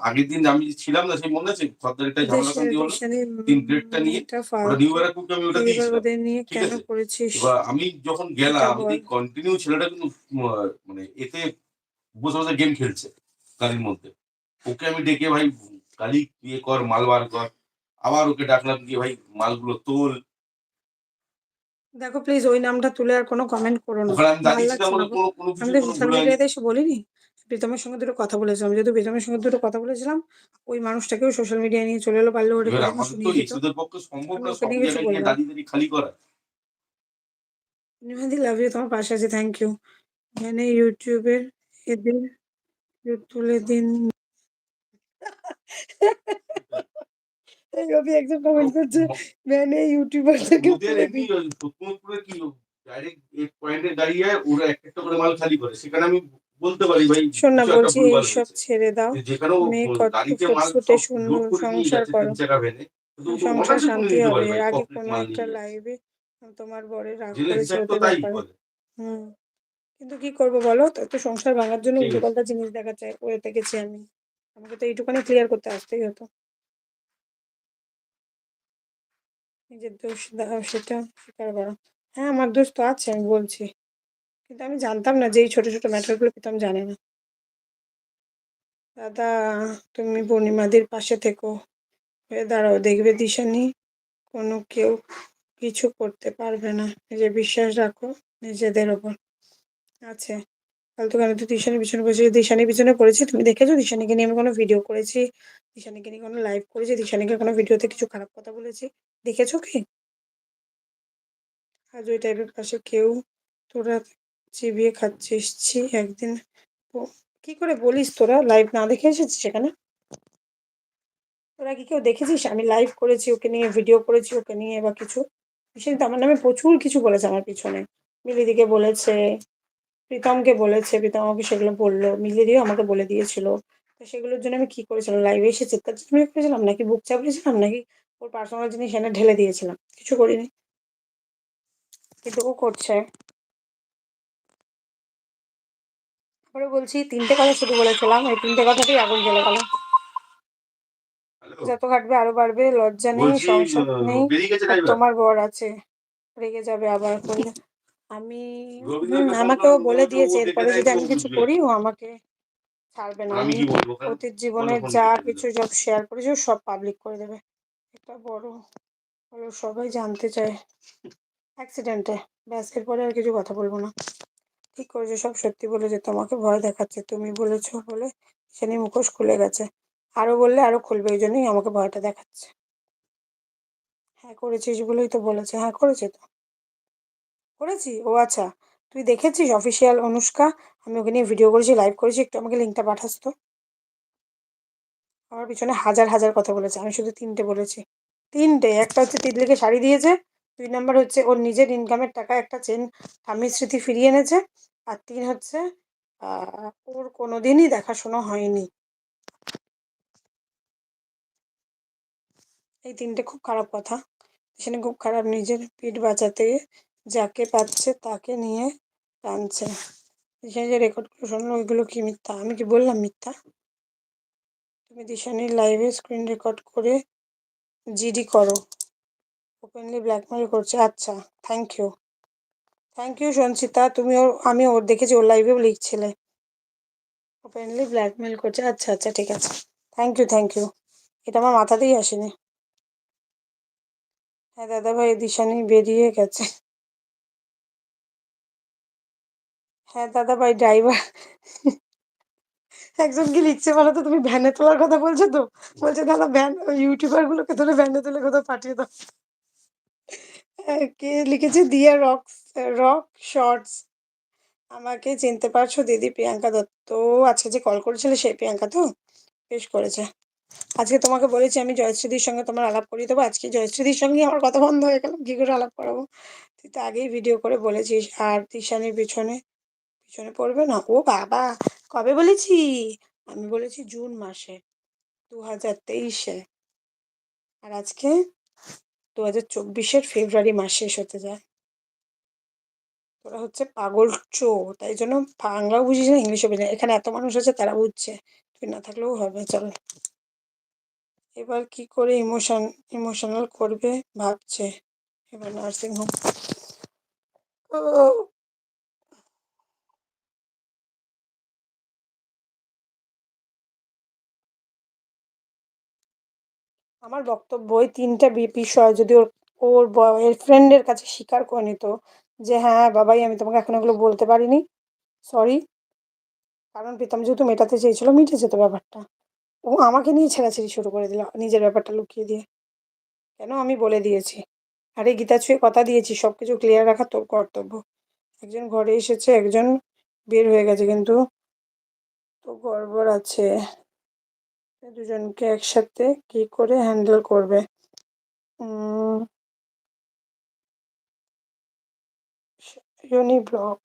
[SPEAKER 3] আগের দিন আমি ছিলাম না, সেই মনে আছে সর্দারিটায় ঝামেলা
[SPEAKER 1] দেশে
[SPEAKER 3] শান্তি হলো
[SPEAKER 1] দিশানি
[SPEAKER 3] তিন প্লেটটা নিয়ে।
[SPEAKER 1] এটা
[SPEAKER 3] ওটা নিউ
[SPEAKER 1] ফালতু।
[SPEAKER 3] ব্যারাকপুরকে আমি ওটা
[SPEAKER 1] এইবার
[SPEAKER 3] দিয়েছিলাম।
[SPEAKER 1] ওদের নিয়ে
[SPEAKER 3] ঠিক
[SPEAKER 1] কেন
[SPEAKER 3] আছে,
[SPEAKER 1] করেছিস?
[SPEAKER 3] এবার আমি যখন
[SPEAKER 1] এটা
[SPEAKER 3] গেলাম আমি
[SPEAKER 1] বল।
[SPEAKER 3] দেখি কন্টিনিউ ছেলেটা কিন্তু মানে এতে বসে বসে গেম খেলছে গাড়ির মধ্যে। ওকে আমি ডেকে ভাই গাড়ি ইয়ে কর, মাল বার কর। আবার ওকে ডাকলাম গিয়ে ভাই মালগুলো তোল।
[SPEAKER 1] দেখো প্লিজ, ওই নামটা তুলে আর কোনো কমেন্ট করো না,
[SPEAKER 3] ওখানে আমি
[SPEAKER 1] ভাল
[SPEAKER 3] দাঁড়িয়েছিলাম
[SPEAKER 1] লাগছে না
[SPEAKER 3] বলে
[SPEAKER 1] গো।
[SPEAKER 3] কোনো কোনো
[SPEAKER 1] আমি
[SPEAKER 3] কিছু
[SPEAKER 1] তো
[SPEAKER 3] কোনো
[SPEAKER 1] সোশ্যাল
[SPEAKER 3] ভুল হয়নি।
[SPEAKER 1] মিডিয়াতে এসে বলিনি, প্রীতমের সঙ্গে দুটো কথা বলেছিলাম, যেহেতু প্রীতমের সঙ্গে দুটো কথা বলেছিলাম, ওই মানুষটাকেও সোশ্যাল মিডিয়ায় নিয়ে চলে এলো, পারলে ওর
[SPEAKER 3] এবার
[SPEAKER 1] রেকর্ডিং
[SPEAKER 3] আমাদের তো
[SPEAKER 1] শুনিয়ে দিত।
[SPEAKER 3] এক্সদের পক্ষে সম্ভব
[SPEAKER 1] আমি
[SPEAKER 3] না
[SPEAKER 1] ওকে
[SPEAKER 3] সব
[SPEAKER 1] নিয়ে কিছু
[SPEAKER 3] জায়গায় নিয়ে
[SPEAKER 1] বললাম।
[SPEAKER 3] দাঁড়িয়ে দাঁড়িয়ে খালি করা।
[SPEAKER 1] নিহাদি লাভ ইউ, তোমার পাশে আছে, থ্যাংক ইউ। এখানে ইউটিউবের এদের তুলে দিন। এই অভি একজন কমেন্ট করছে, ম্যানে ইউটিউবার থেকে
[SPEAKER 3] ওদের
[SPEAKER 1] তুলে
[SPEAKER 3] এমনি
[SPEAKER 1] দিন।
[SPEAKER 3] প্রথমে কি ডাইরেক্ট পয়েন্টে দাঁড়িয়ে ওরা একটা একটা করে মাল খালি করে, সেখানে আমি বলতে পারি ভাই
[SPEAKER 1] শোন না,
[SPEAKER 3] কিছু একটা
[SPEAKER 1] বলছি
[SPEAKER 3] ভুলভাল
[SPEAKER 1] এইসব
[SPEAKER 3] হয়েছে।
[SPEAKER 1] ছেড়ে দাও।
[SPEAKER 3] যেখানেও
[SPEAKER 1] মেয়ে কত
[SPEAKER 3] গাড়িতে মাল
[SPEAKER 1] ফুটফুটে
[SPEAKER 3] সব লোড
[SPEAKER 1] সুন্দর,
[SPEAKER 3] করে নিয়ে
[SPEAKER 1] সংসার
[SPEAKER 3] যাচ্ছে তিন
[SPEAKER 1] করো,
[SPEAKER 3] চাকা ভ্যানে, কিন্তু ও তো
[SPEAKER 1] সংসার
[SPEAKER 3] অনায়াসে গুনে
[SPEAKER 1] শান্তি
[SPEAKER 3] নিতে
[SPEAKER 1] হবে।
[SPEAKER 3] পারে ভাই
[SPEAKER 1] এর আগে
[SPEAKER 3] কমপ্লিট
[SPEAKER 1] কোনো
[SPEAKER 3] মাল
[SPEAKER 1] একটা
[SPEAKER 3] নিয়ে যায়।
[SPEAKER 1] লাইভে তোমার বরে রাগ
[SPEAKER 3] জেলে
[SPEAKER 1] করেছে
[SPEAKER 3] হিসাব তো
[SPEAKER 1] ওদের
[SPEAKER 3] তাই
[SPEAKER 1] ব্যাপারে।
[SPEAKER 3] করে।
[SPEAKER 1] হুম কিন্তু কি করবো বলো, তো তো সংসার ভাঙার জন্য
[SPEAKER 3] ঠিক আছে।
[SPEAKER 1] উল্টোপাল্টা জিনিস দেখা চাই করে গেছি আমি। আমাকে তো এইটুখানি ক্লিয়ার করতে আসতেই হতো। নিজের দোষ সেটা স্বীকার করো। হ্যাঁ, আমার দোষ তো আছে, আমি বলছি। কিন্তু আমি জানতাম না যে এই ছোট ছোট ম্যাটারগুলো প্রীতম জানে না। দাদা, তুমি পূর্ণিমাদির পাশে থেকো, হয়ে দাঁড়াও, দেখবে দিশানি কোনো কেউ কিছু করতে পারবে না। নিজের বিশ্বাস রাখো নিজেদের ওপর। আছে ফালতু কেন তুই দিশানির পিছনে পড়েছি? দিশানির পিছনে পড়েছি, তুমি দেখেছো দিশানিকে নিয়ে আমি কোনো ভিডিও করেছি? দিশানিকে নিয়ে কোনো লাইভ করেছি? দিশানিকে কোনো ভিডিওতে কিছু খারাপ কথা বলেছি? দেখেছো কি? আজ ওই টাইপের পাশে কেউ, তোরা চিবিয়ে খাচ্ছিস, ছি একদিন। কি করে বলিস, তোরা লাইভ না দেখে এসেছিস সেখানে? তোরা কি কেউ দেখেছিস আমি লাইভ করেছি, ওকে নিয়ে ভিডিও করেছি, ওকে নিয়ে বা কিছু? দিশানি তো আমার নামে প্রচুর কিছু বলেছে আমার পিছনে। মিলিদিকে বলেছে, প্রীতমকে বলেছে, প্রীতম আমাকে সেগুলো বললো, মিলিদিও আমাকে বলে দিয়েছিল। তো সেগুলোর জন্য আমি কি করেছিলাম? লাইভে এসে চিৎকার চেঁচামেচি করেছিলাম, নাকি বুক চাপড়েছিলাম, নাকি ওর পার্সোনাল জিনিস এনে ঢেলে দিয়েছিলাম? কিছু করিনি, কিন্তু ও করছে। তারপরে বলছি, তিনটে কথা শুধু বলেছিলাম, এই তিনটে কথাতেই আগুন জ্বলে গেল।
[SPEAKER 3] হ্যালো,
[SPEAKER 1] যত ঘাটবে আরো বাড়বে, লজ্জা নেই,
[SPEAKER 3] বলছি
[SPEAKER 1] সংসার নেই,
[SPEAKER 3] বেরিয়ে গেছে
[SPEAKER 1] আর
[SPEAKER 3] ড্রাইভার।
[SPEAKER 1] তোমার বর আছে, রেগে যাবে আবার করলে। আমি
[SPEAKER 3] রবীন্দ্রকে ফোন
[SPEAKER 1] আমাকেও
[SPEAKER 3] করো,
[SPEAKER 1] বলে
[SPEAKER 3] ও
[SPEAKER 1] দিয়েছে
[SPEAKER 3] দেখে
[SPEAKER 1] এরপরে
[SPEAKER 3] দেয়
[SPEAKER 1] যদি
[SPEAKER 3] তো ও
[SPEAKER 1] আমি কিছু
[SPEAKER 3] বুঝবে।
[SPEAKER 1] করি, ও আমাকে ছাড়বে না।
[SPEAKER 3] আর আমি
[SPEAKER 1] আমি
[SPEAKER 3] কি বলবো ওখানে?
[SPEAKER 1] অতীত
[SPEAKER 3] বলো
[SPEAKER 1] জীবনের
[SPEAKER 3] ফোন
[SPEAKER 1] যা
[SPEAKER 3] কেটে দিল।
[SPEAKER 1] কিছু সব শেয়ার করেছি ও সব পাবলিক করে দেবে। এটা বড় বড় সবাই জানতে চায় অ্যাক্সিডেন্টে, ব্যাস, এরপরে আর কিছু কথা বলবো না। ঠিক করেছে, সব সত্যি বলেছে, তোমাকে ভয় দেখাচ্ছে, তুমি বলেছো বলে সে নিয়ে মুখোশ খুলে গেছে। আরো বললে আরো খুলবে, ওই জন্যই আমাকে ভয়টা দেখাচ্ছে। হ্যাঁ করেছিস বলেই তো বলেছে, হ্যাঁ করেছে তো, করেছি। ও আচ্ছা, তুই দেখেছিস অফিসিয়াল অনুষ্কা? আমি ওকে নিয়ে ভিডিও করেছি, লাইভ করেছি, একটু আমাকে লিঙ্কটা পাঠাস তো। আমার পিছনে হাজার হাজার কথা বলেছে, আমি শুধু তিনটে বলেছি। তিনটে, একটা হচ্ছে তিতলিকে শাড়ি দিয়েছে, 2 নম্বর হচ্ছে ওর নিজের ইনকামের টাকা একটা চেন ঠাম্মির স্মৃতি ফিরিয়ে এনেছে, আর 3 হচ্ছে ওর কোনোদিনই দেখাশোনা হয়নি। এই তিনটে খুব খারাপ কথা। সেখানে খুব খারাপ, নিজের পিঠ বাঁচাতে যাকে পাচ্ছে তাকে নিয়ে টানছে। দিশানি যে রেকর্ডগুলো শুনলো ওইগুলো কি মিথ্যা? আমি কি বললাম মিথ্যা? তুমি দিশানির লাইভে স্ক্রিন রেকর্ড করে জিডি করো, ওপেনলি ব্ল্যাকমেল করছে। আচ্ছা, thank you, thank you Sanchita, তুমি ওর, আমি ওর দেখেছি, ওর লাইভেও লিখছিলে। ওপেনলি ব্ল্যাকমেল করছে, আচ্ছা আচ্ছা ঠিক আছে, থ্যাংক ইউ, এটা আমার মাথাতেই আসেনি। হ্যাঁ দাদা ভাই দিশানি বেরিয়ে গেছে। হ্যাঁ দাদা ভাই ড্রাইভার একজন কি লিখছে বলো তো, তুমি ভ্যানে তোলার কথা বলছো তো? বলছে দাদা ভ্যান ইউটিউবার গুলোকে ধরে ভ্যানে তুলে কোথাও পাঠিয়ে দাও। কে লিখেছে দিয়া রক, রক শর্টস। আমাকে চিনতে পারছো দিদি? প্রিয়াঙ্কা দত্ত। আজকে যে কল করেছিলে সেই প্রিয়াঙ্কা তো? বেশ করেছে। আজকে তোমাকে বলেছি আমি জয়শ্রীদির সঙ্গে তোমার আলাপ করিয়ে দেবো, আজকে জয়শ্রীদির সঙ্গে আমার কথা বন্ধ হয়ে গেল, কি করে আলাপ করাবো? তুই তো আগেই ভিডিও করে বলেছিস। আর তিশানির পিছনে পিছনে পড়বে না, ও বাবা, কবে বলেছি? আমি বলেছি জুন মাসে 2023-এ, আর আজকে 2024-এর ফেব্রুয়ারি মাস শেষ হতে যায়। তোরা হচ্ছে পাগল চো, তাই জন্য বাংলাও বুঝিস না ইংলিশও বুঝিস না, এখানে এত মানুষ আছে তারা বুঝছে, তুই না থাকলেও হবে। চল এবার কি করে ইমোশনাল করবে ভাবছে, এবার নার্সিং হোম। আমার বক্তব্য ওই তিনটা বিষয় যদি ওর ফ্রেন্ডের কাছে স্বীকার করে নিত যে হ্যাঁ বাবাই আমি তোমাকে এখন এগুলো বলতে পারিনি, সরি, কারণ প্রীতম যেহেতু মেটাতে চেয়েছিল মিটেছে তো ব্যাপারটা। ও আমাকে নিয়ে ছেঁড়াছেড়ি শুরু করে দিল নিজের ব্যাপারটা লুকিয়ে দিয়ে। কেন? আমি বলে দিয়েছি, আরে গীতা ছুঁয়ে কথা দিয়েছি, সবকিছু ক্লিয়ার রাখা তোর কর্তব্য। একজন ঘরে এসেছে, একজন বের হয়ে গেছে, কিন্তু তো গড়বড় আছে, দুজনকে একসাথে কি করে হ্যান্ডেল করবে? ইউনি ব্লগ,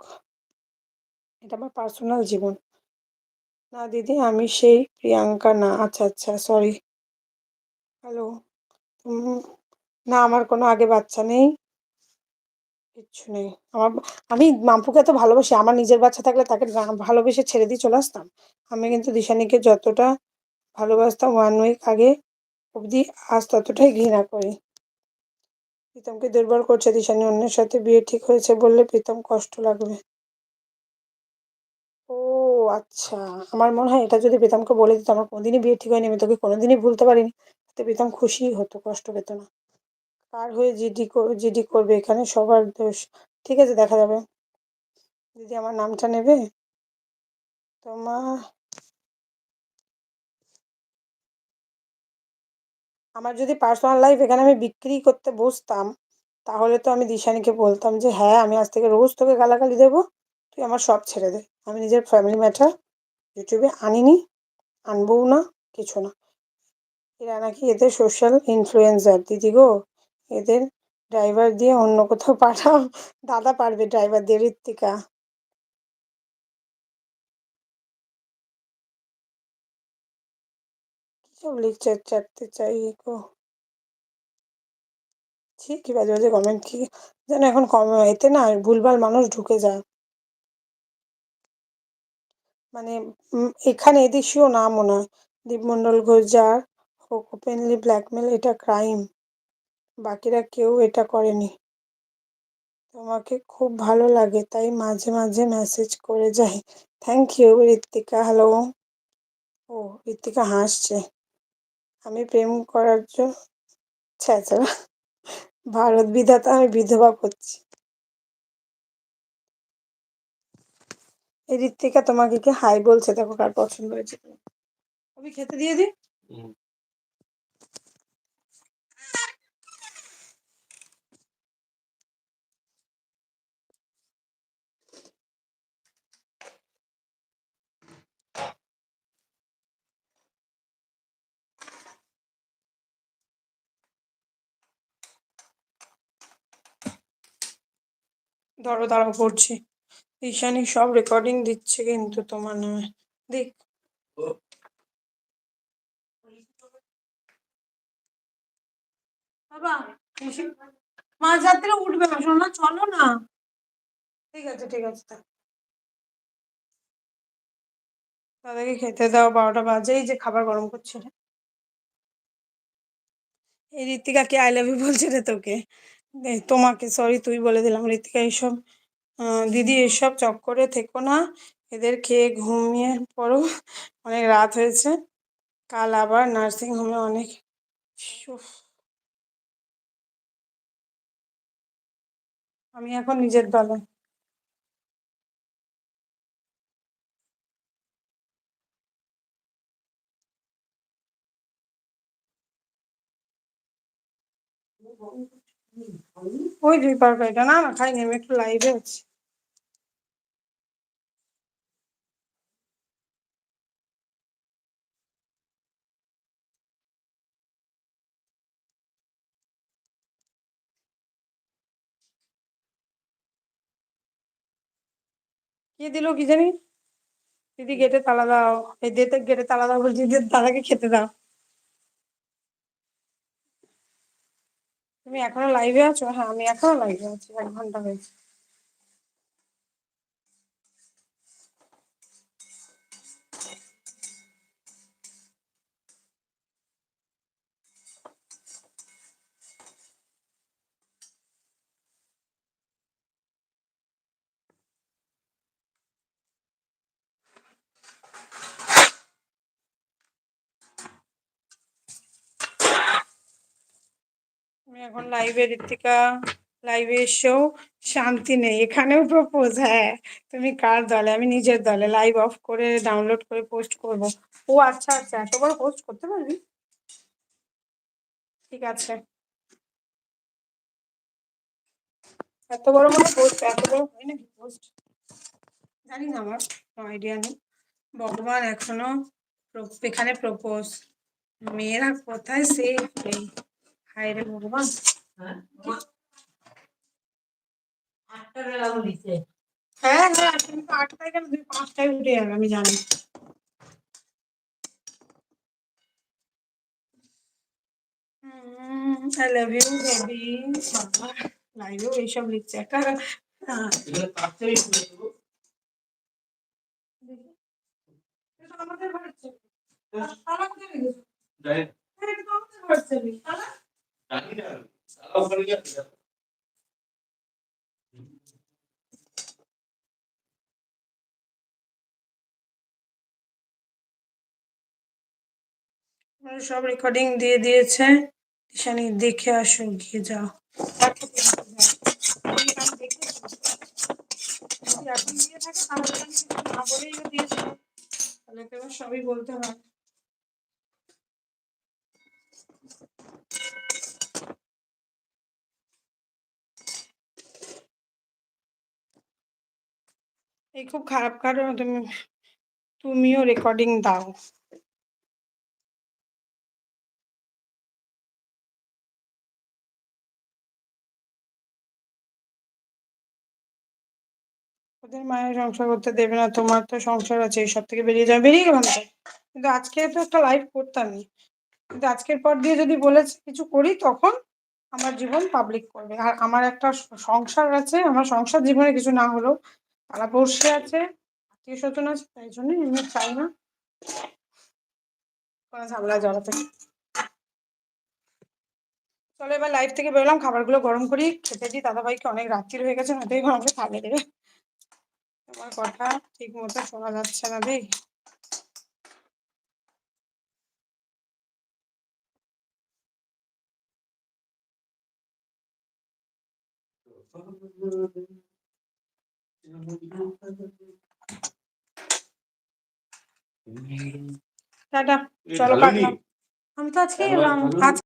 [SPEAKER 1] এটা আমার পার্সোনাল জীবন। না দিদি আমি সেই প্রিয়াঙ্কা না, আচ্ছা আচ্ছা সরি। হ্যালো। না আমার কোনো আগে বাচ্চা নেই, কিচ্ছু নেই আমার। আমি মাম্পুকে এত ভালোবাসি, আমার নিজের বাচ্চা থাকলে তাকে ভালোবেসে ছেড়ে দিয়ে চলে আসতাম। আমি কিন্তু দিশানিকে যতটা ভালোবাসতাম 1 উইক আগে অবধি, আজ ততটাই ঘৃণা করি। প্রীতমকে দুর্বল করছে দিশানি, অন্যের সাথে বিয়ে ঠিক হয়েছে বললে প্রীতম কষ্ট লাগবে। ও আচ্ছা, আমার মনে হয় এটা যদি প্রীতমকে বলে দিত আমার কোনোদিনই বিয়ে ঠিক হয়নি, আমি তোকে কোনোদিনই ভুলতে পারিনি, তো প্রীতম খুশিই হতো, কষ্ট পেত না। কার হয়ে জিডি করবে এখানে, সবার দোষ। ঠিক আছে দেখা যাবে। দিদি আমার নামটা নেবে? তোমার, আমার যদি পার্সোনাল লাইফ এখানে আমি বিক্রি করতে বসতাম, তাহলে তো আমি দিশানিকে বলতাম যে হ্যাঁ আমি আজ থেকে রোজ তোকে গালাগালি দেবো, তুই আমার সব ছেড়ে দে। আমি নিজের ফ্যামিলি ম্যাটার ইউটিউবে আনিনি, আনবও না, কিছু না। এরা নাকি এদের সোশ্যাল ইনফ্লুয়েন্সার, দিদি গো এদের ড্রাইভার দিয়ে অন্য কোথাও পাঠাও, দাদা পারবে ড্রাইভার দিয়ে, ঋত্বিকা। কি সব লিখছে, চাটতে চাই গো, ছি কি বাজে বাজে কমেন্ট, কি যেন এখন এতে না ভুলভাল মানুষ ঢুকে যায়, মানে এখানে এদেশীয় না মনে হয়। দীপমন্ডল ঘোষ যার হোক ওপেনলি ব্ল্যাকমেল, এটা ক্রাইম, বাকিরা কেউ এটা করেনি। তোমাকে খুব ভালো লাগে তাই মাঝে মাঝে মেসেজ করে যাই। Thank you Ritwika. হ্যালো। ও ঋত্বিকা হাসছে, আমি প্রেম করার জন্য, আচ্ছা ভারত বিধাতা আমি বিধবা করছি। এই ঋত্বিকা তোমাকে কি হাই বলছে, দেখো কার পছন্দ হয়েছে। আমি খেতে দিয়ে দিই। ধরো দাঁড়াও করছি। ঈশানী সব রেকর্ডিং দিচ্ছে কিন্তু তোমার নামে, দেখ। বাবা মাঝ রাত্রে উঠবে না, শোনো চলো না। ঠিক আছে ঠিক আছে, তাদেরকে খেতে দাও, 12টা বাজে, এই যে খাবার গরম করছে রে। এই ঋতিকা কে আই লাভ ইউ বলছে রে তোকে, তোমাকে সরি তুই বলে দিলাম। ঋতিকা এইসব দিদি এসব চক্করে থেকো না, এদের খেয়ে ঘুমিয়ে পড়ো, অনেক রাত হয়েছে, কাল আবার নার্সিং হোমে অনেক। উফ, আমি এখন নিজের দলে। ওই 2 তরকারিটা না না খাইনি, আমি একটু লাইভে আছি। কে দিল কি জানি? দিদি গেটে তালা দাও, এই দেতে গেটে তালা দাও বলছি, দিদি দাদাকে খেতে দাও। তুমি এখনো লাইভে আছো? হ্যাঁ আমি এখনো লাইভে আছি, 1 ঘন্টা হয়েছে। আমি এখন লাইভে, ঋতিকা লাইভে এসেও শান্তি নেই, এখানেও প্রপোজ। হ্যাঁ তুমি কার দলে? আমি নিজের দলে, লাইভ অফ করে ডাউনলোড করে পোস্ট করব। ও আচ্ছা আচ্ছা, এত বড় পোস্ট করতে পারবি? ঠিক আছে, এত বড় বড় পোস্ট, এত বড় হয় নাকি পোস্ট? জানি না, আমার আইডিয়া নেই। ভগবান, এখনো এখানে প্রপোজ, মেয়েরা কোথায় সেফ নেই। হায় রে ভগবান। হ্যাঁ হ্যাঁ, কিন্তু 8টায় কেন, তুমি 5টায় উঠে যাবে, আমি জানি। I love you baby. বাবা লাইভেও এইসব লিখছে একটা। আমাদের ঘরের ছবি। তালা কোথায় রেখেছো? হ্যাঁ, এটা তো আমাদের ঘরের ছবি। তালা? আমার সব রেকর্ডিং দিয়ে দিয়েছে, ঈশানী দেখে আসো, গিয়ে যাও। যদি এখন দিয়ে থাকে তাহলে আমি কিছু না বলেই ও দিয়েছে, তাহলে তো এবার সবই বলতে হয়। এই খুব খারাপ, কারণ তুমিও রেকর্ডিং দাও। ওদের মায়ের সংসার করতে দেবে না, তোমার তো সংসার আছে, এইসব থেকে বেরিয়ে যাবে, বেরিয়ে গেলাম তো। কিন্তু আজকে তো একটা লাইভ করতামই, কিন্তু আজকের পর দিয়ে যদি বলেছে কিছু করি, তখন আমার জীবন পাবলিক করবে। আর আমার একটা সংসার আছে, আমার সংসার জীবনে কিছু না হলেও তারা বসে আছে, আত্মীয় স্বজন আছে, তাই জন্য আমি চাই না কোনো ঝামেলা জড়াতে। চলো এবার লাইভ থেকে বেরোলাম, খাবারগুলো গরম করি, খেতে দিই দাদাভাইকে, অনেক রাত্রির হয়ে গেছে, নয়তো এখন আমাকে খাইয়ে দেবে। তোমার কথা ঠিক মতো শোনা যাচ্ছে না রে। টাটা, চলো কাটলাম। আমি তো আজকেই এলাম, আজ